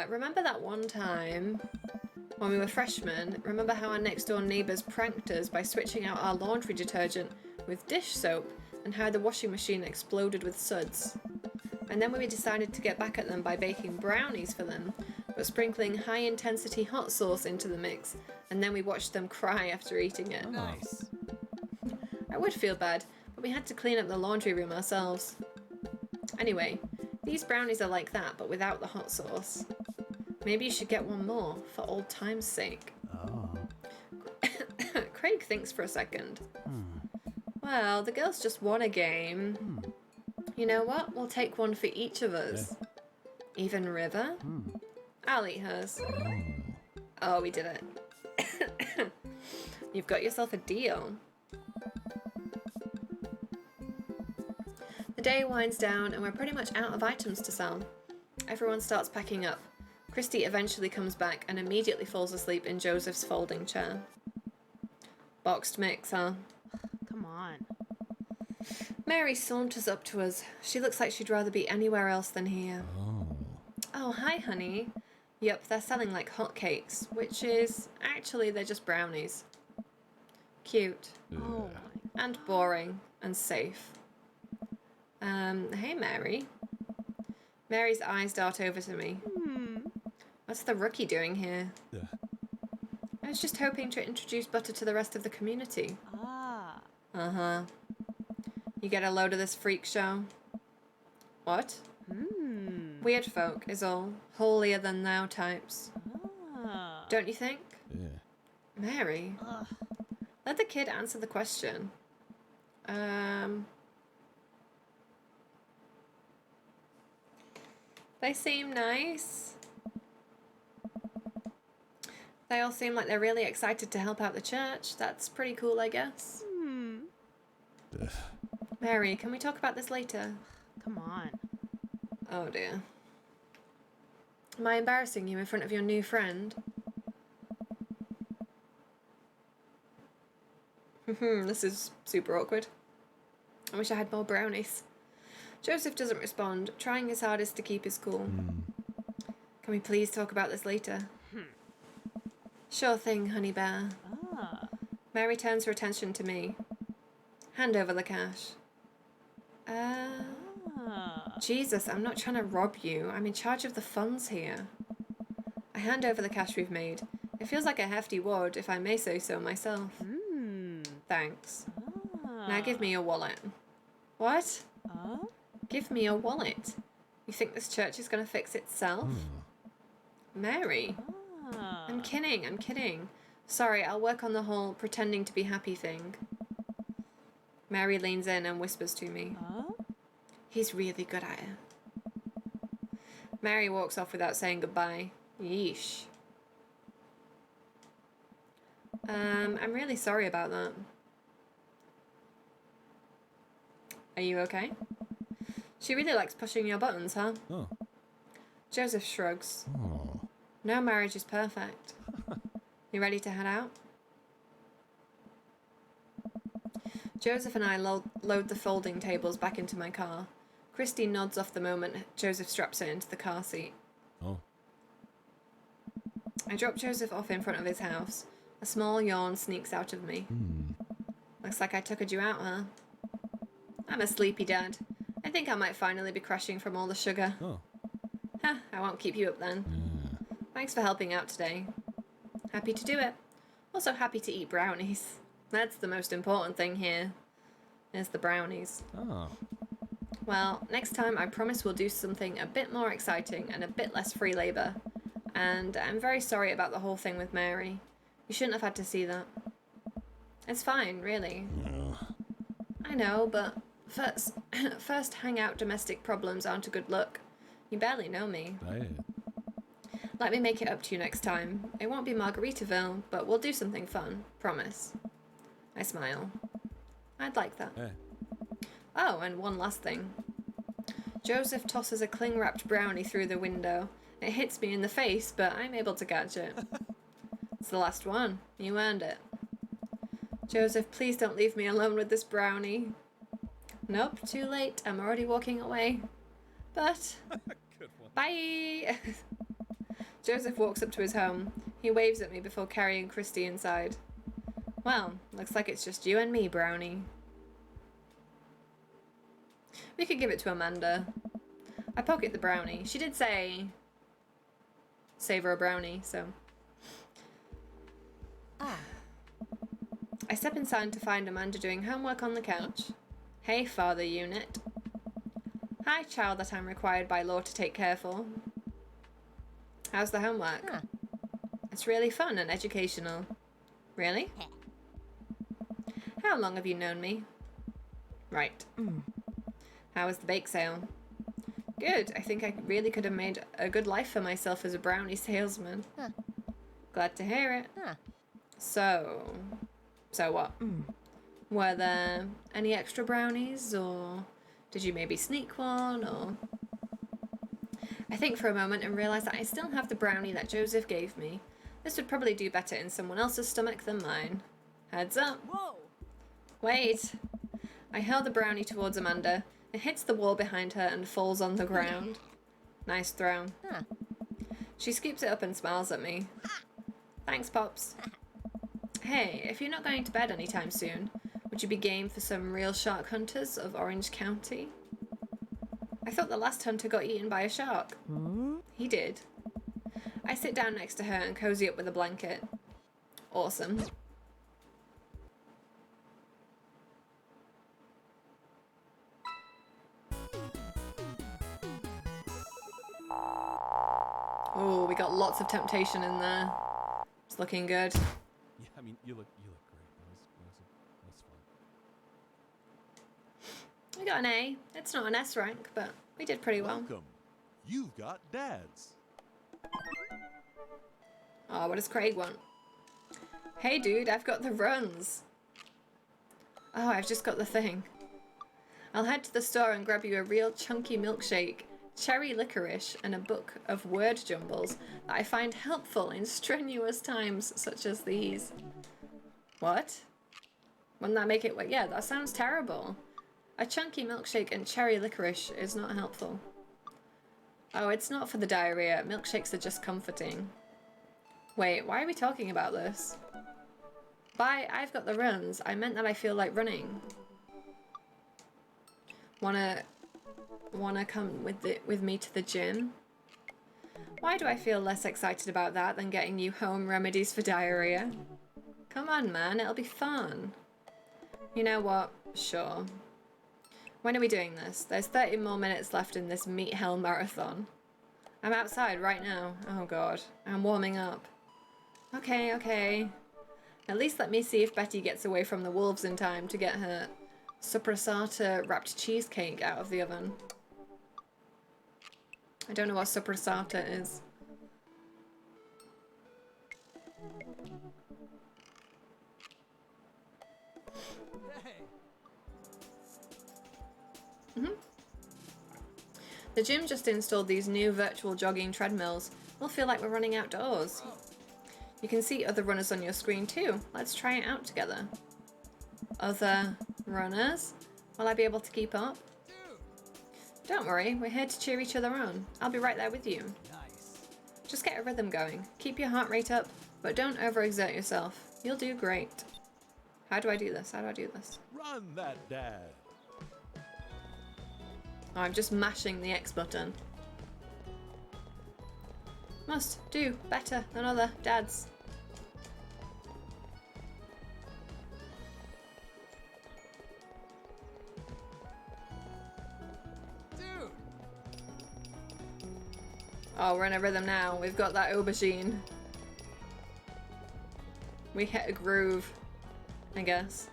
Remember that one time when we were freshmen? Remember how our next door neighbours pranked us by switching out our laundry detergent with dish soap and how the washing machine exploded with suds? And then we decided to get back at them by baking brownies for them, but sprinkling high-intensity hot sauce into the mix, and then we watched them cry after eating it. Nice. I would feel bad, but we had to clean up the laundry room ourselves. Anyway, these brownies are like that, but without the hot sauce. Maybe you should get one more, for old time's sake. Oh. Craig thinks for a second. Well, the girls just won a game. You know what? We'll take one for each of us. Even River? I'll eat hers. Oh, we did it. You've got yourself a deal. The day winds down and we're pretty much out of items to sell. Everyone starts packing up. Christy eventually comes back and immediately falls asleep in Joseph's folding chair. Boxed mix, huh? Come on. Mary saunters up to us. She looks like she'd rather be anywhere else than here. Oh, hi, honey. Yup, they're selling like hotcakes, which is... actually, they're just brownies. Cute. Oh my. And boring. And safe. Hey, Mary. Mary's eyes dart over to me. What's the rookie doing here? I was just hoping to introduce Butter to the rest of the community. Ah. Uh-huh. You get a load of this freak show? What? Weird folk is all. Holier than thou types. Ah. Don't you think? Yeah. Mary? Ugh. Let the kid answer the question. They seem nice. They all seem like they're really excited to help out the church. That's pretty cool, I guess. Mary, can we talk about this later? Come on. Oh dear. Am I embarrassing you in front of your new friend? This is super awkward. I wish I had more brownies. Joseph doesn't respond, trying his hardest to keep his cool. Can we please talk about this later? Sure thing, honey bear. Ah. Mary turns her attention to me. Hand over the cash. Jesus, I'm not trying to rob you. I'm in charge of the funds here. I hand over the cash we've made. It feels like a hefty wad, if I may say so myself. Thanks. Now give me your wallet. What? Give me your wallet. You think this church is going to fix itself? Mary? I'm kidding, I'm kidding. Sorry, I'll work on the whole pretending to be happy thing. Mary leans in and whispers to me. He's really good at it. Mary walks off without saying goodbye. Yeesh. I'm really sorry about that. Are you okay? She really likes pushing your buttons, huh? Oh. Joseph shrugs. Oh. No marriage is perfect. You ready to head out? Joseph and I load the folding tables back into my car. Christy nods off the moment Joseph straps it into the car seat. Oh. I drop Joseph off in front of his house. A small yawn sneaks out of me. Looks like I tuckered you out, huh? I'm a sleepy dad. I think I might finally be crashing from all the sugar. Oh. Huh, I won't keep you up then. Thanks for helping out today. Happy to do it. Also happy to eat brownies. That's the most important thing here, is the brownies. Oh. Well, next time I promise we'll do something a bit more exciting and a bit less free labour. And I'm very sorry about the whole thing with Mary. You shouldn't have had to see that. It's fine, really. No. I know, but first hangout domestic problems aren't a good look. You barely know me. Let me make it up to you next time. It won't be Margaritaville, but we'll do something fun. Promise. I smile. I'd like that. Hey. Oh, and one last thing. Joseph tosses a cling-wrapped brownie through the window. It hits me in the face, but I'm able to catch it. It's the last one. You earned it. Joseph, please don't leave me alone with this brownie. Nope, too late. I'm already walking away. But... Good one. Bye! Joseph walks up to his home. He waves at me before carrying Christy inside. Well, looks like it's just you and me, Brownie. We could give it to Amanda. I pocket the brownie. She did say... Savor a brownie, so... I step inside to find Amanda doing homework on the couch. Hey, father unit. Hi, child that I'm required by law to take care for. How's the homework? It's really fun and educational. Really? How long have you known me? Right. How was the bake sale? Good. I think I really could have made a good life for myself as a brownie salesman. Glad to hear it. So what? Were there any extra brownies, or did you maybe sneak one, or... I think for a moment and realise that I still have the brownie that Joseph gave me. This would probably do better in someone else's stomach than mine. Heads up. Whoa! Wait. I hurl the brownie towards Amanda. It hits the wall behind her and falls on the ground. Nice throw. She scoops it up and smiles at me. Thanks, Pops. Hey, if you're not going to bed anytime soon, would you be game for some real shark hunters of Orange County? I thought the last hunter got eaten by a shark. He did. I sit down next to her and cozy up with a blanket. Awesome. Oh, we got lots of temptation in there. It's looking good. Yeah, I mean, you look great. That's fun. We got an A. It's not an S rank, but we did pretty well. Welcome. You've got dads. Oh, what does Craig want? Hey dude, I've got the runs. Oh, I've just got the thing. I'll head to the store and grab you a real chunky milkshake, cherry licorice, and a book of word jumbles that I find helpful in strenuous times such as these. What? Wouldn't that make it... Yeah, that sounds terrible. A chunky milkshake and cherry licorice is not helpful. Oh, it's not for the diarrhea. Milkshakes are just comforting. Wait, why are we talking about this? By I've got the runs, I meant that I feel like running. Wanna wanna come with me to the gym? Why do I feel less excited about that than getting you home remedies for diarrhea? Come on, man, it'll be fun. You know what? Sure. When are we doing this? There's 30 more minutes left in this meat hell marathon. I'm outside right now. Oh god, I'm warming up. Okay, okay. At least let me see if Betty gets away from the wolves in time to get her sopressata wrapped cheesecake out of the oven. I don't know what sopressata is. The gym just installed these new virtual jogging treadmills. We'll feel like we're running outdoors. You can see other runners on your screen too. Let's try it out together. Other runners? Will I be able to keep up? Don't worry, we're here to cheer each other on. I'll be right there with you. Nice. Just get a rhythm going. Keep your heart rate up, but don't overexert yourself. You'll do great. How do I do this? How do I do this? Run that dad. Oh, I'm just mashing the X button. Must do better than other dads. Dude! Oh, we're in a rhythm now. We've got that aubergine. We hit a groove, I guess.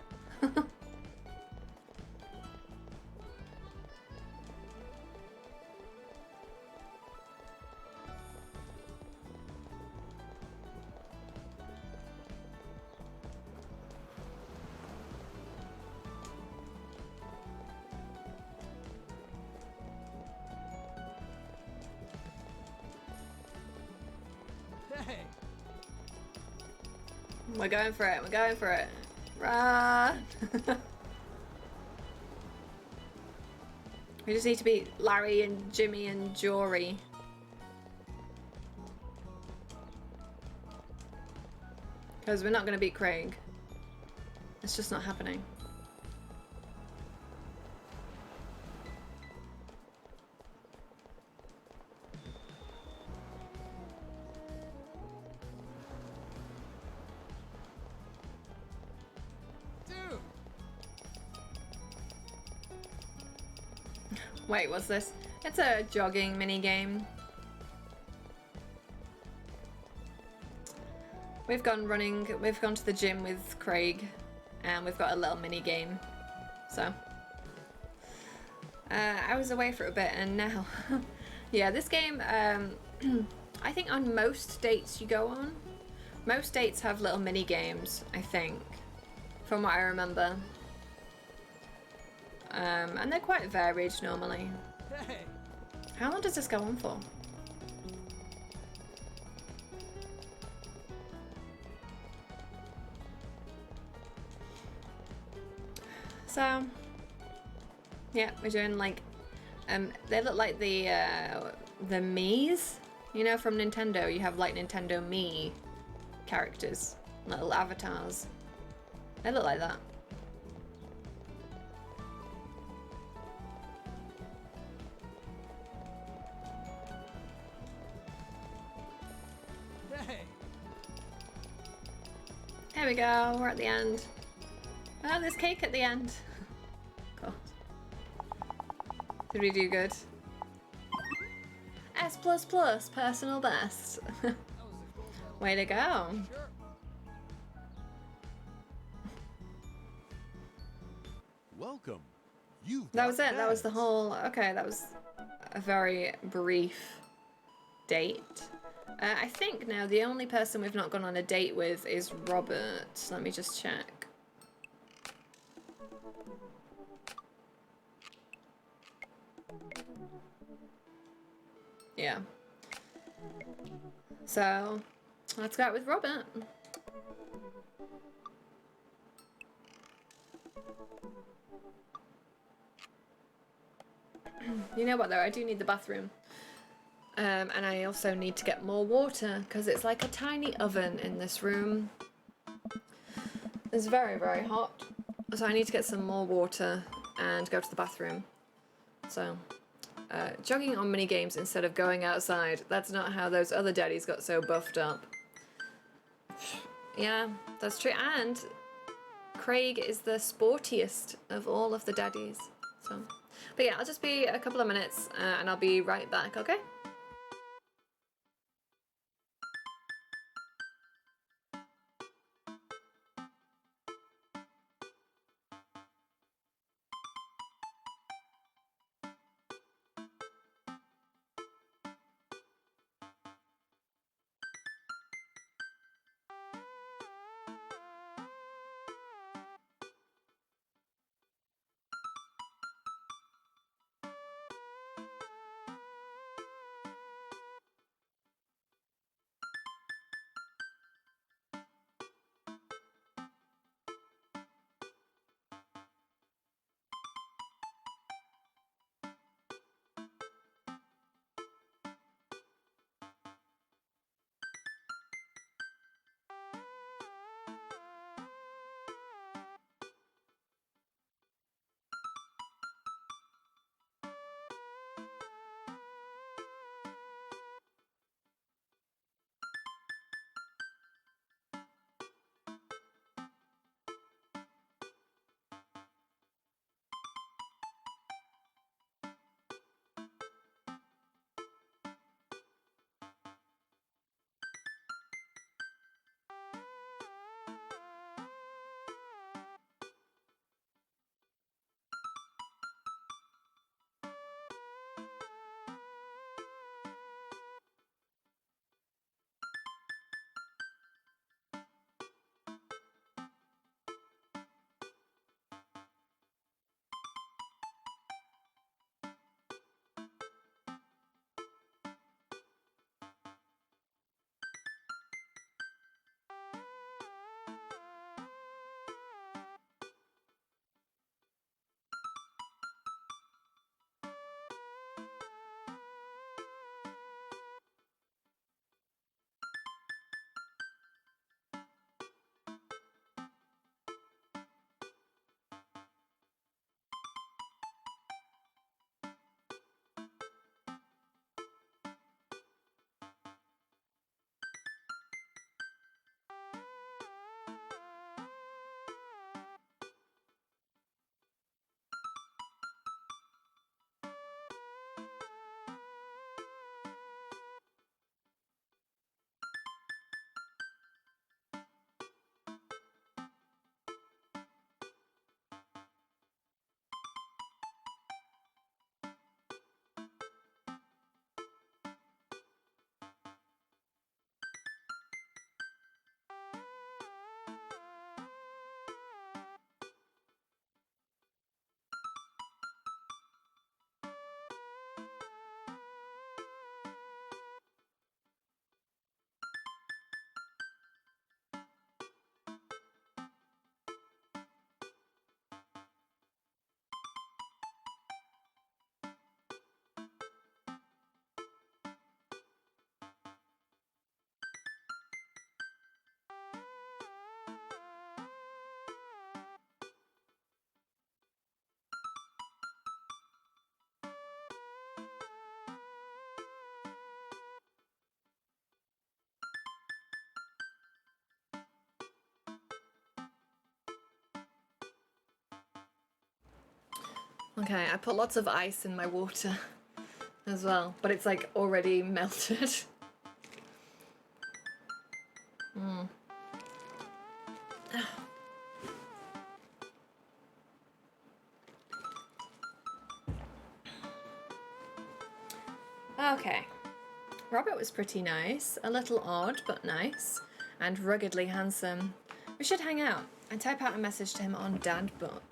Hey! We're going for it. We're going for it. Run! We just need to beat Larry and Jimmy and Jory. Because we're not going to beat Craig. It's just not happening. Dude! Wait, what's this? It's a jogging mini game. We've gone to the gym with Craig, and we've got a little mini game. So, I was away for a bit, and now, yeah, this game, I think on most dates you go on, most dates have little mini games, I think, from what I remember. And they're quite varied normally. Hey! How long does this go on for? So, yeah, we're doing like, they look like the Mii's, you know, from Nintendo. You have like Nintendo Mii characters, little avatars. They look like that. Hey! Here we go, we're at the end. Oh, there's cake at the end. God. Did we do good? S++, personal best. Way to go. Welcome. You've That was got it, that was the dads. whole, okay, that was a very brief date. I think now the only person we've not gone on a date with is Robert. Let me just check. Yeah. So, let's go out with Robert. You know what though, I do need the bathroom. And I also need to get more water because it's like a tiny oven in this room. It's very, very hot. So I need to get some more water and go to the bathroom. So, jogging on mini games instead of going outside. That's not how those other daddies got so buffed up. Yeah, that's true. And Craig is the sportiest of all of the daddies. So, but yeah, I'll just be a couple of minutes and I'll be right back, okay? Okay, I put lots of ice in my water as well, but it's like already melted. Okay, Robert was pretty nice, a little odd but nice, and ruggedly handsome. We should hang out. I type out a message to him on Dadbook.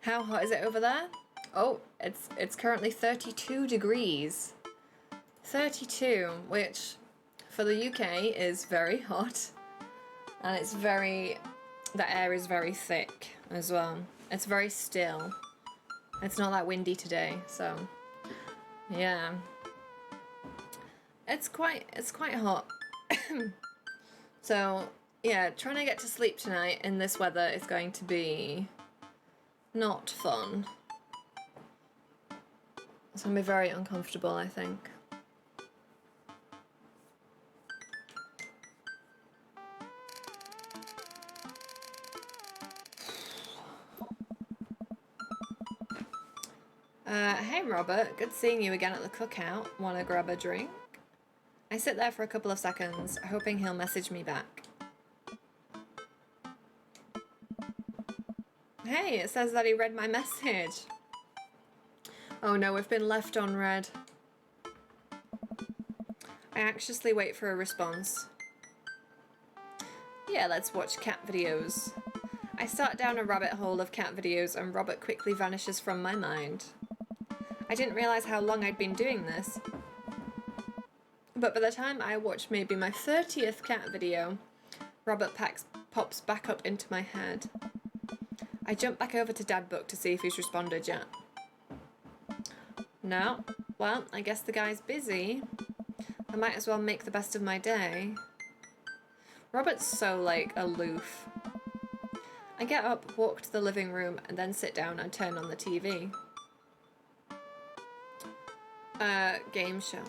How hot is it over there? Oh, it's currently 32 degrees. 32, which for the UK is very hot, and it's very, the air is very thick as well. It's very still. It's not that windy today, so yeah. It's quite hot. So yeah, trying to get to sleep tonight in this weather is going to be not fun. It's gonna be very uncomfortable, I think. Hey Robert, good seeing you again at the cookout. Wanna grab a drink? I sit there for a couple of seconds, hoping he'll message me back. Hey, it says that he read my message. Oh no, we've been left on read. I anxiously wait for a response. Yeah, let's watch cat videos. I start down a rabbit hole of cat videos and Robert quickly vanishes from my mind. I didn't realise how long I'd been doing this. But by the time I watched maybe my 30th cat video, Robert pops back up into my head. I jump back over to Dadbook to see if he's responded yet. No? Well, I guess the guy's busy. I might as well make the best of my day. Robert's so, like, aloof. I get up, walk to the living room, and then sit down and turn on the TV. Game show.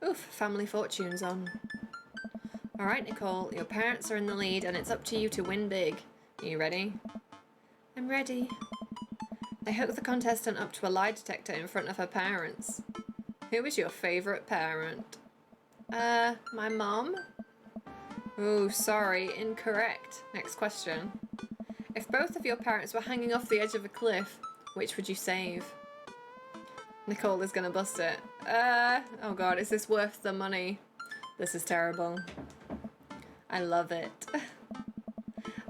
Oof, Family Fortune's on. Alright, Nicole, your parents are in the lead and it's up to you to win big. Are you ready? I'm ready. I hook the contestant up to a lie detector in front of her parents. Who is your favourite parent? My mom? Ooh, sorry, incorrect. Next question. If both of your parents were hanging off the edge of a cliff, which would you save? Nicole is gonna bust it. Oh god, is this worth the money? This is terrible. I love it.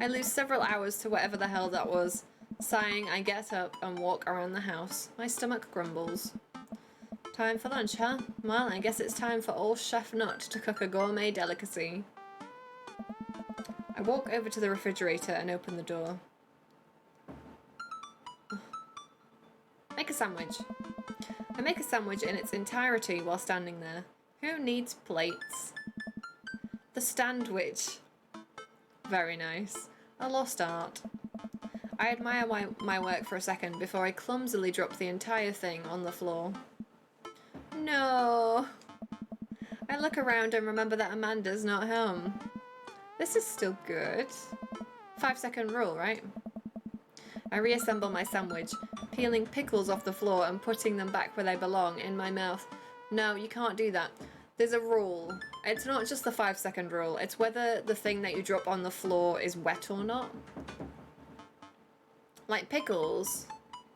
I lose several hours to whatever the hell that was. Sighing, I get up and walk around the house. My stomach grumbles. Time for lunch, huh? Well, I guess it's time for old Chef Nut to cook a gourmet delicacy. I walk over to the refrigerator and open the door. Make a sandwich. I make a sandwich in its entirety while standing there. Who needs plates? The Standwich. Very nice. A lost art. I admire my work for a second before I clumsily drop the entire thing on the floor. No. I look around and remember that Amanda's not home. This is still good. 5-second rule, right? I reassemble my sandwich, peeling pickles off the floor and putting them back where they belong, in my mouth. No, you can't do that. There's a rule. It's not just the 5-second rule, it's whether the thing that you drop on the floor is wet or not. Like pickles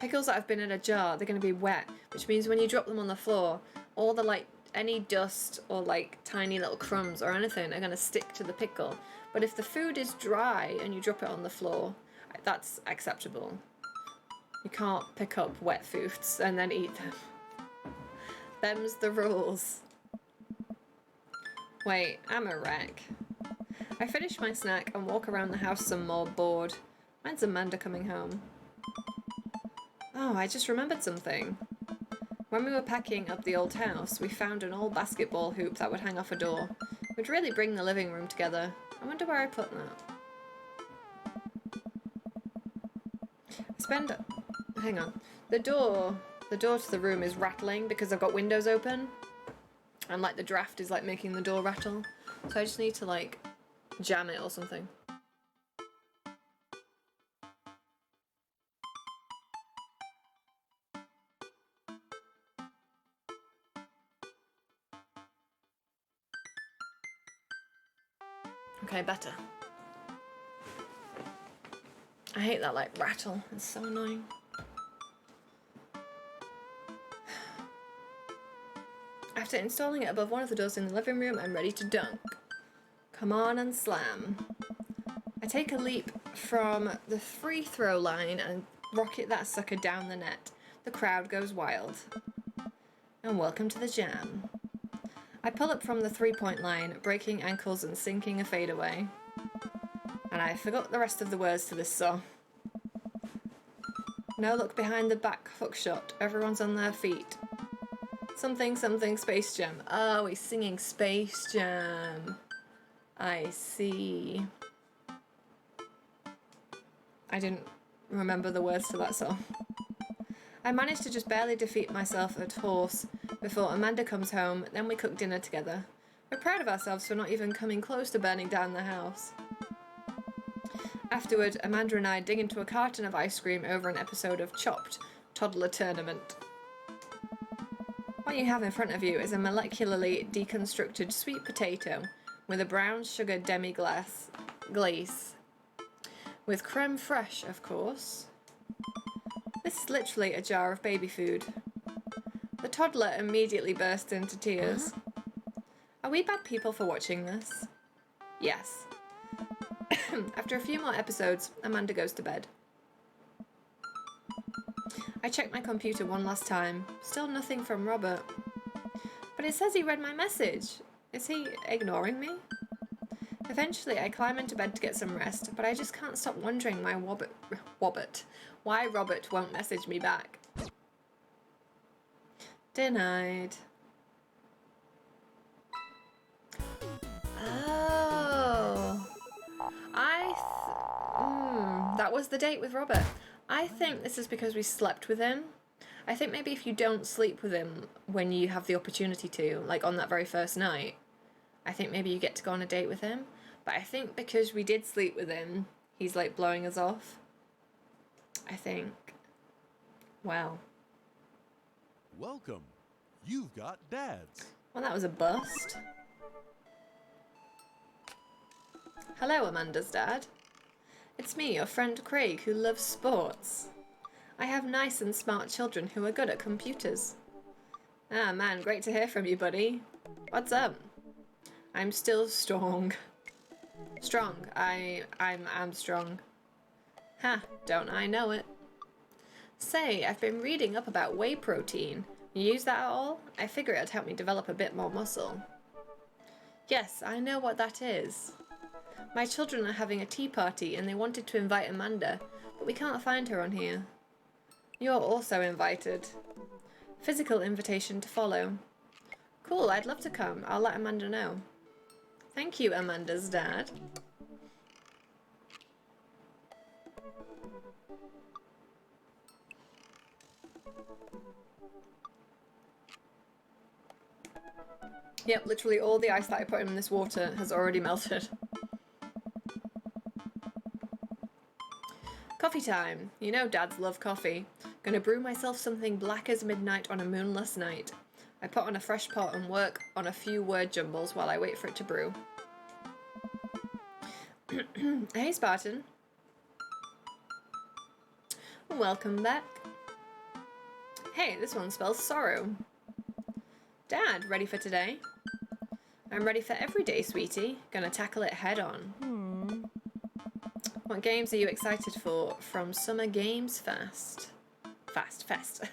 that have been in a jar, they're going to be wet, which means when you drop them on the floor, all the like any dust or like tiny little crumbs or anything are going to stick to the pickle. But if the food is dry and you drop it on the floor, that's acceptable. You can't pick up wet foods and then eat them. Them's the rules. Wait, I'm a wreck. I finish my snack and walk around the house some more, bored. When's Amanda coming home? Oh, I just remembered something. When we were packing up the old house, we found an old basketball hoop that would hang off a door. It would really bring the living room together. I wonder where I put that. Hang on. The door to the room is rattling because I've got windows open. And like the draft is like making the door rattle. So I just need to like jam it or something. Okay, better. I hate that like rattle, it's so annoying. After installing it above one of the doors in the living room, I'm ready to dunk. Come on and slam. I take a leap from the free throw line and rocket that sucker down the net. The crowd goes wild. And welcome to the jam. I pull up from the three-point line, breaking ankles and sinking a fadeaway. And I forgot the rest of the words to this song. No look behind the back hook shot. Everyone's on their feet. Something, something, Space Jam. Oh, he's singing Space Jam. I see. I didn't remember the words to that song. I managed to just barely defeat myself at horse before Amanda comes home, then we cook dinner together. We're proud of ourselves for not even coming close to burning down the house. Afterward, Amanda and I dig into a carton of ice cream over an episode of Chopped, Toddler Tournament. What you have in front of you is a molecularly deconstructed sweet potato with a brown sugar demi-glace, with creme fraiche, of course. This is literally a jar of baby food. The toddler immediately burst into tears. Are we bad people for watching this? Yes. After a few more episodes, Amanda goes to bed. I check my computer one last time. Still nothing from Robert. But it says he read my message. Is he ignoring me? Eventually, I climb into bed to get some rest, but I just can't stop wondering why why Robert won't message me back. Denied. Oh. That was the date with Robert. I think this is because we slept with him. I think maybe if you don't sleep with him when you have the opportunity to, like on that very first night, I think maybe you get to go on a date with him. But I think because we did sleep with him, he's like blowing us off. I think. Wow. Welcome. You've got dads. Well, that was a bust. Hello, Amanda's dad. It's me, your friend Craig, who loves sports. I have nice and smart children who are good at computers. Ah, man, great to hear from you, buddy. What's up? I'm still strong. Strong. I'm strong. Ha, don't I know it. Say, I've been reading up about whey protein. You use that at all? I figure it'd help me develop a bit more muscle. Yes, I know what that is. My children are having a tea party and they wanted to invite Amanda, but we can't find her on here. You're also invited. Physical invitation to follow. Cool, I'd love to come. I'll let Amanda know. Thank you, Amanda's dad. Yep, literally all the ice that I put in this water has already melted. Coffee time. You know dads love coffee. Gonna brew myself something black as midnight on a moonless night. I put on a fresh pot and work on a few word jumbles while I wait for it to brew. Hey, Spartan. Welcome back. Hey, this one spells sorrow. Dad, ready for today? I'm ready for every day, sweetie. Gonna tackle it head on. What games are you excited for from Summer Games Fest? Fest.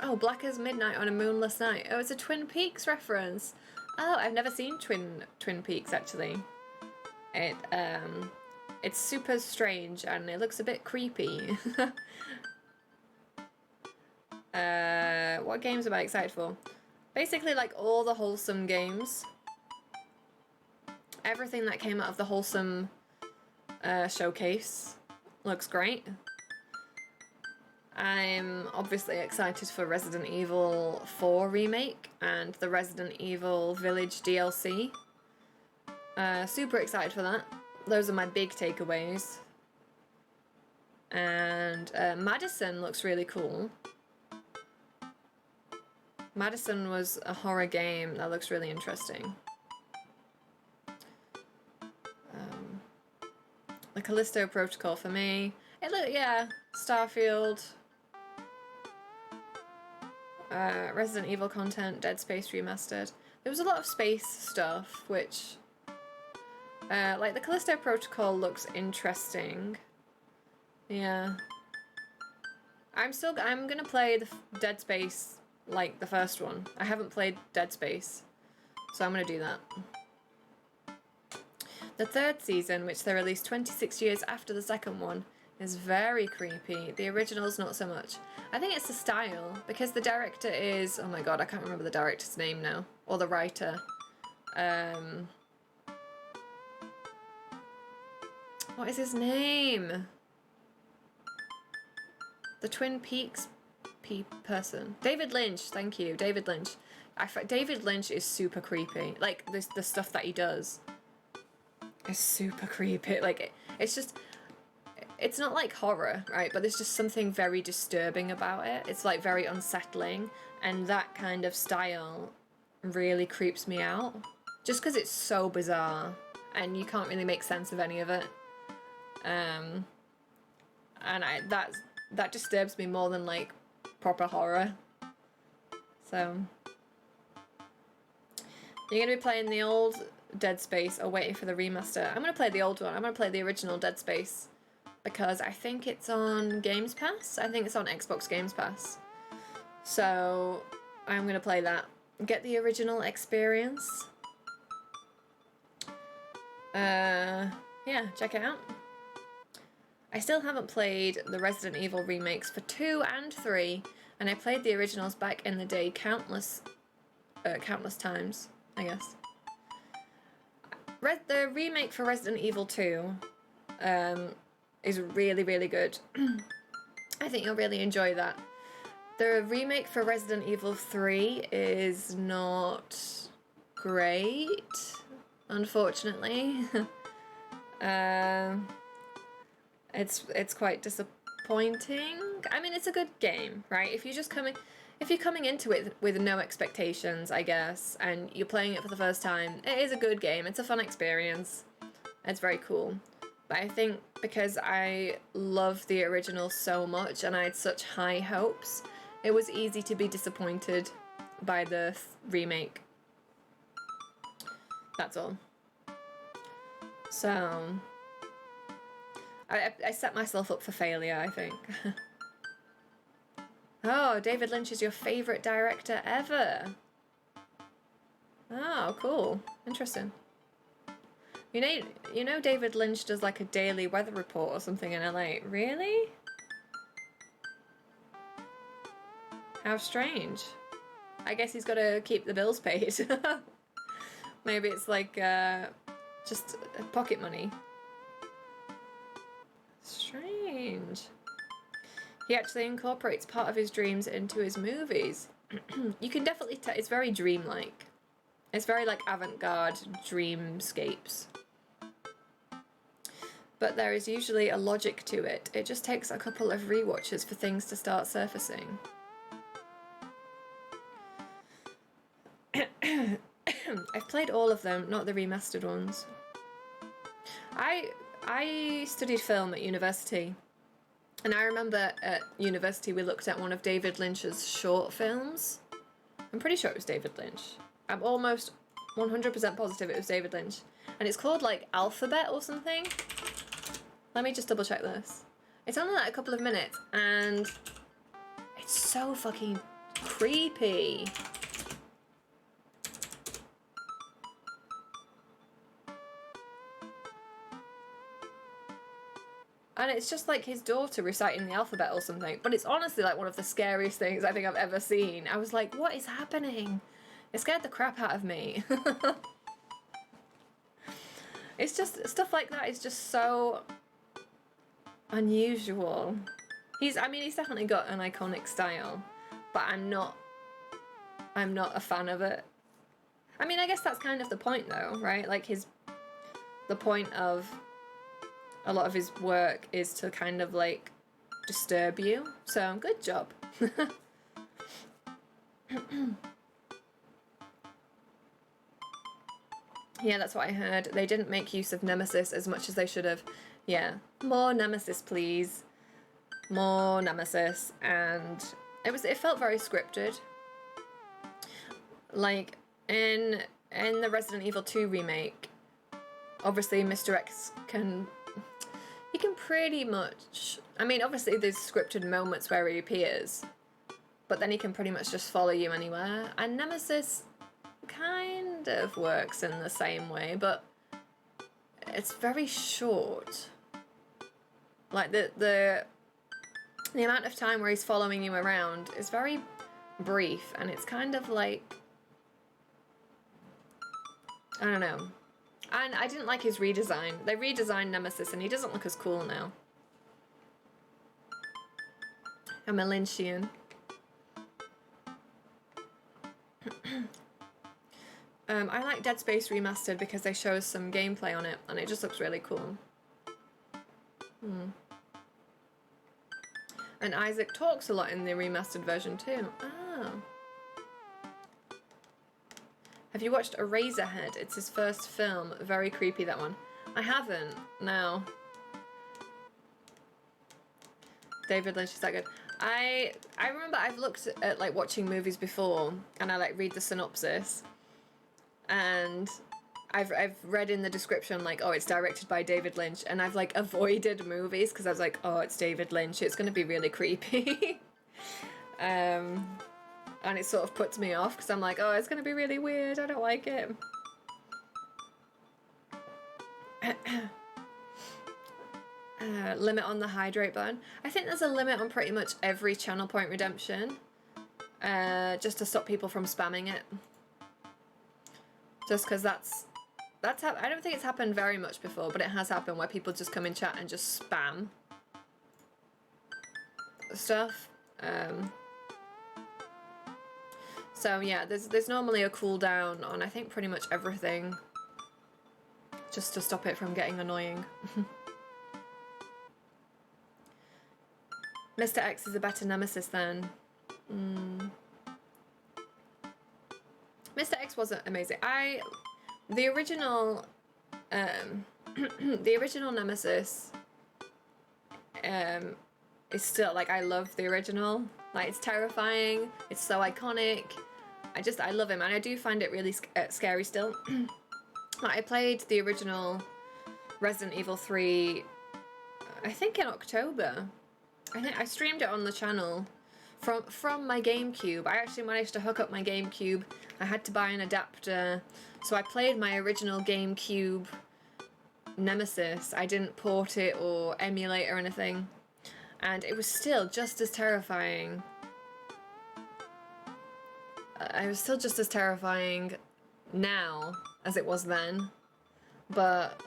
Oh, Black as Midnight on a Moonless Night. Oh, it's a Twin Peaks reference. Oh, I've never seen Twin Peaks actually. It's super strange and it looks a bit creepy. What games am I excited for? Basically, like all the wholesome games. Everything that came out of the wholesome showcase looks great. I'm obviously excited for Resident Evil 4 remake and the Resident Evil Village DLC. Super excited for that. Those are my big takeaways. And Madison looks really cool. Madison was a horror game that looks really interesting. The Callisto Protocol for me. Yeah, Starfield. Resident Evil content, Dead Space Remastered. There was a lot of space stuff, which... like the Callisto Protocol looks interesting. Yeah. I'm gonna play the Dead Space, like the first one. I haven't played Dead Space, so I'm gonna do that. The third season, which they released 26 years after the second one, is very creepy. The original's not so much. I think it's the style, because the director is... Oh my god, I can't remember the director's name now. Or the writer. What is his name? The Twin Peaks person. David Lynch, thank you. David Lynch. David Lynch is super creepy. Like, the stuff that he does is super creepy. Like, it's just... It's not like horror, right? But there's just something very disturbing about it. It's like very unsettling. And that kind of style really creeps me out. Just because it's so bizarre. And you can't really make sense of any of it. And that disturbs me more than like proper horror. So you're gonna be playing the old Dead Space or waiting for the remaster? I'm gonna play the old one. I'm gonna play the original Dead Space because I think it's on Games Pass. I think it's on Xbox Games Pass. So I'm gonna play that. Get the original experience. Yeah, check it out. I still haven't played the Resident Evil remakes for 2 and 3, and I played the originals back in the day countless times, I guess. The remake for Resident Evil 2 is really, really good. I think you'll really enjoy that. The remake for Resident Evil 3 is not great, unfortunately. It's quite disappointing. I mean, it's a good game, right? If you're coming into it with no expectations, I guess, and you're playing it for the first time, it is a good game. It's a fun experience. It's very cool. But I think because I love the original so much and I had such high hopes, it was easy to be disappointed by the remake. That's all. So I set myself up for failure, I think. Oh, David Lynch is your favourite director ever. Oh, cool. Interesting. You know David Lynch does like a daily weather report or something in LA. Really? How strange. I guess he's got to keep the bills paid. Maybe it's like just pocket money. Strange. He actually incorporates part of his dreams into his movies. You can definitely tell it's very dreamlike. It's very like avant-garde dreamscapes. But there is usually a logic to it. It just takes a couple of rewatches for things to start surfacing. I've played all of them, not the remastered ones. I studied film at university, and I remember at university we looked at one of David Lynch's short films. I'm pretty sure it was David Lynch. I'm almost 100% positive it was David Lynch. And it's called like Alphabet or something. Let me just double check this. It's only like a couple of minutes and it's so fucking creepy. And it's just like his daughter reciting the alphabet or something. But it's honestly like one of the scariest things I think I've ever seen. I was like, what is happening? It scared the crap out of me. It's just, stuff like that is just so unusual. He's definitely got an iconic style. But I'm not a fan of it. I mean, I guess that's kind of the point though, right? Like the point of a lot of his work is to kind of like disturb you. So good job. Yeah, that's what I heard. They didn't make use of Nemesis as much as they should have. Yeah, more Nemesis, please. More Nemesis. And it felt very scripted. Like in the Resident Evil 2 remake, obviously Mr. X he can pretty much, I mean, obviously there's scripted moments where he appears, but then he can pretty much just follow you anywhere. And Nemesis kind of works in the same way, but it's very short. Like the amount of time where he's following you around is very brief, and it's kind of like, I don't know. And I didn't like his redesign. They redesigned Nemesis and he doesn't look as cool now. I'm a Lynchian. I like Dead Space Remastered because they show us some gameplay on it and it just looks really cool. And Isaac talks a lot in the remastered version too. Oh. Have you watched Eraserhead? It's his first film. Very creepy, that one. I haven't, no. David Lynch is that good. I remember I've looked at like watching movies before and I like read the synopsis and I've read in the description like, oh, it's directed by David Lynch, and I've like avoided movies because I was like, oh, it's David Lynch, it's gonna be really creepy. And it sort of puts me off because I'm like, oh, it's gonna be really weird, I don't like it. Limit on the hydrate button. I think there's a limit on pretty much every channel point redemption, just to stop people from spamming it. Just because I don't think it's happened very much before, but it has happened where people just come in chat and just spam stuff. So yeah, there's normally a cooldown on I think pretty much everything, just to stop it from getting annoying. Mr. X is a better Nemesis then. Mr. X wasn't amazing. The original the original Nemesis is still like, I love the original. Like, it's terrifying, it's so iconic. I love him, and I do find it really scary still. I played the original Resident Evil 3 I think in October. I think I streamed it on the channel from my GameCube. I actually managed to hook up my GameCube. I had to buy an adapter. So I played my original GameCube Nemesis. I didn't port it or emulate or anything. And it was still just as terrifying. It was still just as terrifying now as it was then. But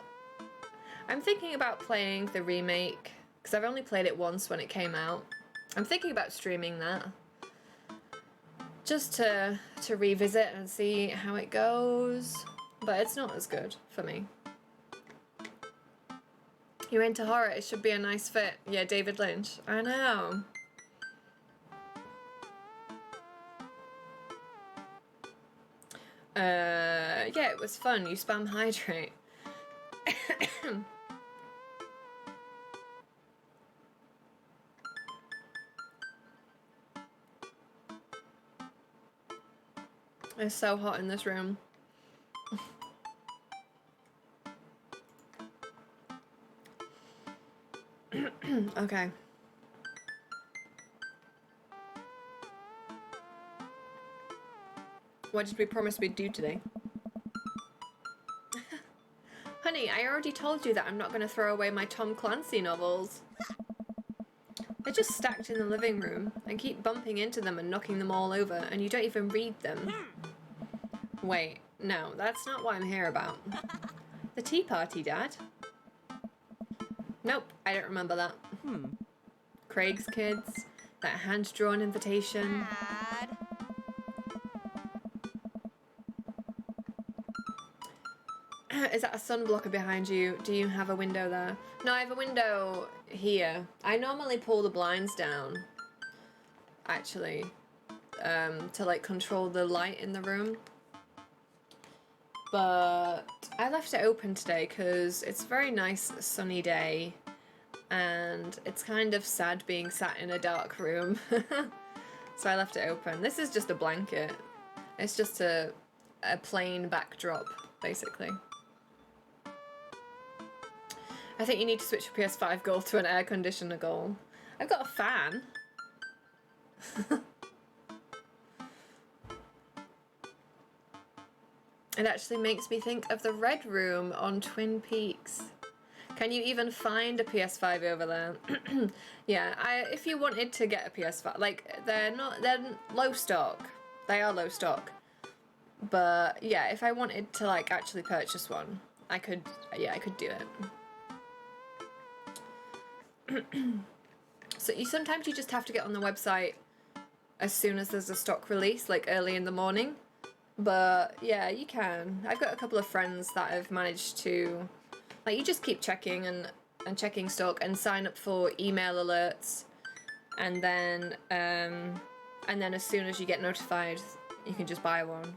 I'm thinking about playing the remake, because I've only played it once when it came out. I'm thinking about streaming that, just to revisit and see how it goes, but it's not as good for me. You're into horror, it should be a nice fit. Yeah, David Lynch. I know. Yeah, it was fun. You spam hydrate. It's so hot in this room. Okay. What did we promise we'd do today? Honey, I already told you that I'm not going to throw away my Tom Clancy novels. They're just stacked in the living room. I keep bumping into them and knocking them all over, and you don't even read them. Wait, no, that's not what I'm here about. The tea party, Dad? Nope, I don't remember that. Craig's Kids, that hand-drawn invitation. Dad. Is that a sunblocker behind you? Do you have a window there? No, I have a window here. I normally pull the blinds down, actually, to like control the light in the room. But I left it open today because it's a very nice sunny day and it's kind of sad being sat in a dark room. So I left it open. This is just a blanket. It's just a plain backdrop, basically. I think you need to switch your PS5 goal to an air conditioner goal. I've got a fan. It actually makes me think of the Red Room on Twin Peaks. Can you even find a PS5 over there? Yeah, if you wanted to get a PS5, like they're low stock. They are low stock. But yeah, if I wanted to like actually purchase one, I could do it. So sometimes you just have to get on the website as soon as there's a stock release, like early in the morning. But yeah, you can. I've got a couple of friends that have managed to, like, you just keep checking and checking stock and sign up for email alerts, and then as soon as you get notified, you can just buy one.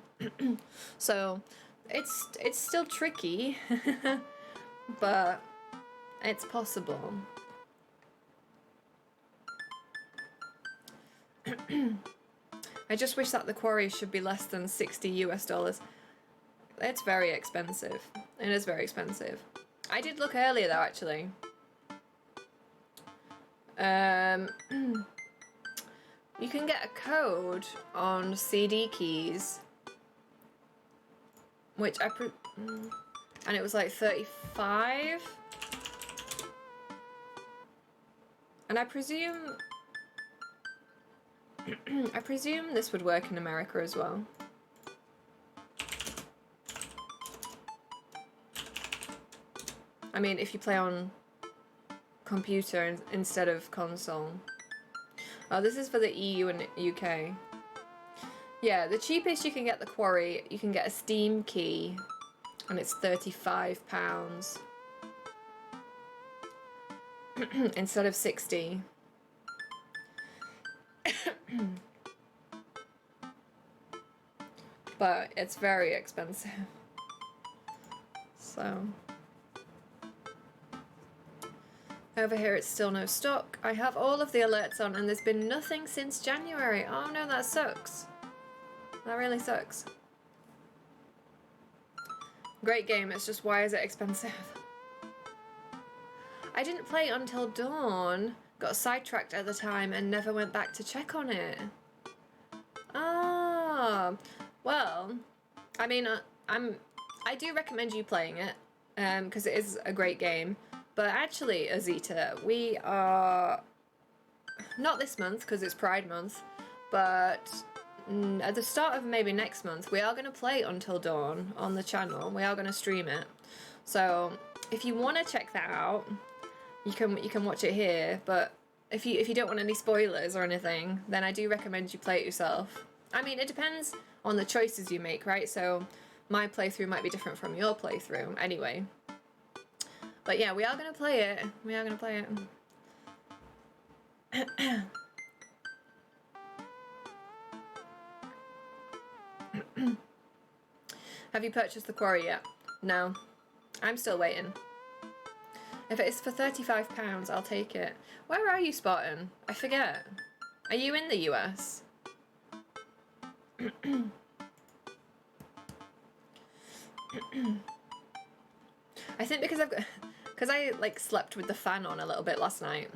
So it's still tricky, but it's possible. I just wish that the quarry should be less than $60 US. It's very expensive. It is very expensive. I did look earlier though, actually. You can get a code on CD keys, which and it was like 35. And I presume this would work in America as well. I mean, if you play on computer instead of console. Oh, this is for the EU and UK. Yeah, the cheapest you can get the quarry, you can get a Steam key, and it's £35 instead of 60. But it's very expensive. So over here it's still no stock. I have all of the alerts on and there's been nothing since January. Oh no, that sucks. That really sucks. Great game, it's just why is it expensive? I didn't play Until Dawn, got sidetracked at the time and never went back to check on it. Ah, well, I mean, I do recommend you playing it, because it is a great game. But actually, Azita, we are, not this month because it's Pride Month, but at the start of maybe next month, we are going to play Until Dawn on the channel. We are going to stream it. So if you want to check that out, you can watch it here. But if you don't want any spoilers or anything, then I do recommend you play it yourself. I mean, it depends on the choices you make, right? So my playthrough might be different from your playthrough anyway. But yeah, we are going to play it. We are going to play it. Have you purchased the quarry yet? No. I'm still waiting. If it is for £35, I'll take it. Where are you, Spartan? I forget. Are you in the US? I think because I like slept with the fan on a little bit last night,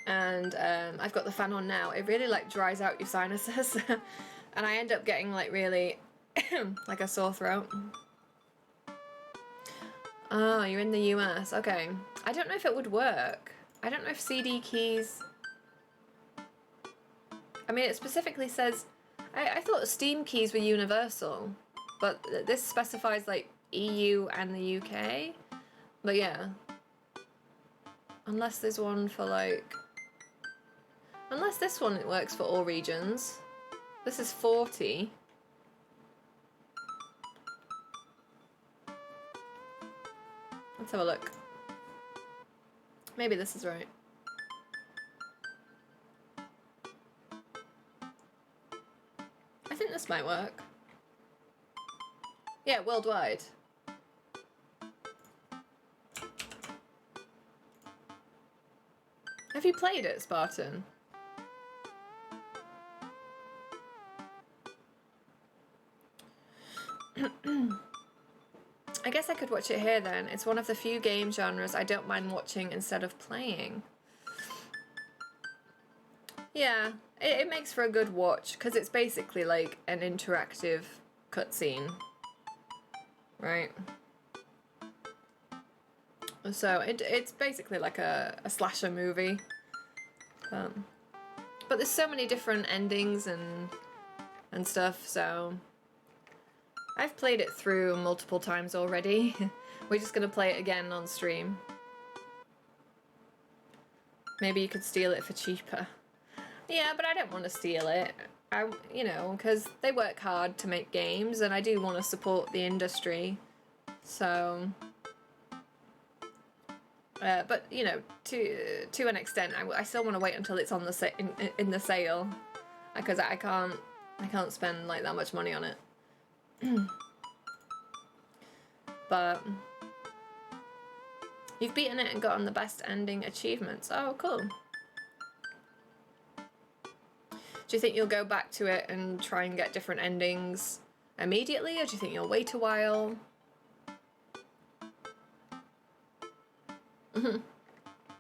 and I've got the fan on now. It really like dries out your sinuses, and I end up getting like really like a sore throat. Oh, you're in the US. Okay. I don't know if it would work. I don't know if CD keys. I mean, it specifically says. I thought Steam keys were universal, but this specifies like EU and the UK. But yeah. Unless there's one for like. Unless this one works for all regions. This is 40. Let's have a look. Maybe this is right. I think this might work. Yeah, worldwide. Have you played it, Spartan? I guess I could watch it here then. It's one of the few game genres I don't mind watching instead of playing. Yeah, it makes for a good watch because it's basically like an interactive cutscene, right? So it's basically like a slasher movie, but there's so many different endings and stuff. So I've played it through multiple times already. We're just gonna play it again on stream. Maybe you could steal it for cheaper. Yeah, but I don't want to steal it. You know, because they work hard to make games, and I do want to support the industry. So, but you know, to an extent, I still want to wait until it's on the in the sale, because I can't spend like that much money on it. But you've beaten it and gotten the best ending achievements. Oh, cool. Do you think you'll go back to it and try and get different endings immediately, or do you think you'll wait a while?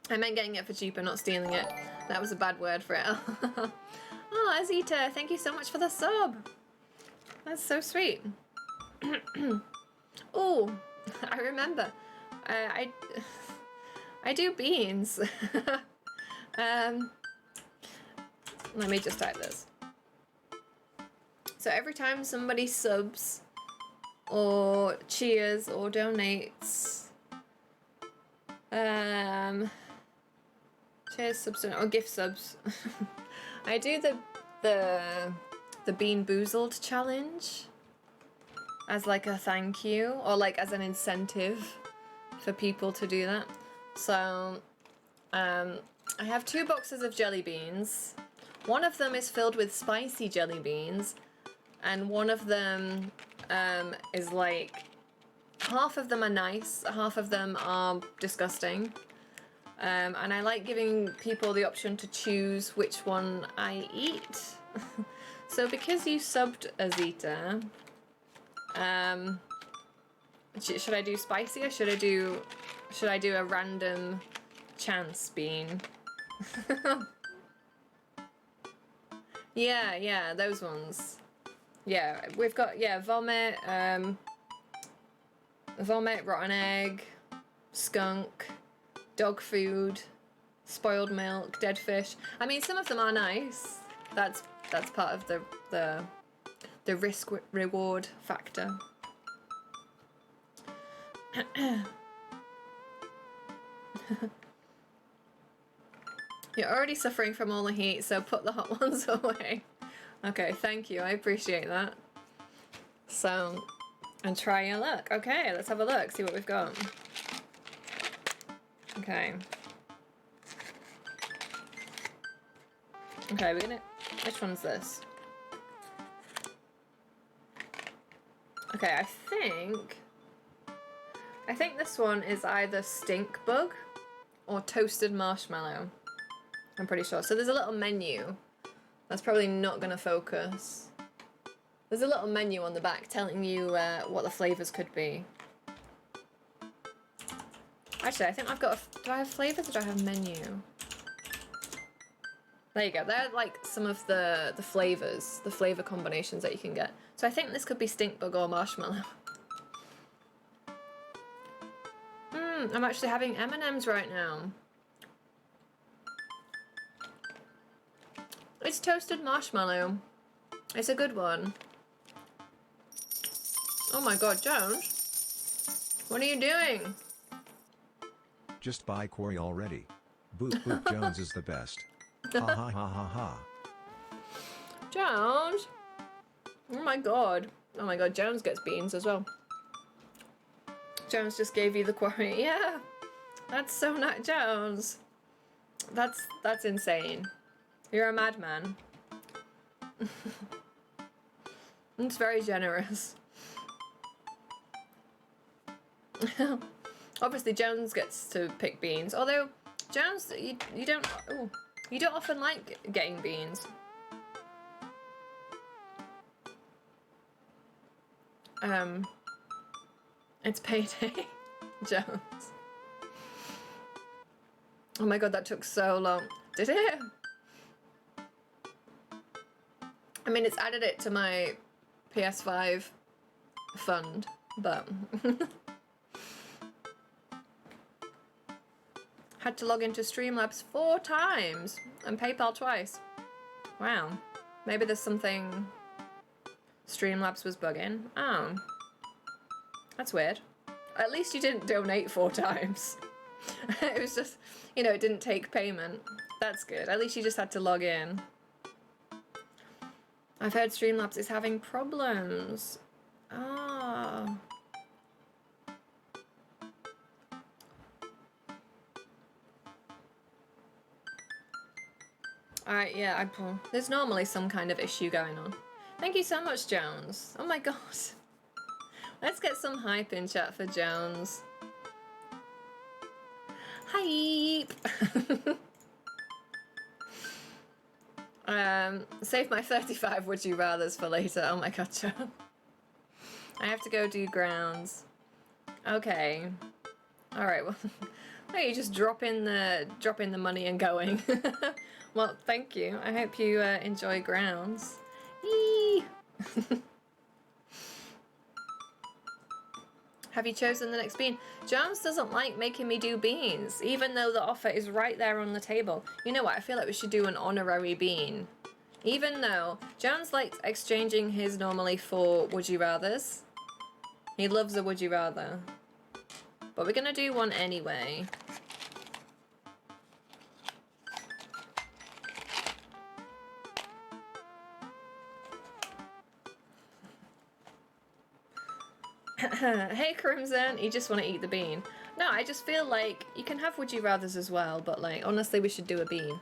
I meant getting it for cheaper, not stealing it. That was a bad word for it. Oh, Azita, thank you so much for the sub. That's so sweet. Oh, I remember. I do beans. Let me just type this. So every time somebody subs or cheers or donates, cheers, subs, or gift subs, I do the Bean Boozled challenge as like a thank you, or like as an incentive for people to do that. So I have 2 boxes of jelly beans. One of them is filled with spicy jelly beans, and one of them is like, half of them are nice, half of them are disgusting. And I like giving people the option to choose which one I eat. So because you subbed, Azita, should I do spicy, or should I do a random chance bean? Yeah, those ones. Yeah, we've got, vomit, rotten egg, skunk, dog food, spoiled milk, dead fish. I mean, some of them are nice. That's part of the risk reward factor. You're already suffering from all the heat, so put the hot ones away. Okay, thank you. I appreciate that. So, and try your luck. Okay, let's have a look. See what we've got. Okay. Okay, we're gonna... Which one's this? Okay, I think this one is either stink bug or toasted marshmallow. I'm pretty sure. So there's a little menu. That's probably not going to focus. There's a little menu on the back telling you what the flavours could be. Actually, I think I've got do I have flavours, or do I have menu? There you go. They're like some of the flavours, the flavour combinations that you can get. So I think this could be stink bug or marshmallow. I'm actually having M&Ms right now. It's toasted marshmallow. It's a good one. Oh my god, Jones. What are you doing? Just buy Quarry already. Boop boop Jones is the best. Ha ha ha ha ha. Jones. Oh my god. Oh my god, Jones gets beans as well. Jones just gave you the quarry. Yeah. That's so not Jones. That's insane. You're a madman. It's very generous. Obviously Jones gets to pick beans, although Jones, you don't often like getting beans. It's payday. Jones. Oh my god, that took so long. Did it? I mean, it's added it to my PS5 fund, but had to log into Streamlabs 4 times and PayPal twice. Wow. Maybe there's something Streamlabs was bugging. Oh. That's weird. At least you didn't donate 4 times. It was just, you know, it didn't take payment. That's good. At least you just had to log in. I've heard Streamlabs is having problems. Ah. Alright, yeah, there's normally some kind of issue going on. Thank you so much, Jones. Oh my god. Let's get some hype in chat for Jones. Hype! Save my 35 would you rathers for later. Oh my god, Joe. I have to go do grounds. Okay. Alright, well, you just drop in the money and going. Well, thank you. I hope you enjoy grounds. Yee! Have you chosen the next bean? Jones doesn't like making me do beans, even though the offer is right there on the table. You know what? I feel like we should do an honorary bean. Even though Jones likes exchanging his normally for would you rathers. He loves a would you rather. But we're gonna do one anyway. Hey Crimson, you just want to eat the bean. No, I just feel like you can have would you rathers as well, but like honestly we should do a bean.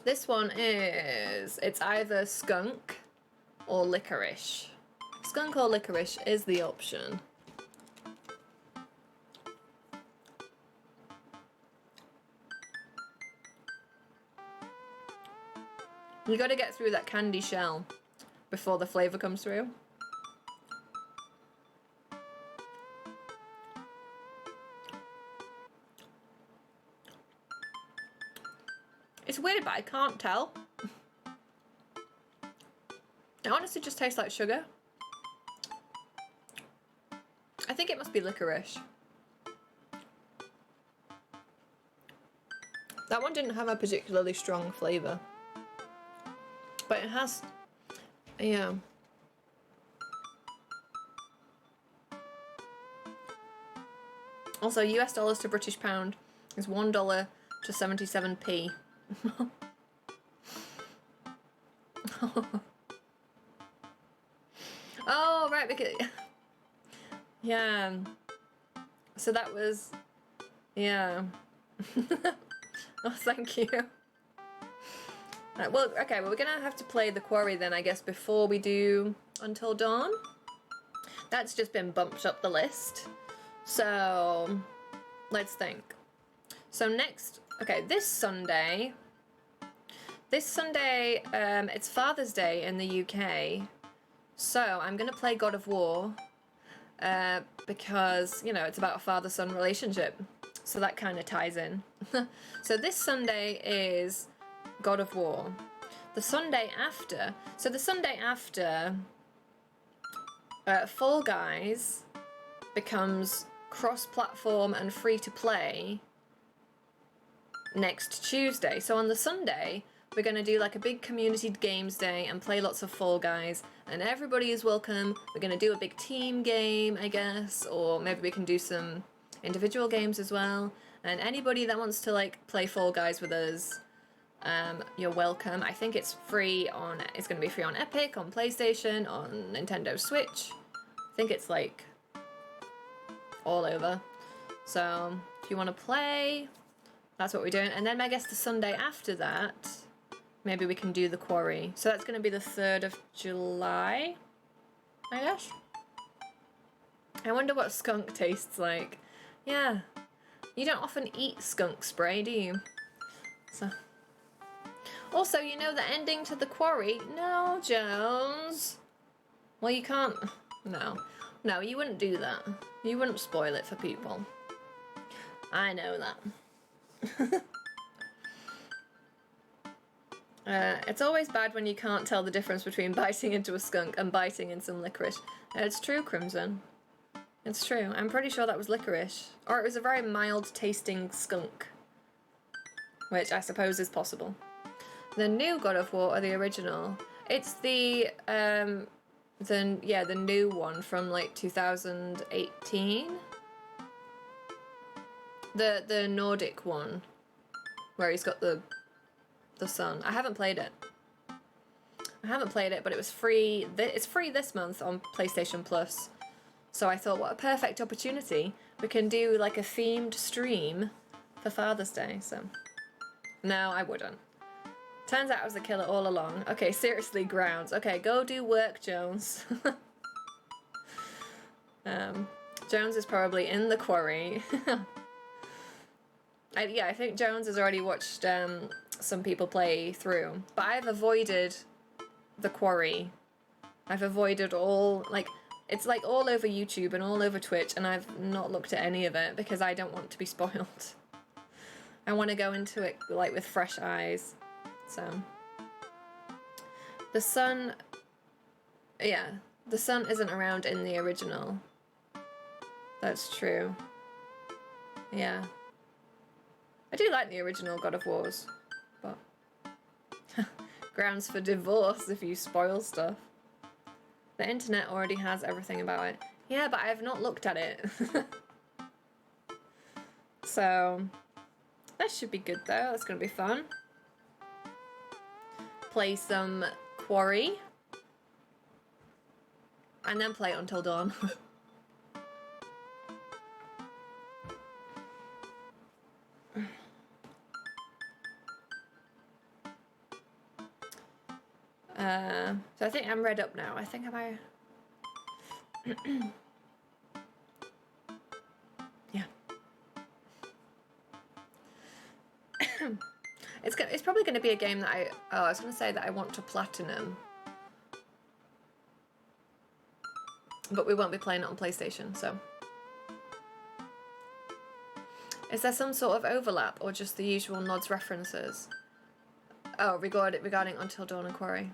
This one is, it's either skunk or licorice. Skunk or licorice is the option. You gotta get through that candy shell before the flavour comes through. It's weird, but I can't tell. It honestly just tastes like sugar. I think it must be licorice. That one didn't have a particularly strong flavour. But it has, yeah. Also, US dollars to British pound is $1 to 77p. Oh, right, because yeah. So that was, yeah. Oh, thank you. Right, well, okay, well, we're gonna have to play the quarry then, I guess, before we do Until Dawn. That's just been bumped up the list. So, let's think. So next, okay, this Sunday, it's Father's Day in the UK. So I'm gonna play God of War, because, you know, it's about a father-son relationship. So that kind of ties in. So this Sunday is God of War. The Sunday after, Fall Guys becomes cross-platform and free-to-play next Tuesday. So on the Sunday, we're going to do like a big community games day and play lots of Fall Guys, and everybody is welcome. We're going to do a big team game, I guess, or maybe we can do some individual games as well. And anybody that wants to like play Fall Guys with us, you're welcome. I think it's free on, it's going to be free on Epic, on PlayStation, on Nintendo Switch. I think it's like all over. So if you want to play, that's what we're doing. And then I guess the Sunday after that, maybe we can do the quarry. So that's going to be the 3rd of July, I guess. I wonder what skunk tastes like. Yeah. You don't often eat skunk spray, do you? So. Also, you know the ending to the quarry? No, Jones. Well, you can't. No. No, you wouldn't do that. You wouldn't spoil it for people. I know that. It's always bad when you can't tell the difference between biting into a skunk and biting in some licorice. It's true, Crimson. It's true. I'm pretty sure that was licorice. Or it was a very mild tasting skunk. Which I suppose is possible. The new God of War or the original? It's the new one from like 2018. The Nordic one, where he's got the sun. I haven't played it. But it was free. It's free this month on PlayStation Plus. So I thought, what a perfect opportunity. We can do like a themed stream for Father's Day. So no, I wouldn't. Turns out I was a killer all along. Okay, seriously, Grounds. Okay, go do work, Jones. Jones is probably in the quarry. I think Jones has already watched some people play through. But I've avoided the quarry. I've avoided all, like, it's like all over YouTube and all over Twitch, and I've not looked at any of it because I don't want to be spoiled. I want to go into it like with fresh eyes. So the sun, yeah, the sun isn't around in the original. That's true. Yeah. I do like the original God of Wars, but grounds for divorce if you spoil stuff. The internet already has everything about it. Yeah, but I have not looked at it. So that should be good though. That's gonna be fun. Play some Quarry. And then play Until Dawn. So I think I'm read up now. I think I yeah. It's probably going to be a game that I was going to say that I want to platinum. But we won't be playing it on PlayStation, so. Is there some sort of overlap or just the usual nods references? Oh, regarding Until Dawn and Quarry.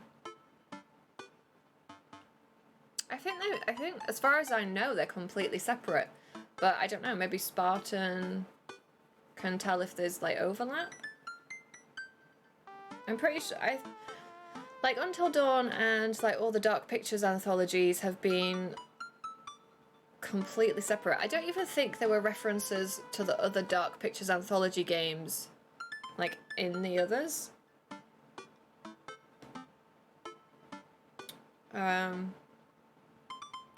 I think as far as I know they're completely separate. But I don't know, maybe Spartan can tell if there's like overlap. I'm pretty sure like Until Dawn and like all the Dark Pictures anthologies have been completely separate. I don't even think there were references to the other Dark Pictures anthology games like in the others.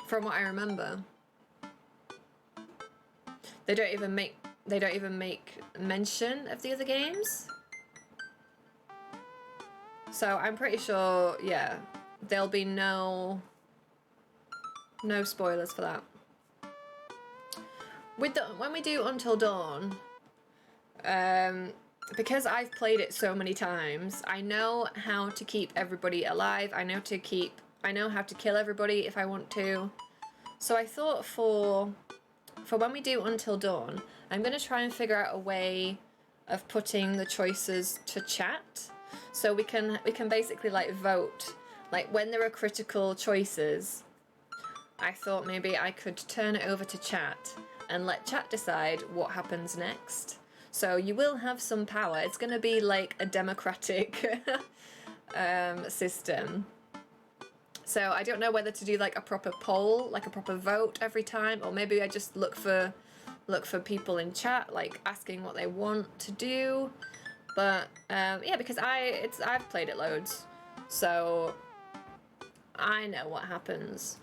From what I remember, they don't even make mention of the other games. So I'm pretty sure, yeah, there'll be no spoilers for that. When we do Until Dawn, because I've played it so many times, I know how to keep everybody alive. I know how to kill everybody if I want to. So I thought for when we do Until Dawn, I'm gonna try and figure out a way of putting the choices to chat. So we can basically like vote. Like when there are critical choices, I thought maybe I could turn it over to chat and let chat decide what happens next. So you will have some power. It's gonna be like a democratic system. So I don't know whether to do like a proper poll, like a proper vote every time, or maybe I just look for people in chat, like asking what they want to do. But yeah, because I've played it loads, so I know what happens.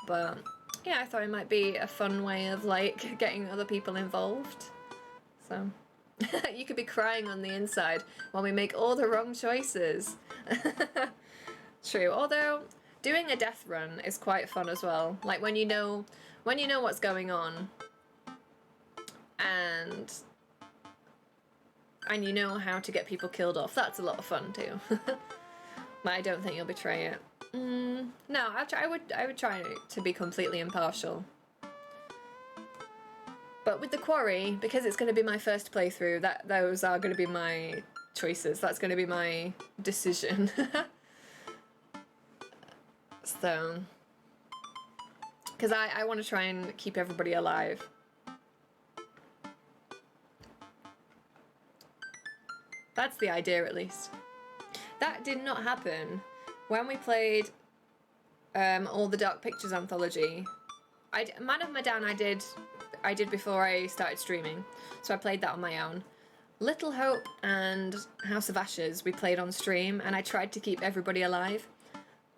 But yeah, I thought it might be a fun way of like getting other people involved. So you could be crying on the inside when we make all the wrong choices. True, although doing a death run is quite fun as well. Like when you know what's going on, and you know how to get people killed off. That's a lot of fun too. But I don't think you'll betray it. No, I would try to be completely impartial. But with the Quarry, because it's going to be my first playthrough, those are going to be my choices. That's going to be my decision. So, because I want to try and keep everybody alive. That's the idea, at least. That did not happen. when we played all the Dark Pictures anthology, Man of Medan I did before I started streaming, so I played that on my own. Little Hope and House of Ashes we played on stream, and I tried to keep everybody alive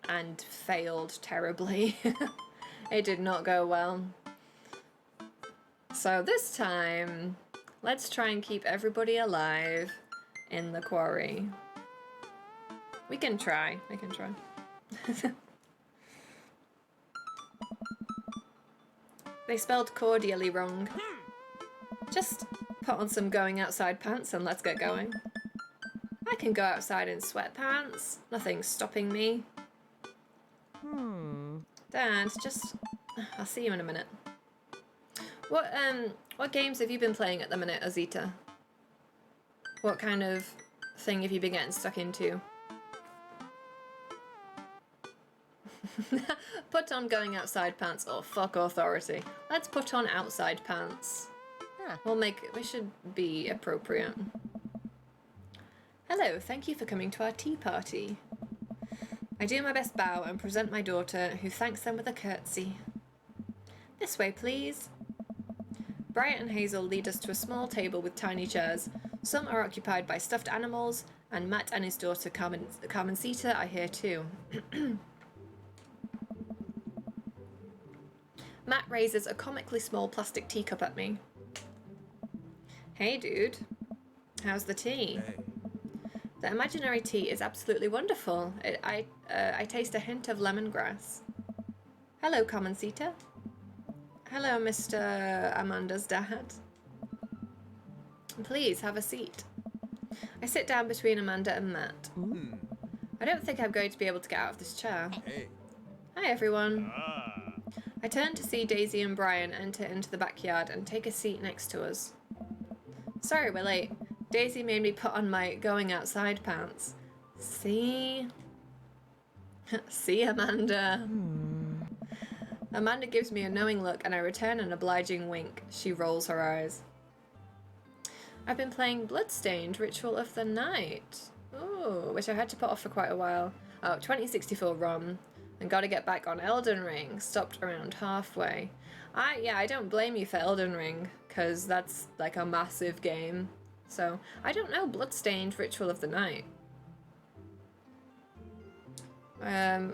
and failed terribly. It did not go well. So this time, let's try and keep everybody alive in the quarry. We can try. They spelled cordially wrong. Just put on some going outside pants and let's get going. I can go outside in sweatpants. Nothing's stopping me. Dad, just... I'll see you in a minute. What games have you been playing at the minute, Azita? What kind of thing have you been getting stuck into? Put on going outside pants or fuck authority. Let's put on outside pants. We should be appropriate. Hello, thank you for coming to our tea party. I do my best bow and present my daughter, who thanks them with a curtsy. This way, please. Bryant and Hazel lead us to a small table with tiny chairs. Some are occupied by stuffed animals, and Matt and his daughter Carmencita are here too. Matt raises a comically small plastic teacup at me. Hey dude, how's the tea? Hey. The imaginary tea is absolutely wonderful. I taste a hint of lemongrass. Hello, Carmencita. Hello, Mr. Amanda's dad. Please, have a seat. I sit down between Amanda and Matt. I don't think I'm going to be able to get out of this chair. Hey. Hi, everyone. I turn to see Daisy and Brian enter into the backyard and take a seat next to us. Sorry we're late. Daisy made me put on my going outside pants. See? See, Amanda? Amanda gives me a knowing look and I return an obliging wink. She rolls her eyes. I've been playing Bloodstained Ritual of the Night. Ooh, which I had to put off for quite a while. Oh, 2064 ROM. And gotta get back on Elden Ring. Stopped around halfway. I don't blame you for Elden Ring, because that's like a massive game. So, I don't know Bloodstained Ritual of the Night. I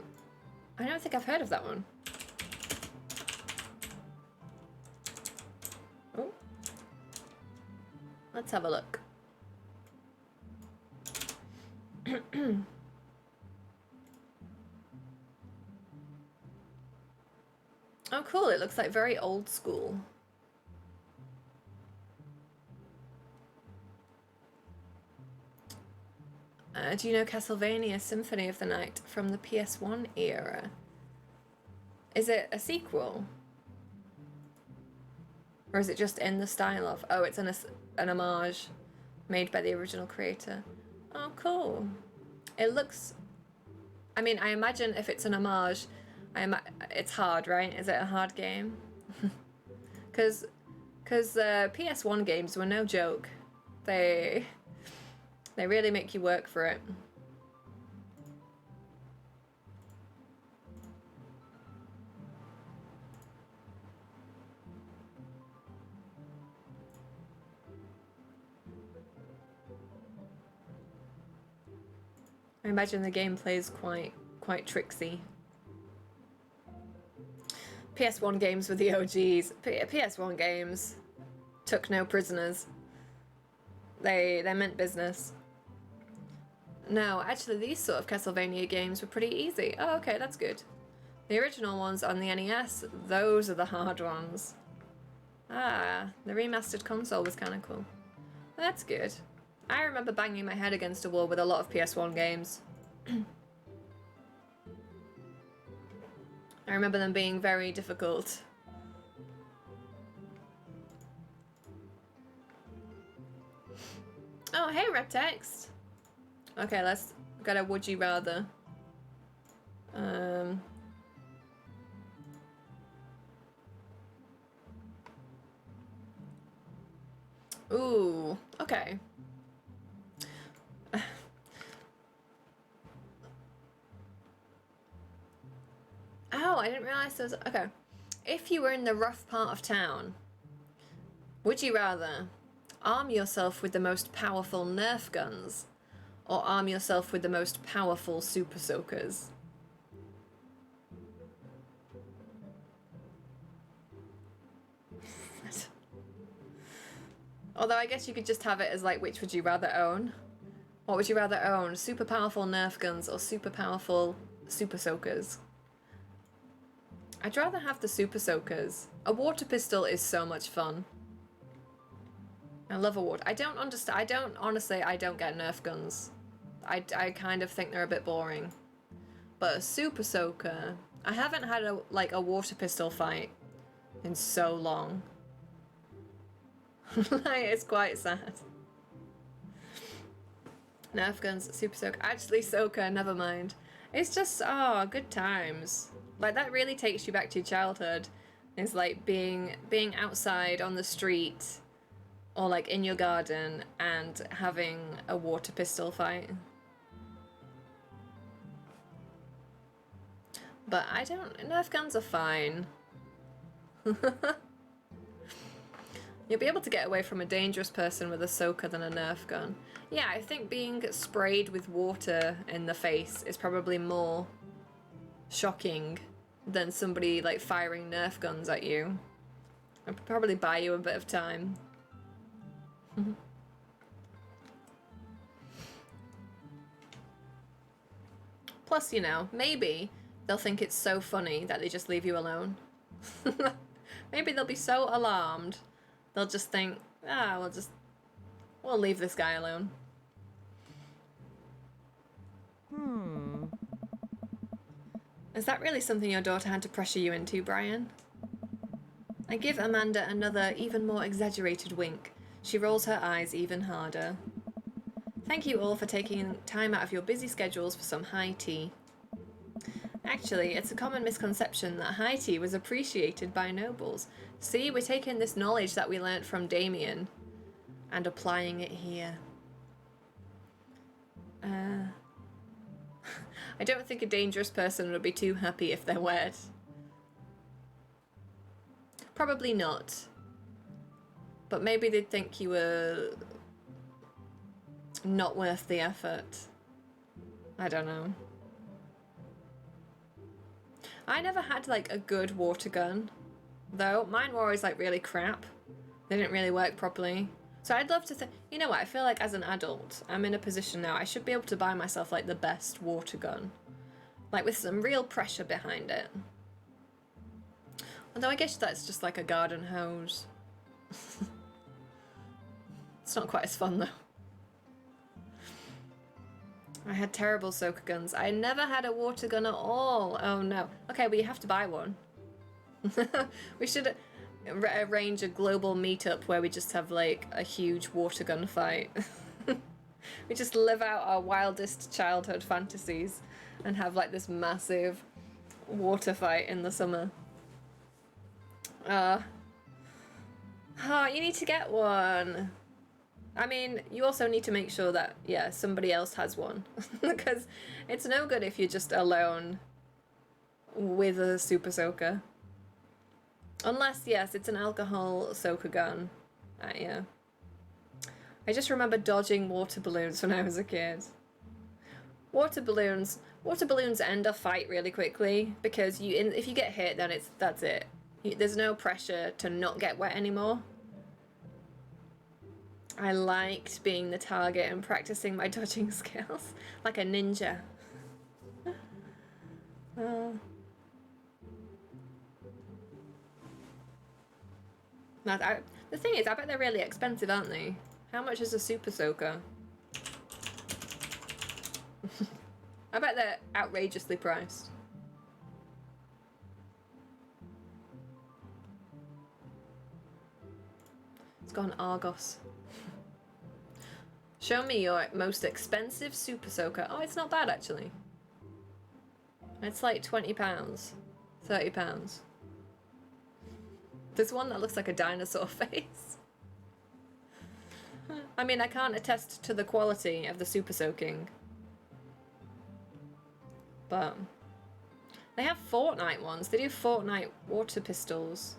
don't think I've heard of that one. Oh. Let's have a look. Oh cool, it looks like very old school. Do you know Castlevania Symphony of the Night from the PS1 era? Is it a sequel? Or is it just in the style of... Oh, it's an homage made by the original creator. Oh, cool. It looks... I mean, I imagine if it's an homage... it's hard, right? Is it a hard game? Because PS1 games were no joke. They really make you work for it. I imagine the gameplay is quite tricksy. PS1 games were the OGs. PS1 games took no prisoners. They meant business. No, actually these sort of Castlevania games were pretty easy. Oh, okay, that's good. The original ones on the NES, those are the hard ones. Ah, the remastered console was kind of cool. That's good. I remember banging my head against a wall with a lot of PS1 games. I remember them being very difficult. Oh, hey, Reptext. Okay, let's get a would you rather. Ooh, okay. realised there was... Okay. If you were in the rough part of town, would you rather arm yourself with the most powerful Nerf guns or arm yourself with the most powerful Super Soakers? Although I guess you could just have it as like, which would you rather own? What would you rather own? Super powerful Nerf guns or super powerful Super Soakers? I'd rather have the Super Soakers. A water pistol is so much fun. I love a water... I don't understand... I don't get Nerf guns. I kind of think they're a bit boring. But a Super Soaker... I haven't had a water pistol fight in so long. Like, it's quite sad. Nerf guns, Super Soaker. Actually, Soaker, never mind. It's just, oh, good times. Like, that really takes you back to your childhood. It's like being outside on the street or like in your garden and having a water pistol fight. But I don't... Nerf guns are fine. You'll be able to get away from a dangerous person with a soaker than a Nerf gun. Yeah, I think being sprayed with water in the face is probably more shocking than somebody like firing Nerf guns at you. I'd probably buy you a bit of time. Plus, you know, maybe they'll think it's so funny that they just leave you alone. Maybe they'll be so alarmed, they'll just think, we'll leave this guy alone. Is that really something your daughter had to pressure you into, Brian? I give Amanda another, even more exaggerated wink. She rolls her eyes even harder. Thank you all for taking time out of your busy schedules for some high tea. Actually, it's a common misconception that high tea was appreciated by nobles. See, we're taking this knowledge that we learnt from Damien and applying it here. I don't think a dangerous person would be too happy if they're wed. Probably not. But maybe they'd think you were not worth the effort. I don't know. I never had like a good water gun, though. Mine were always like really crap. They didn't really work properly. So I'd love to think, you know what, I feel like as an adult, I'm in a position now, I should be able to buy myself like the best water gun. Like with some real pressure behind it. Although I guess that's just like a garden hose. It's not quite as fun though. I had terrible soaker guns. I never had a water gun at all. Oh no. Okay, well you have to buy one. We should arrange a global meetup where we just have like a huge water gun fight. We just live out our wildest childhood fantasies and have like this massive water fight in the summer. Oh, you need to get one. I mean, you also need to make sure that, yeah, somebody else has one. Because it's no good if you're just alone with a super soaker. Unless, yes, it's an alcohol soaker gun. Yeah. I just remember dodging water balloons when I was a kid. Water balloons end a fight really quickly because if you get hit, then that's it. There's no pressure to not get wet anymore. I liked being the target and practicing my dodging skills like a ninja. The thing is, I bet they're really expensive, aren't they? How much is a super soaker? I bet they're outrageously priced. It's gone Argos. Show me your most expensive super soaker. Oh, it's not bad actually. It's like £20, £30. There's one that looks like a dinosaur face. I mean, I can't attest to the quality of the super soaking. But They have Fortnite ones. They do Fortnite water pistols.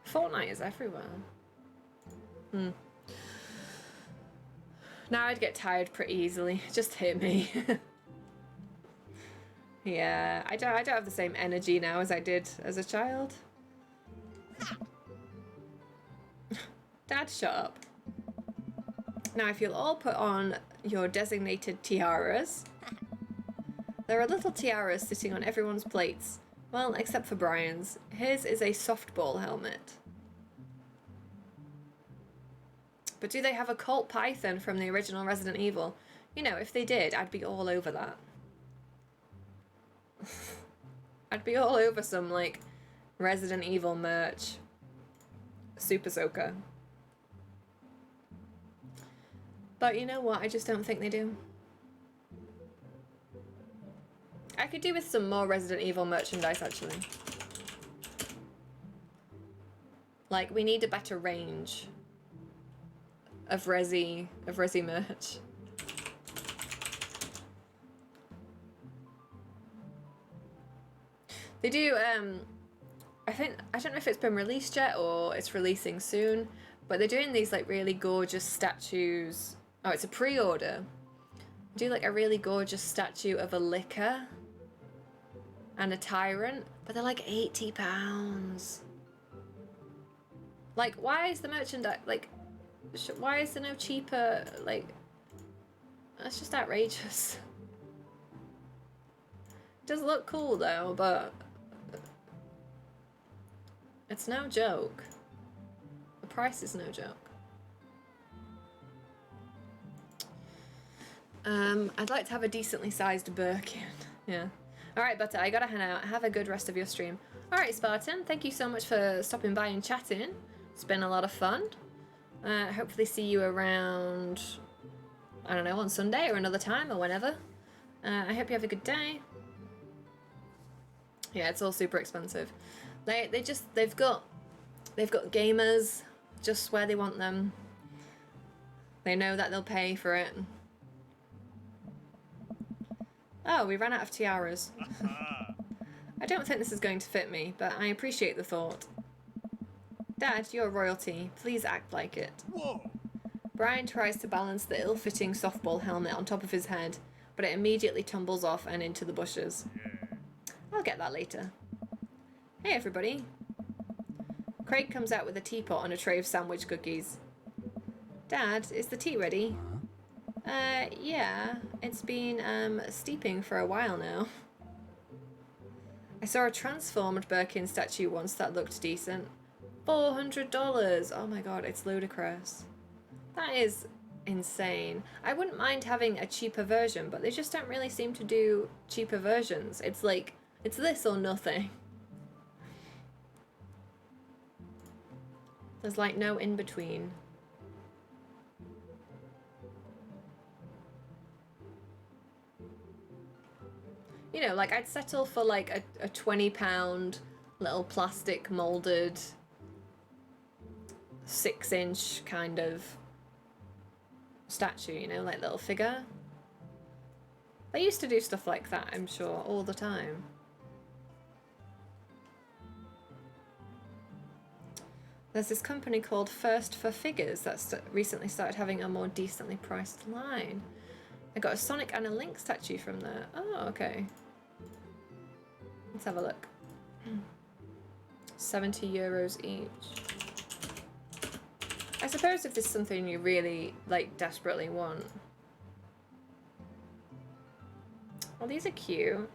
Fortnite is everywhere. Now I'd get tired pretty easily. Just hit me. Yeah, I don't have the same energy now as I did as a child. Dad, shut up. Now if you'll all put on your designated tiaras. There are little tiaras sitting on everyone's plates. Well, except for Brian's. His is a softball helmet. But do they have a Colt Python from the original Resident Evil? You know, if they did, I'd be all over that. I'd be all over some, like, Resident Evil merch. Super Soaker. But you know what? I just don't think they do. I could do with some more Resident Evil merchandise, actually. Like, we need a better range of Resi merch. They do, I don't know if it's been released yet or it's releasing soon, but they're doing these like really gorgeous statues. Oh, it's a pre-order. Do like a really gorgeous statue of a licker and a tyrant, but they're like £80. Like, why is the merchandise, like, why is there no cheaper, like, that's just outrageous. It does look cool though, but it's no joke. The price is no joke. I'd like to have a decently sized Birkin. Yeah. Alright, Butter, I gotta head out. Have a good rest of your stream. Alright, Spartan, thank you so much for stopping by and chatting. It's been a lot of fun. Hopefully see you around, I don't know, on Sunday or another time or whenever. I hope you have a good day. Yeah, it's all super expensive. They've got gamers just where they want them. They know that they'll pay for it. Oh, we ran out of tiaras. I don't think this is going to fit me, but I appreciate the thought. Dad, you're royalty. Please act like it. Whoa! Brian tries to balance the ill-fitting softball helmet on top of his head, but it immediately tumbles off and into the bushes. I'll get that later. Hey everybody. Craig comes out with a teapot and a tray of sandwich cookies. Dad, is the tea ready? Yeah. It's been, steeping for a while now. I saw a transformed Birkin statue once that looked decent. $400! Oh my god, it's ludicrous. That is insane. I wouldn't mind having a cheaper version, but they just don't really seem to do cheaper versions. It's like, it's this or nothing. There's like no in-between. You know, like I'd settle for like a £20 little plastic molded 6-inch kind of statue, you know, like little figure. They used to do stuff like that, I'm sure, all the time. There's this company called First for Figures that's recently started having a more decently priced line. I got a Sonic and a Link statue from there. Oh, okay. Let's have a look. €70 each. I suppose if this is something you really, like, desperately want. Well, these are cute.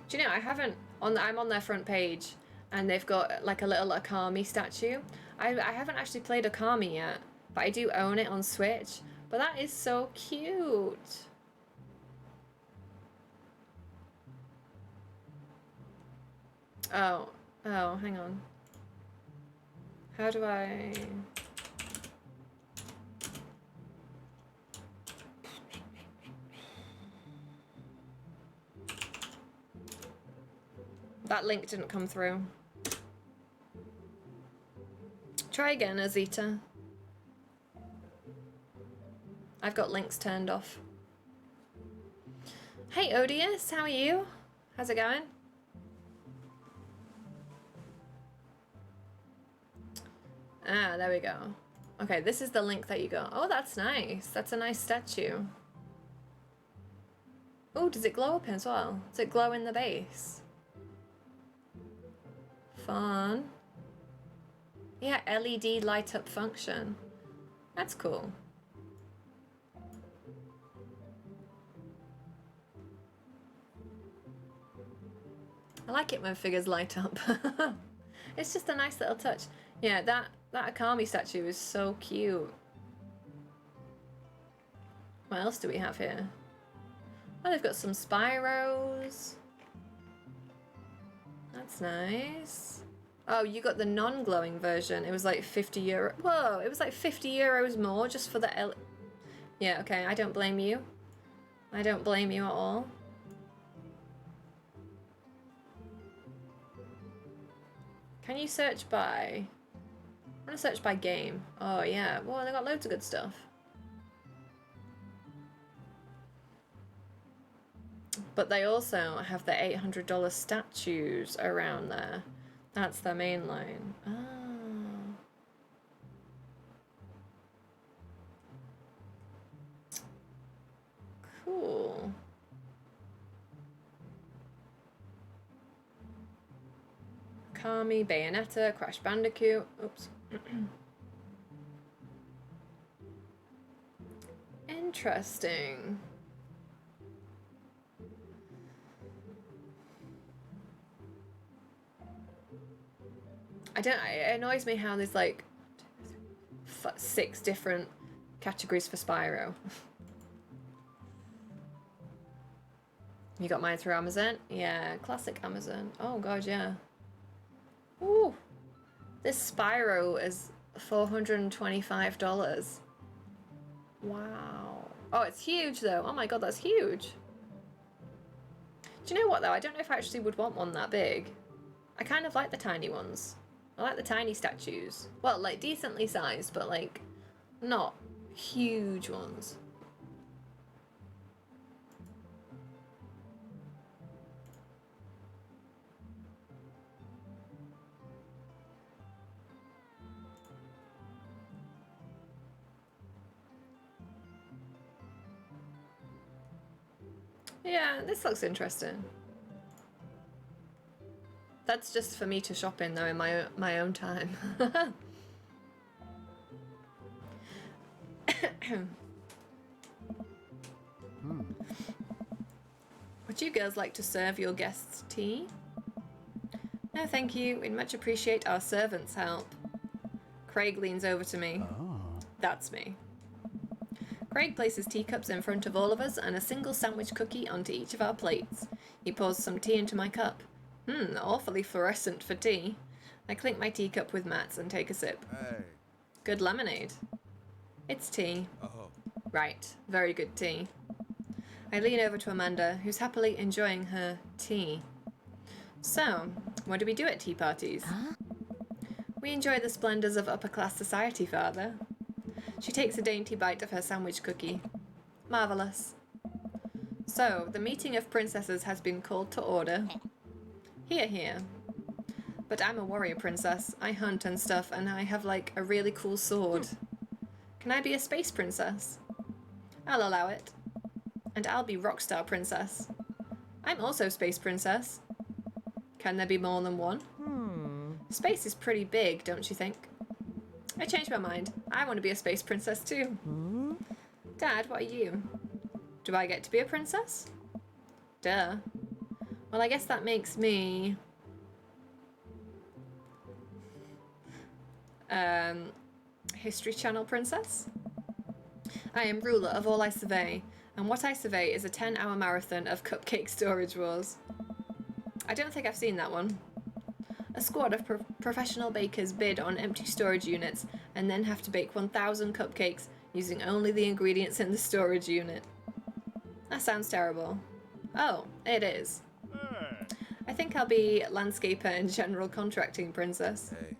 Do you know, I'm on their front page, and they've got, like, a little Akami statue. I haven't actually played Akami yet, but I do own it on Switch. But that is so cute. Oh, hang on. How do I... That link didn't come through. Try again, Azita. I've got links turned off. Hey Odious, how are you? How's it going? Ah, there we go. Okay, this is the link that you got. Oh, that's nice. That's a nice statue. Oh, does it glow up as well? Does it glow in the base? Fun. Yeah, LED light up function. That's cool. I like it when figures light up. It's just a nice little touch. Yeah, that Akami statue is so cute. What else do we have here? Oh, they've got some Spyros. That's nice. Oh, you got the non-glowing version. It was like 50 euro. Whoa, it was like 50 euros more just for the Yeah, okay, I don't blame you. I don't blame you at all. Can you search by... I want to search by game. Oh, yeah. Well, they got loads of good stuff. But they also have the $800 statues around there. That's their main line. Ah. Cool. Kami, Bayonetta, Crash Bandicoot. Oops. Interesting. It annoys me how there's like 6 different categories for Spyro. You got mine through Amazon? Yeah, classic Amazon. Oh god, yeah. Ooh. This Spyro is $425. Wow. Oh, it's huge though. Oh my god, that's huge. Do you know what though? I don't know if I actually would want one that big. I kind of like the tiny ones. I like the tiny statues. Well, like decently sized, but like not huge ones. Yeah, this looks interesting. That's just for me to shop in though in my own time. Would you girls like to serve your guests tea? No, thank you. We'd much appreciate our servants' help. Craig leans over to me. Oh. That's me. Craig places teacups in front of all of us and a single sandwich cookie onto each of our plates. He pours some tea into my cup. Awfully fluorescent for tea. I clink my teacup with Matt's and take a sip. Hey. Good lemonade. It's tea. Oh. Right, very good tea. I lean over to Amanda, who's happily enjoying her tea. So, what do we do at tea parties? Huh? We enjoy the splendours of upper-class society, Father. She takes a dainty bite of her sandwich cookie. Marvellous. So, the meeting of princesses has been called to order. Hear, hear. But I'm a warrior princess. I hunt and stuff, and I have, like, a really cool sword. Can I be a space princess? I'll allow it. And I'll be rockstar princess. I'm also space princess. Can there be more than one? Space is pretty big, don't you think? I changed my mind. I want to be a space princess too. Dad, what are you? Do I get to be a princess? Duh. Well, I guess that makes me... History Channel princess? I am ruler of all I survey, and what I survey is a 10-hour marathon of cupcake storage wars. I don't think I've seen that one. A squad of professional bakers bid on empty storage units and then have to bake 1,000 cupcakes using only the ingredients in the storage unit. That sounds terrible. Oh, it is. I think I'll be landscaper and general contracting princess. Hey.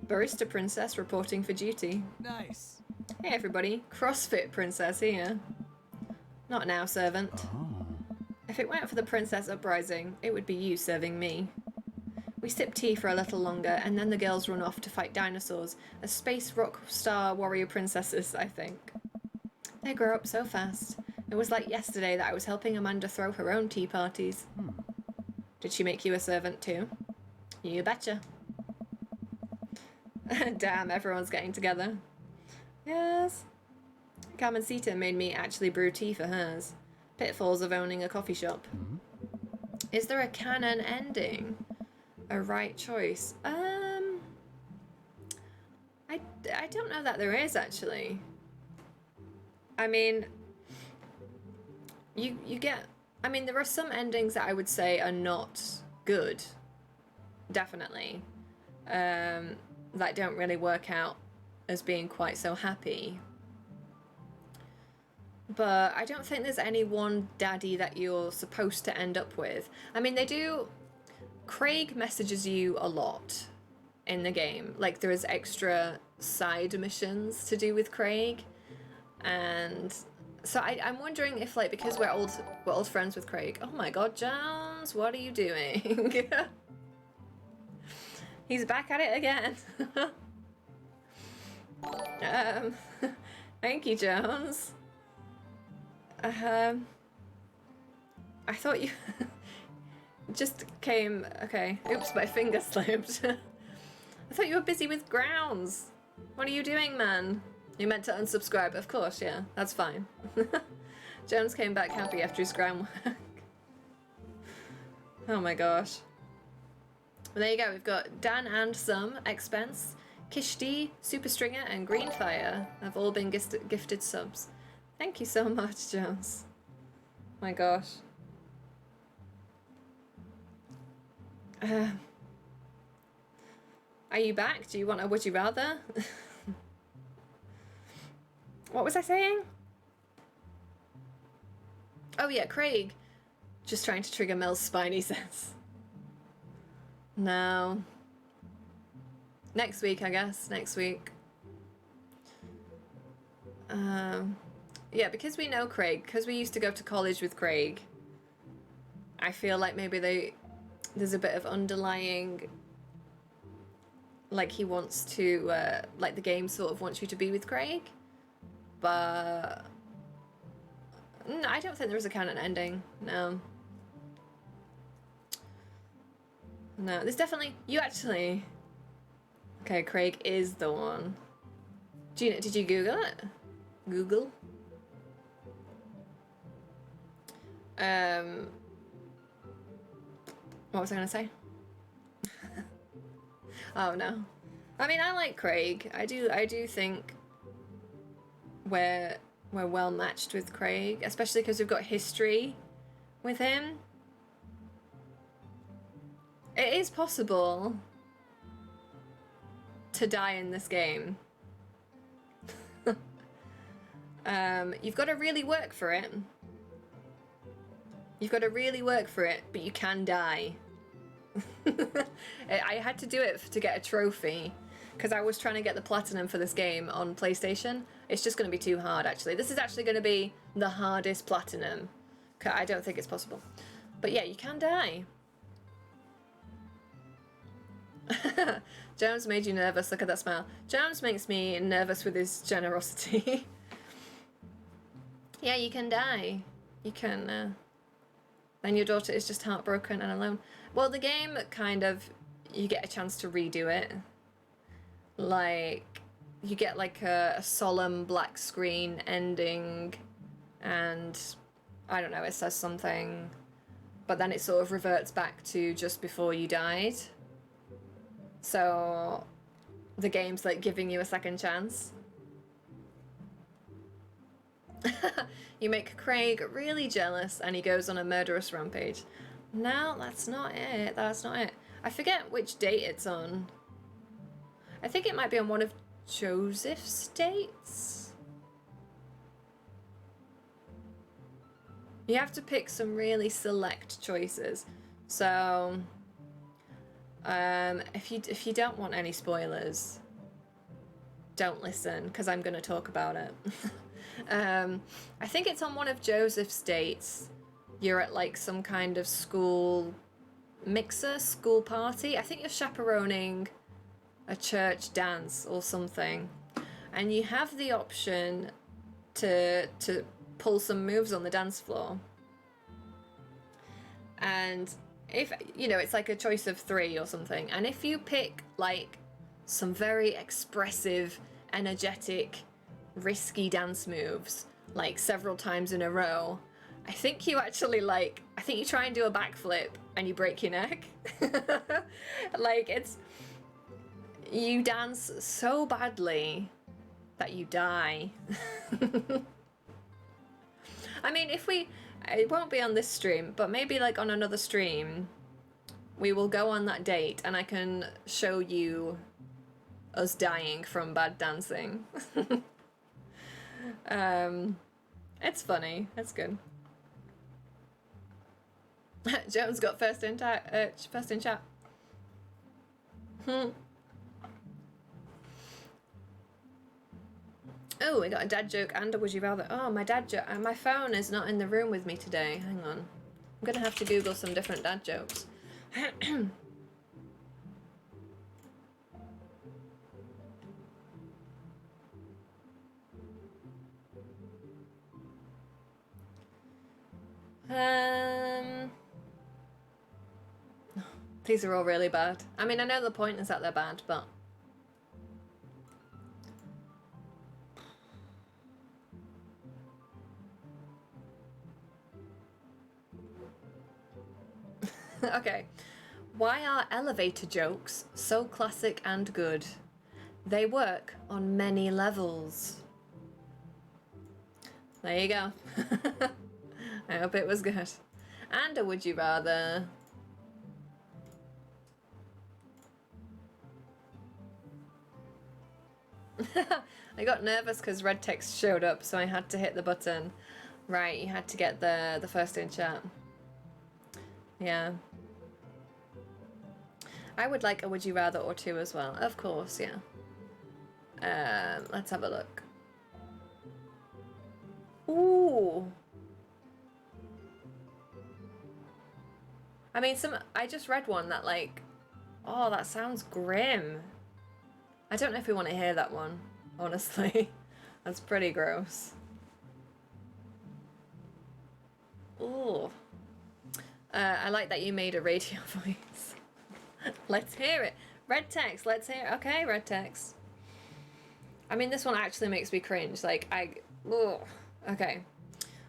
Barista princess reporting for duty. Nice. Hey everybody, CrossFit princess here. Not now, servant. If it weren't for the princess uprising, it would be you serving me. We sip tea for a little longer, and then the girls run off to fight dinosaurs as space rock star warrior princesses, I think. They grow up so fast. It was like yesterday that I was helping Amanda throw her own tea parties. Did she make you a servant too? You betcha. Damn, everyone's getting together. Yes. Carmencita made me actually brew tea for hers. Pitfalls of owning a coffee shop. Is there a canon ending? A right choice? I don't know that there is, actually. I mean, you get... I mean, there are some endings that I would say are not good. Definitely. That don't really work out as being quite so happy. But I don't think there's any one daddy that you're supposed to end up with. I mean, they do... Craig messages you a lot in the game. Like, there is extra side missions to do with Craig. And so I'm wondering if, like, because we're old friends with Craig. Oh my god, Jones, what are you doing? He's back at it again. Thank you, Jones. I thought you just came... Okay. Oops, my finger slipped. I thought you were busy with grounds. What are you doing, man? You meant to unsubscribe. Of course, yeah. That's fine. Jones came back happy after his groundwork. Oh my gosh. Well, there you go. We've got Dan and Some, Expense, Kishti, Super Stringer, and Greenfire have all been gifted subs. Thank you so much, Jones. My gosh. Are you back? Do you want a would you rather? What was I saying? Oh yeah, Craig. Just trying to trigger Mel's spidey sense. No. Next week, I guess. Next week. Yeah, because we know Craig, because we used to go to college with Craig, I feel like maybe there's a bit of underlying, like he wants to, like the game sort of wants you to be with Craig, but no, I don't think there was a canon ending, no. No, there's definitely, you actually, okay, Craig is the one. Did you Google it? Google? What was I gonna say? Oh no. I mean, I like Craig. I do think we're well matched with Craig, especially because we've got history with him. It is possible to die in this game. You've got to really work for it. You've got to really work for it, but you can die. I had to do it to get a trophy, because I was trying to get the platinum for this game on PlayStation. It's just going to be too hard, actually. This is actually going to be the hardest platinum. I don't think it's possible. But yeah, you can die. Jones made you nervous. Look at that smile. Jones makes me nervous with his generosity. Yeah, you can die. You can... Then your daughter is just heartbroken and alone. Well, the game kind of... You get a chance to redo it. Like... You get like a solemn black screen ending. And... I don't know, it says something. But then it sort of reverts back to just before you died. So... The game's like giving you a second chance. You make Craig really jealous and he goes on a murderous rampage. No, that's not it. That's not it. I forget which date it's on. I think it might be on one of Joseph's dates. You have to pick some really select choices. So, if you don't want any spoilers, don't listen, because I'm going to talk about it. I think it's on one of Joseph's dates you're at like some kind of school school party. I think you're chaperoning a church dance or something, and you have the option to pull some moves on the dance floor. And if you know, it's like a choice of 3 or something, and if you pick like some very expressive, energetic, risky dance moves like several times in a row, I think you actually like, I think you try and do a backflip and you break your neck. Like it's, you dance so badly that you die. I mean, it won't be on this stream, but maybe like on another stream, we will go on that date and I can show you us dying from bad dancing. It's funny. It's good. Jones got first in chat. Oh, we got a dad joke and a would you rather. Oh, my dad joke. My phone is not in the room with me today. Hang on. I'm gonna have to Google some different dad jokes. These are all really bad. I mean, I know the point is that they're bad, but okay. Why are elevator jokes so classic and good? They work on many levels. There you go. I hope it was good. And a would you rather. I got nervous because red text showed up, so I had to hit the button. Right, you had to get the first in chat. Yeah. I would like a would you rather or 2 as well. Of course, yeah. Let's have a look. Ooh. I mean, I just read one that like, oh, that sounds grim. I don't know if we want to hear that one, honestly. That's pretty gross. Ooh. I like that you made a radio voice. Let's hear it. Red text, let's hear it. Okay, red text. I mean, this one actually makes me cringe. Like, ugh. Okay.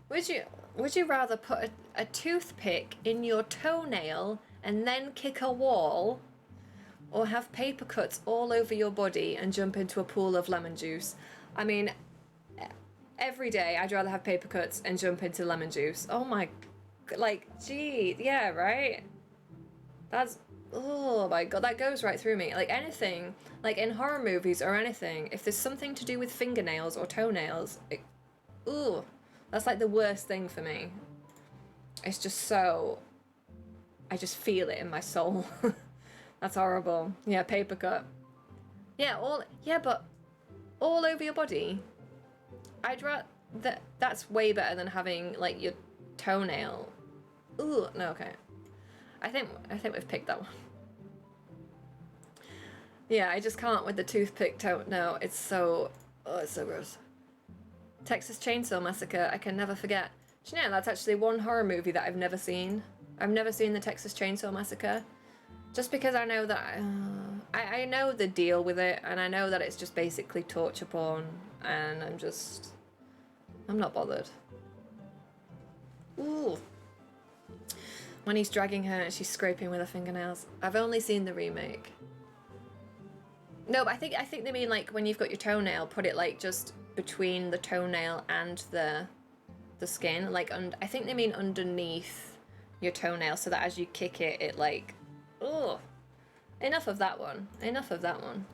Would you rather put a toothpick in your toenail and then kick a wall, or have paper cuts all over your body and jump into a pool of lemon juice? I mean, every day I'd rather have paper cuts and jump into lemon juice. Oh my, like, gee, yeah, right? That's, oh my god, that goes right through me. Like anything, like in horror movies or anything, if there's something to do with fingernails or toenails, ooh, that's like the worst thing for me. It's just so, I just feel it in my soul. That's horrible. Yeah, paper cut. Yeah, but all over your body. I'd rather, that's way better than having like your toenail. Ooh, no, okay. I think we've picked that one. Yeah, I just can't with the toothpick toe. No, it's so gross. Texas Chainsaw Massacre, I can never forget. Do you know, that's actually one horror movie that I've never seen. I've never seen the Texas Chainsaw Massacre. Just because I know that, I know the deal with it, and I know that it's just basically torture porn, and I'm not bothered. Ooh. When he's dragging her and she's scraping with her fingernails. I've only seen the remake. No, but I think they mean like when you've got your toenail, put it like just between the toenail and the skin. Like, I think they mean underneath your toenail, so that as you kick it, it like, ugh. Enough of that one. Enough of that one.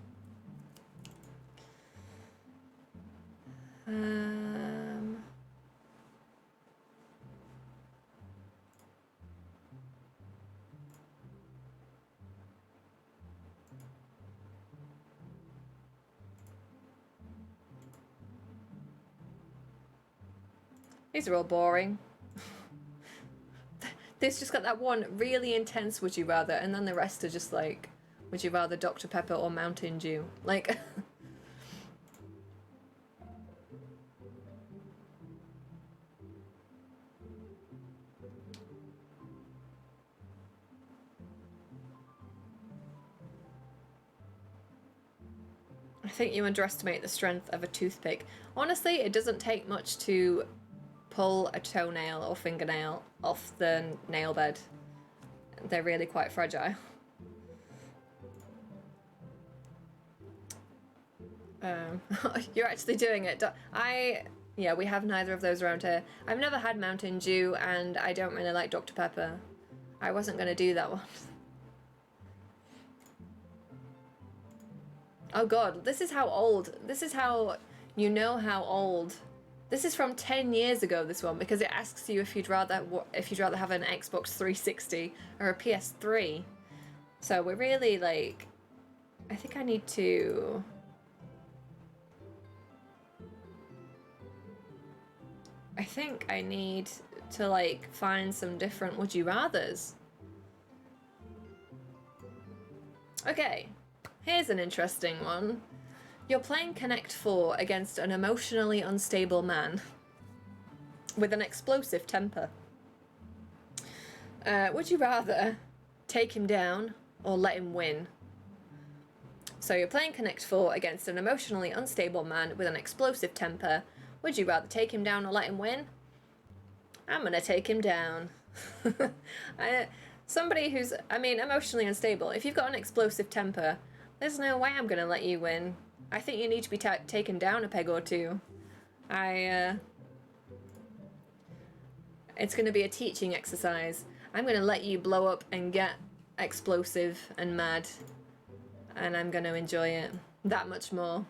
These are all boring. This just got that one really intense would you rather, and then the rest are just like, would you rather Dr. Pepper or Mountain Dew? Like, I think you underestimate the strength of a toothpick. Honestly, it doesn't take much to pull a toenail or fingernail off the nail bed. They're really quite fragile. You're actually doing it. Yeah, we have neither of those around here. I've never had Mountain Dew, and I don't really like Dr. Pepper. I wasn't going to do that one. Oh god, this is how old. This is how you know how old. This is from 10 years ago, this one, because it asks you if you'd rather have an Xbox 360 or a PS3. So we're really like, I think I need to like find some different would you rathers. Okay, here's an interesting one. You're playing Connect 4 against an emotionally unstable man with an explosive temper. Would you rather take him down or let him win? So you're playing Connect 4 against an emotionally unstable man with an explosive temper. Would you rather take him down or let him win? I'm gonna take him down. Somebody who's, emotionally unstable. If you've got an explosive temper, there's no way I'm gonna let you win. I think you need to be taken down a peg or two. It's gonna be a teaching exercise. I'm gonna let you blow up and get explosive and mad, and I'm gonna enjoy it that much more.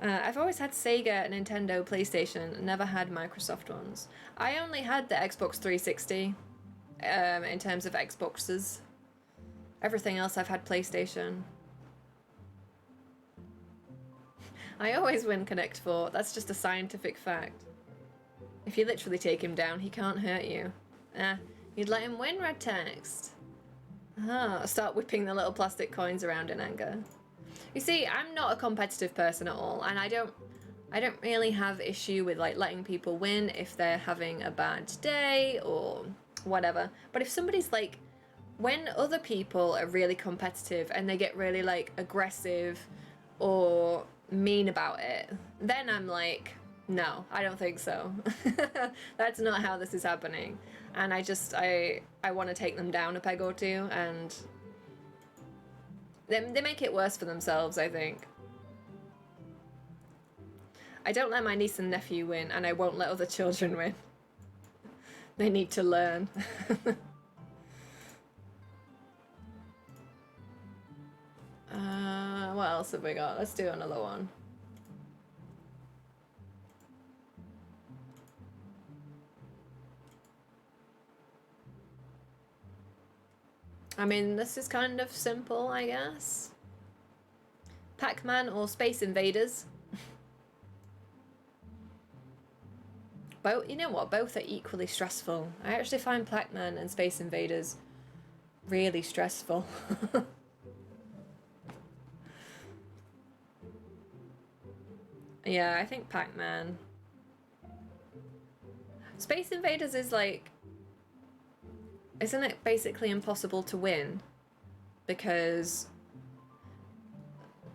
I've always had Sega, Nintendo, PlayStation, never had Microsoft ones. I only had the Xbox 360 in terms of Xboxes. Everything else I've had PlayStation. I always win Connect 4. That's just a scientific fact. If you literally take him down, he can't hurt you. You'd let him win, red text. Start whipping the little plastic coins around in anger. You see, I'm not a competitive person at all, and I don't really have issue with like letting people win if they're having a bad day or whatever. But if somebody's like, when other people are really competitive and they get really like aggressive or mean about it, then I'm like, no, I don't think so. That's not how this is happening. And I want to take them down a peg or two, and they make it worse for themselves, I think. I don't let my niece and nephew win, and I won't let other children win. They need to learn. What else have we got? Let's do another one. I mean, this is kind of simple, I guess. Pac-Man or Space Invaders? Both, you know what? Both are equally stressful. I actually find Pac-Man and Space Invaders really stressful. Yeah, I think Pac-Man. Space Invaders is like, isn't it basically impossible to win? Because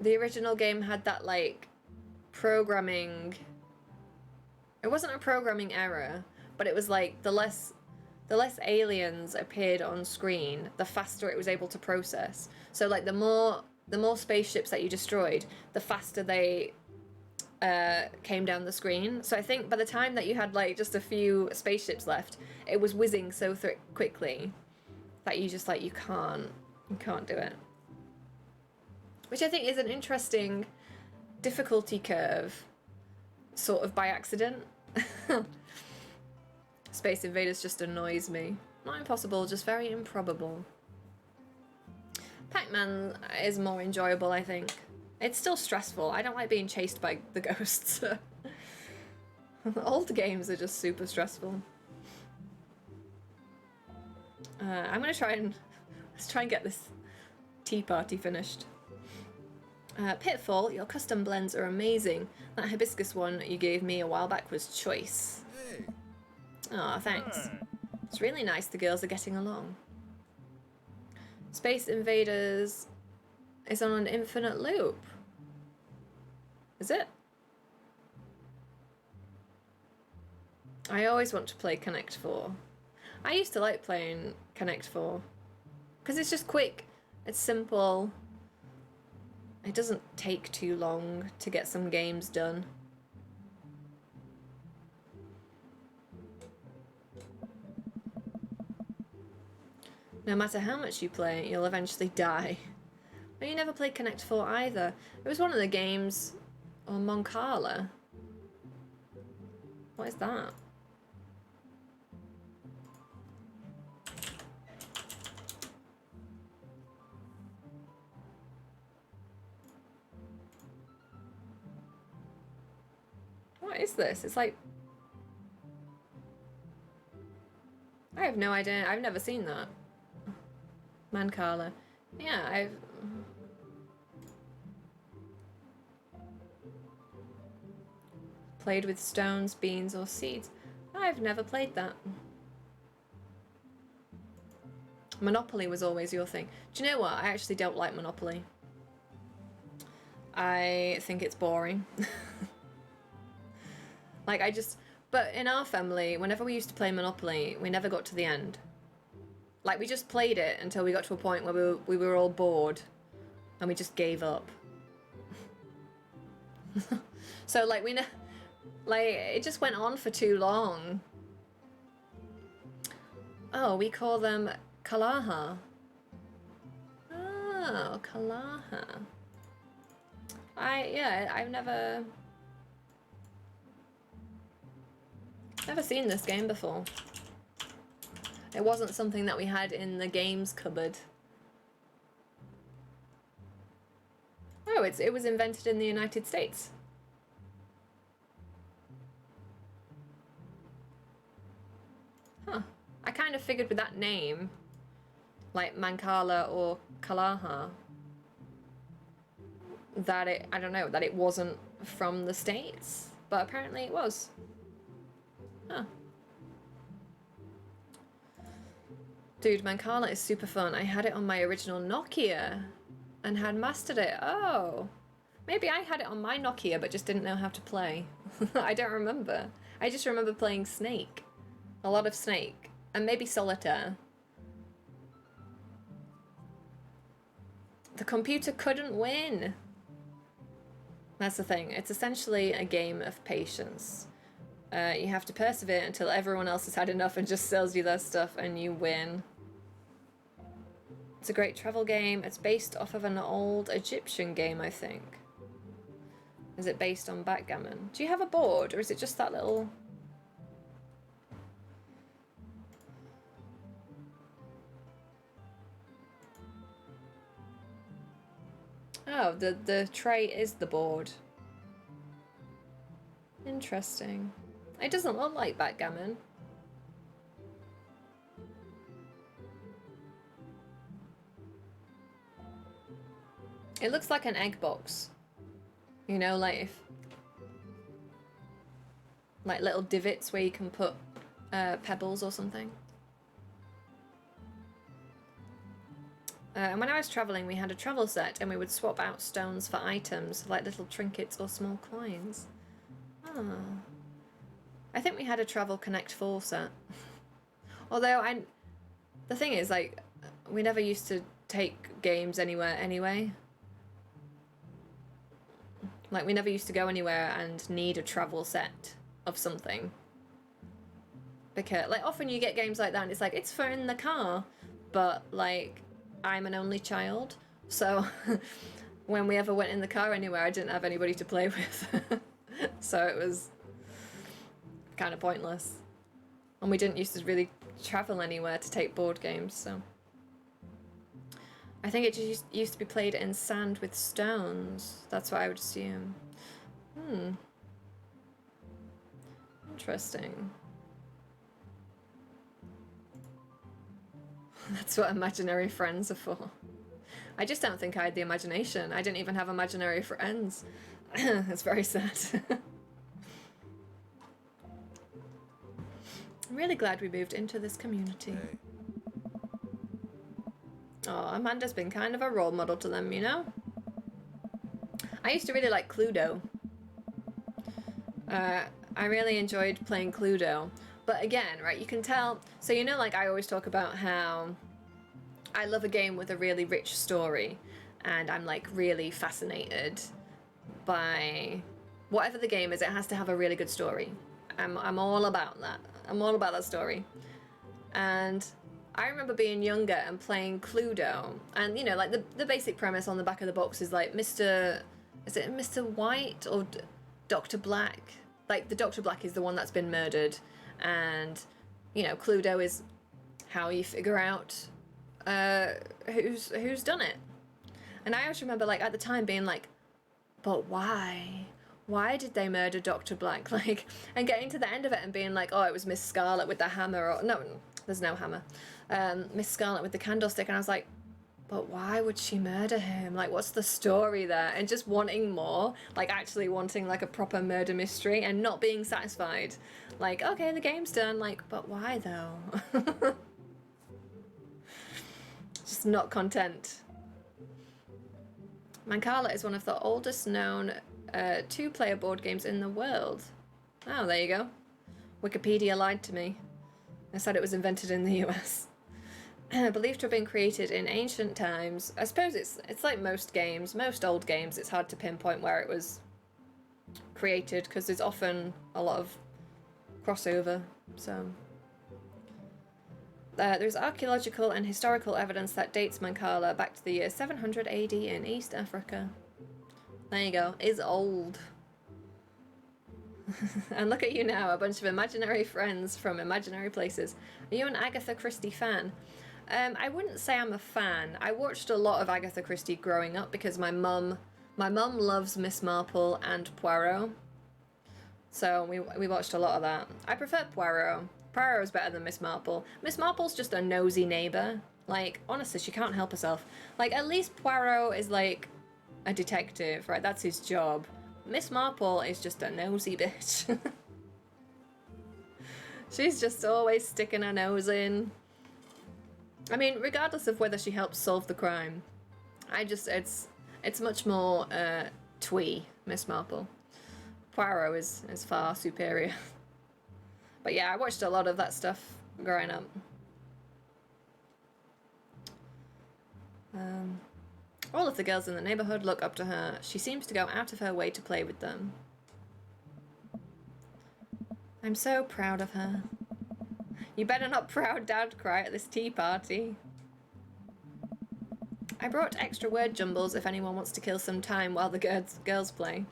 the original game had that like programming, it wasn't a programming error, but it was like the less aliens appeared on screen, the faster it was able to process. So like the more spaceships that you destroyed, the faster they came down the screen. So I think by the time that you had like just a few spaceships left, it was whizzing so quickly that you just like you can't do it. Which I think is an interesting difficulty curve, sort of by accident. Space Invaders just annoys me. Not impossible, just very improbable. Pac-Man is more enjoyable, I think. It's still stressful. I don't like being chased by the ghosts. Old games are just super stressful. I'm gonna try and let's try and get this tea party finished. Pitfall, your custom blends are amazing. That hibiscus one you gave me a while back was choice. Hey. Aw, thanks. It's really nice the girls are getting along. Space Invaders is on an infinite loop. Is it? I always want to play Connect 4. I used to like playing Connect 4 because it's just quick, it's simple, it doesn't take too long to get some games done. No matter how much you play, you'll eventually die. But you never played Connect 4 either. It was one of the games on Moncala. What is that? What is this? It's like... I have no idea. I've never seen that. Mancala. Yeah, I've... Played with stones, beans, or seeds. I've never played that. Monopoly was always your thing. Do you know what? I actually don't like Monopoly. I think it's boring. Like, but in our family, whenever we used to play Monopoly, we never got to the end. Like, we just played it until we got to a point where we were all bored and we just gave up. So, like, it just went on for too long. Oh, we call them Kalaha. Oh, Kalaha. I've never seen this game before. It wasn't something that we had in the games cupboard. Oh, it was invented in the United States. Huh. I kind of figured with that name, like Mancala or Kalaha, that it wasn't from the States, but apparently it was. Huh. Dude, Mancala is super fun. I had it on my original Nokia and had mastered it. Oh. Maybe I had it on my Nokia but just didn't know how to play. I don't remember. I just remember playing Snake. A lot of Snake. And maybe Solitaire. The computer couldn't win. That's the thing. It's essentially a game of patience. You have to persevere until everyone else has had enough and just sells you their stuff and you win. It's a great travel game. It's based off of an old Egyptian game, I think. Is it based on backgammon? Do you have a board or is it just that little... Oh, the tray is the board. Interesting. It doesn't look like backgammon. It looks like an egg box. You know, like little divots where you can put pebbles or something. And when I was travelling, we had a travel set and we would swap out stones for items, like little trinkets or small coins. Oh. I think we had a Travel Connect 4 set. Although, the thing is, like, we never used to take games anywhere anyway. Like, we never used to go anywhere and need a travel set of something. Because, like, often you get games like that and it's like, it's for in the car. But, like, I'm an only child. So, when we ever went in the car anywhere, I didn't have anybody to play with. So it was kind of pointless. And we didn't used to really travel anywhere to take board games, so... I think it just used to be played in sand with stones. That's what I would assume. Interesting. That's what imaginary friends are for. I just don't think I had the imagination. I didn't even have imaginary friends. It's very sad. I'm really glad we moved into this community. Hey. Oh, Amanda's been kind of a role model to them, you know? I used to really like Cluedo. I really enjoyed playing Cluedo. But again, right, you can tell... So you know, like, I always talk about how I love a game with a really rich story. And I'm, like, really fascinated by... Whatever the game is, it has to have a really good story. I'm all about that. I'm all about that story. And I remember being younger and playing Cluedo. And, you know, like, the basic premise on the back of the box is, like, Mr... Is it Mr. White or Dr. Black? Like, the Dr. Black is the one that's been murdered. And, you know, Cluedo is how you figure out who's done it. And I always remember, like, at the time being like, but why? Why did they murder Dr. Black? Like, and getting to the end of it and being like, oh, it was Miss Scarlet with the hammer. Or no, there's no hammer. Miss Scarlet with the candlestick. And I was like, but why would she murder him? Like, what's the story there? And just wanting more, like actually wanting like a proper murder mystery and not being satisfied. Like, okay, the game's done. Like, but why though? Just not content. Mancala is one of the oldest known two-player board games in the world. Oh, there you go. Wikipedia lied to me. They said it was invented in the US. Believed to have been created in ancient times. I suppose it's like most games, most old games, it's hard to pinpoint where it was created because there's often a lot of crossover. So there's archaeological and historical evidence that dates Mancala back to the year 700 AD in East Africa. There you go. Is old. And look at you now, a bunch of imaginary friends from imaginary places. Are you an Agatha Christie fan? I wouldn't say I'm a fan. I watched a lot of Agatha Christie growing up because my mum loves Miss Marple and Poirot. So we watched a lot of that. I prefer Poirot. Poirot's better than Miss Marple. Miss Marple's just a nosy neighbour. Like, honestly, she can't help herself. Like, at least Poirot is like a detective, right? That's his job. Miss Marple is just a nosy bitch. She's just always sticking her nose in. I mean, regardless of whether she helps solve the crime, it's much more twee, Miss Marple. Poirot is far superior. But yeah, I watched a lot of that stuff growing up. All of the girls in the neighborhood look up to her. She seems to go out of her way to play with them. I'm so proud of her. You better not proud dad cry at this tea party. I brought extra word jumbles if anyone wants to kill some time while the girls play.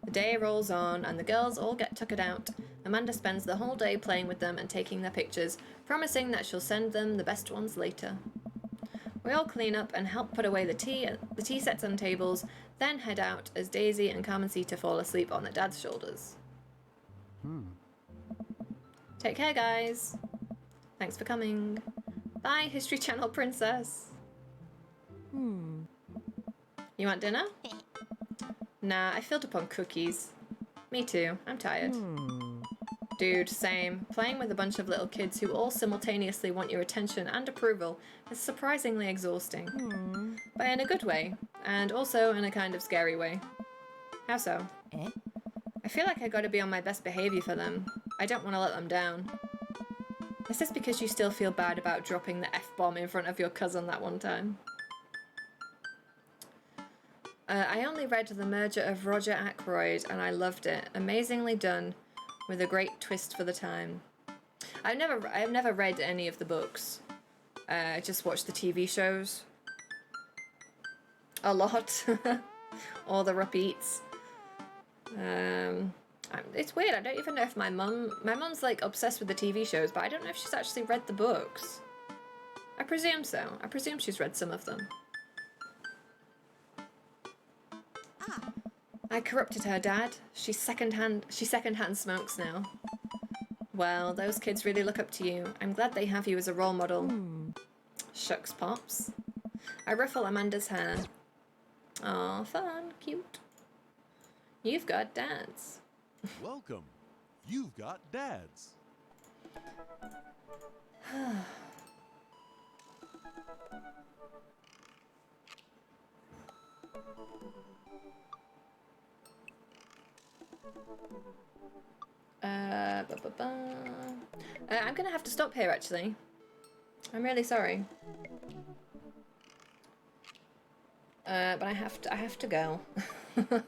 The day rolls on and the girls all get tuckered out. Amanda spends the whole day playing with them and taking their pictures, promising that she'll send them the best ones later. We all clean up and help put away the tea sets on tables, then head out as Daisy and Carmencita fall asleep on their dad's shoulders. Take care, guys. Thanks for coming. Bye, History Channel princess. You want dinner? Nah, I filled up on cookies. Me too. I'm tired. Dude, same. Playing with a bunch of little kids who all simultaneously want your attention and approval is surprisingly exhausting. But in a good way, and also in a kind of scary way. How so? I feel like I gotta be on my best behavior for them. I don't want to let them down. Is this because you still feel bad about dropping the F-bomb in front of your cousin that one time? I only read The Merger of Roger Ackroyd and I loved it. Amazingly done, with a great twist for the time. I've never read any of the books. I just watched the TV shows. A lot. All the repeats. It's weird, I don't even know if my mum's like obsessed with the TV shows, but I don't know if she's actually read the books. I presume so. I presume she's read some of them. I corrupted her, Dad. She secondhand smokes now. Well, those kids really look up to you. I'm glad they have you as a role model. Shucks, Pops. I ruffle Amanda's hair. Aw, fun. Cute. You've got dads. Welcome. You've got dads. I'm gonna have to stop here, actually. I'm really sorry. But I have to go. But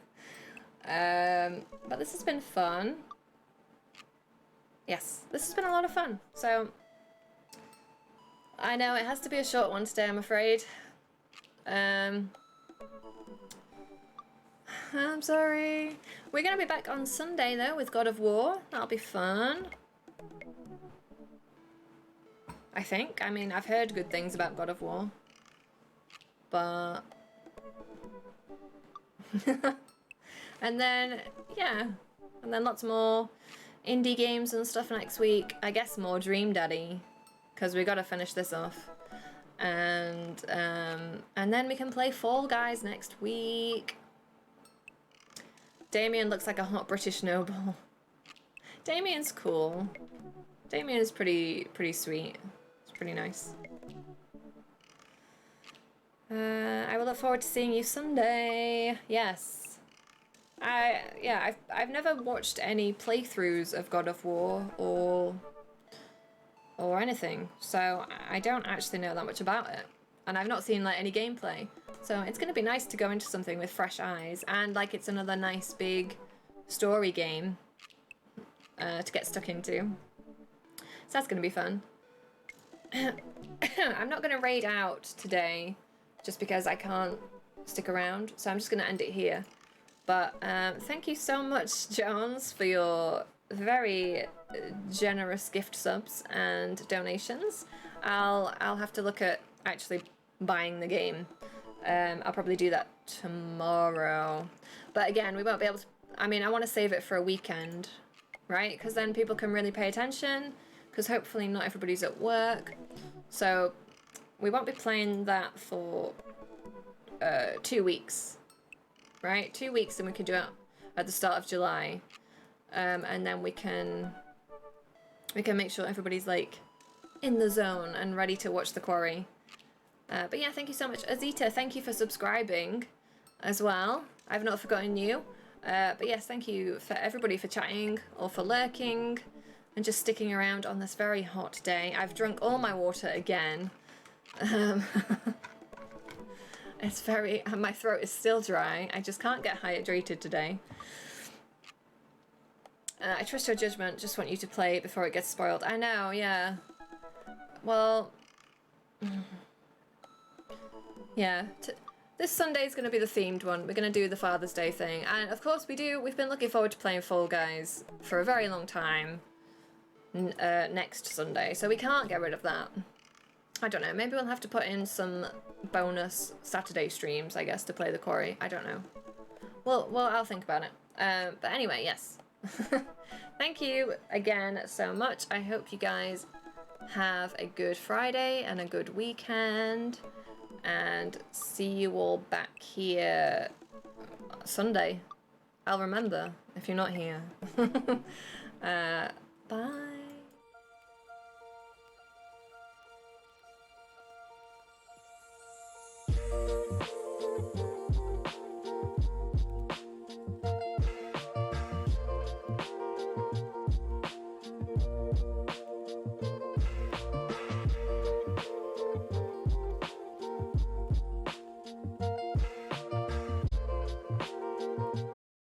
this has been fun. Yes, this has been a lot of fun. So I know it has to be a short one today, I'm afraid. I'm sorry. We're gonna be back on Sunday though with God of War. That'll be fun. I think. I mean, I've heard good things about God of War. But and then yeah. And then lots more indie games and stuff next week. I guess more Dream Daddy. Because we gotta finish this off. And then we can play Fall Guys next week. Damien looks like a hot British noble. Damien's cool. Damien is pretty sweet. It's pretty nice. I will look forward to seeing you Sunday. Yes. I've never watched any playthroughs of God of War or anything, so I don't actually know that much about it. And I've not seen like any gameplay. So it's gonna be nice to go into something with fresh eyes, and like it's another nice big story game to get stuck into. So that's gonna be fun. I'm not gonna raid out today just because I can't stick around, so I'm just gonna end it here. But thank you so much, Jones, for your very generous gift subs and donations. I'll have to look at actually buying the game. I'll probably do that tomorrow. But again, we won't be able to... I mean, I want to save it for a weekend, right? Because then people can really pay attention, because hopefully not everybody's at work. So we won't be playing that for 2 weeks, right? 2 weeks, and we can do it at the start of July. And then we can make sure everybody's like in the zone and ready to watch The Quarry. But yeah, thank you so much. Azita, thank you for subscribing as well. I've not forgotten you. But yes, thank you for everybody for chatting or for lurking and just sticking around on this very hot day. I've drunk all my water again. It's very... my throat is still dry. I just can't get hydrated today. I trust your judgment. Just want you to play before it gets spoiled. I know, yeah. Well... yeah. This Sunday's going to be the themed one. We're going to do the Father's Day thing. And of course we do. We've been looking forward to playing Fall Guys for a very long time. Next Sunday. So we can't get rid of that. I don't know. Maybe we'll have to put in some bonus Saturday streams, I guess, to play The Quarry. I don't know. Well, I'll think about it. But anyway, yes. Thank you again so much. I hope you guys have a good Friday and a good weekend. And see you all back here Sunday. I'll remember if you're not here. Bye.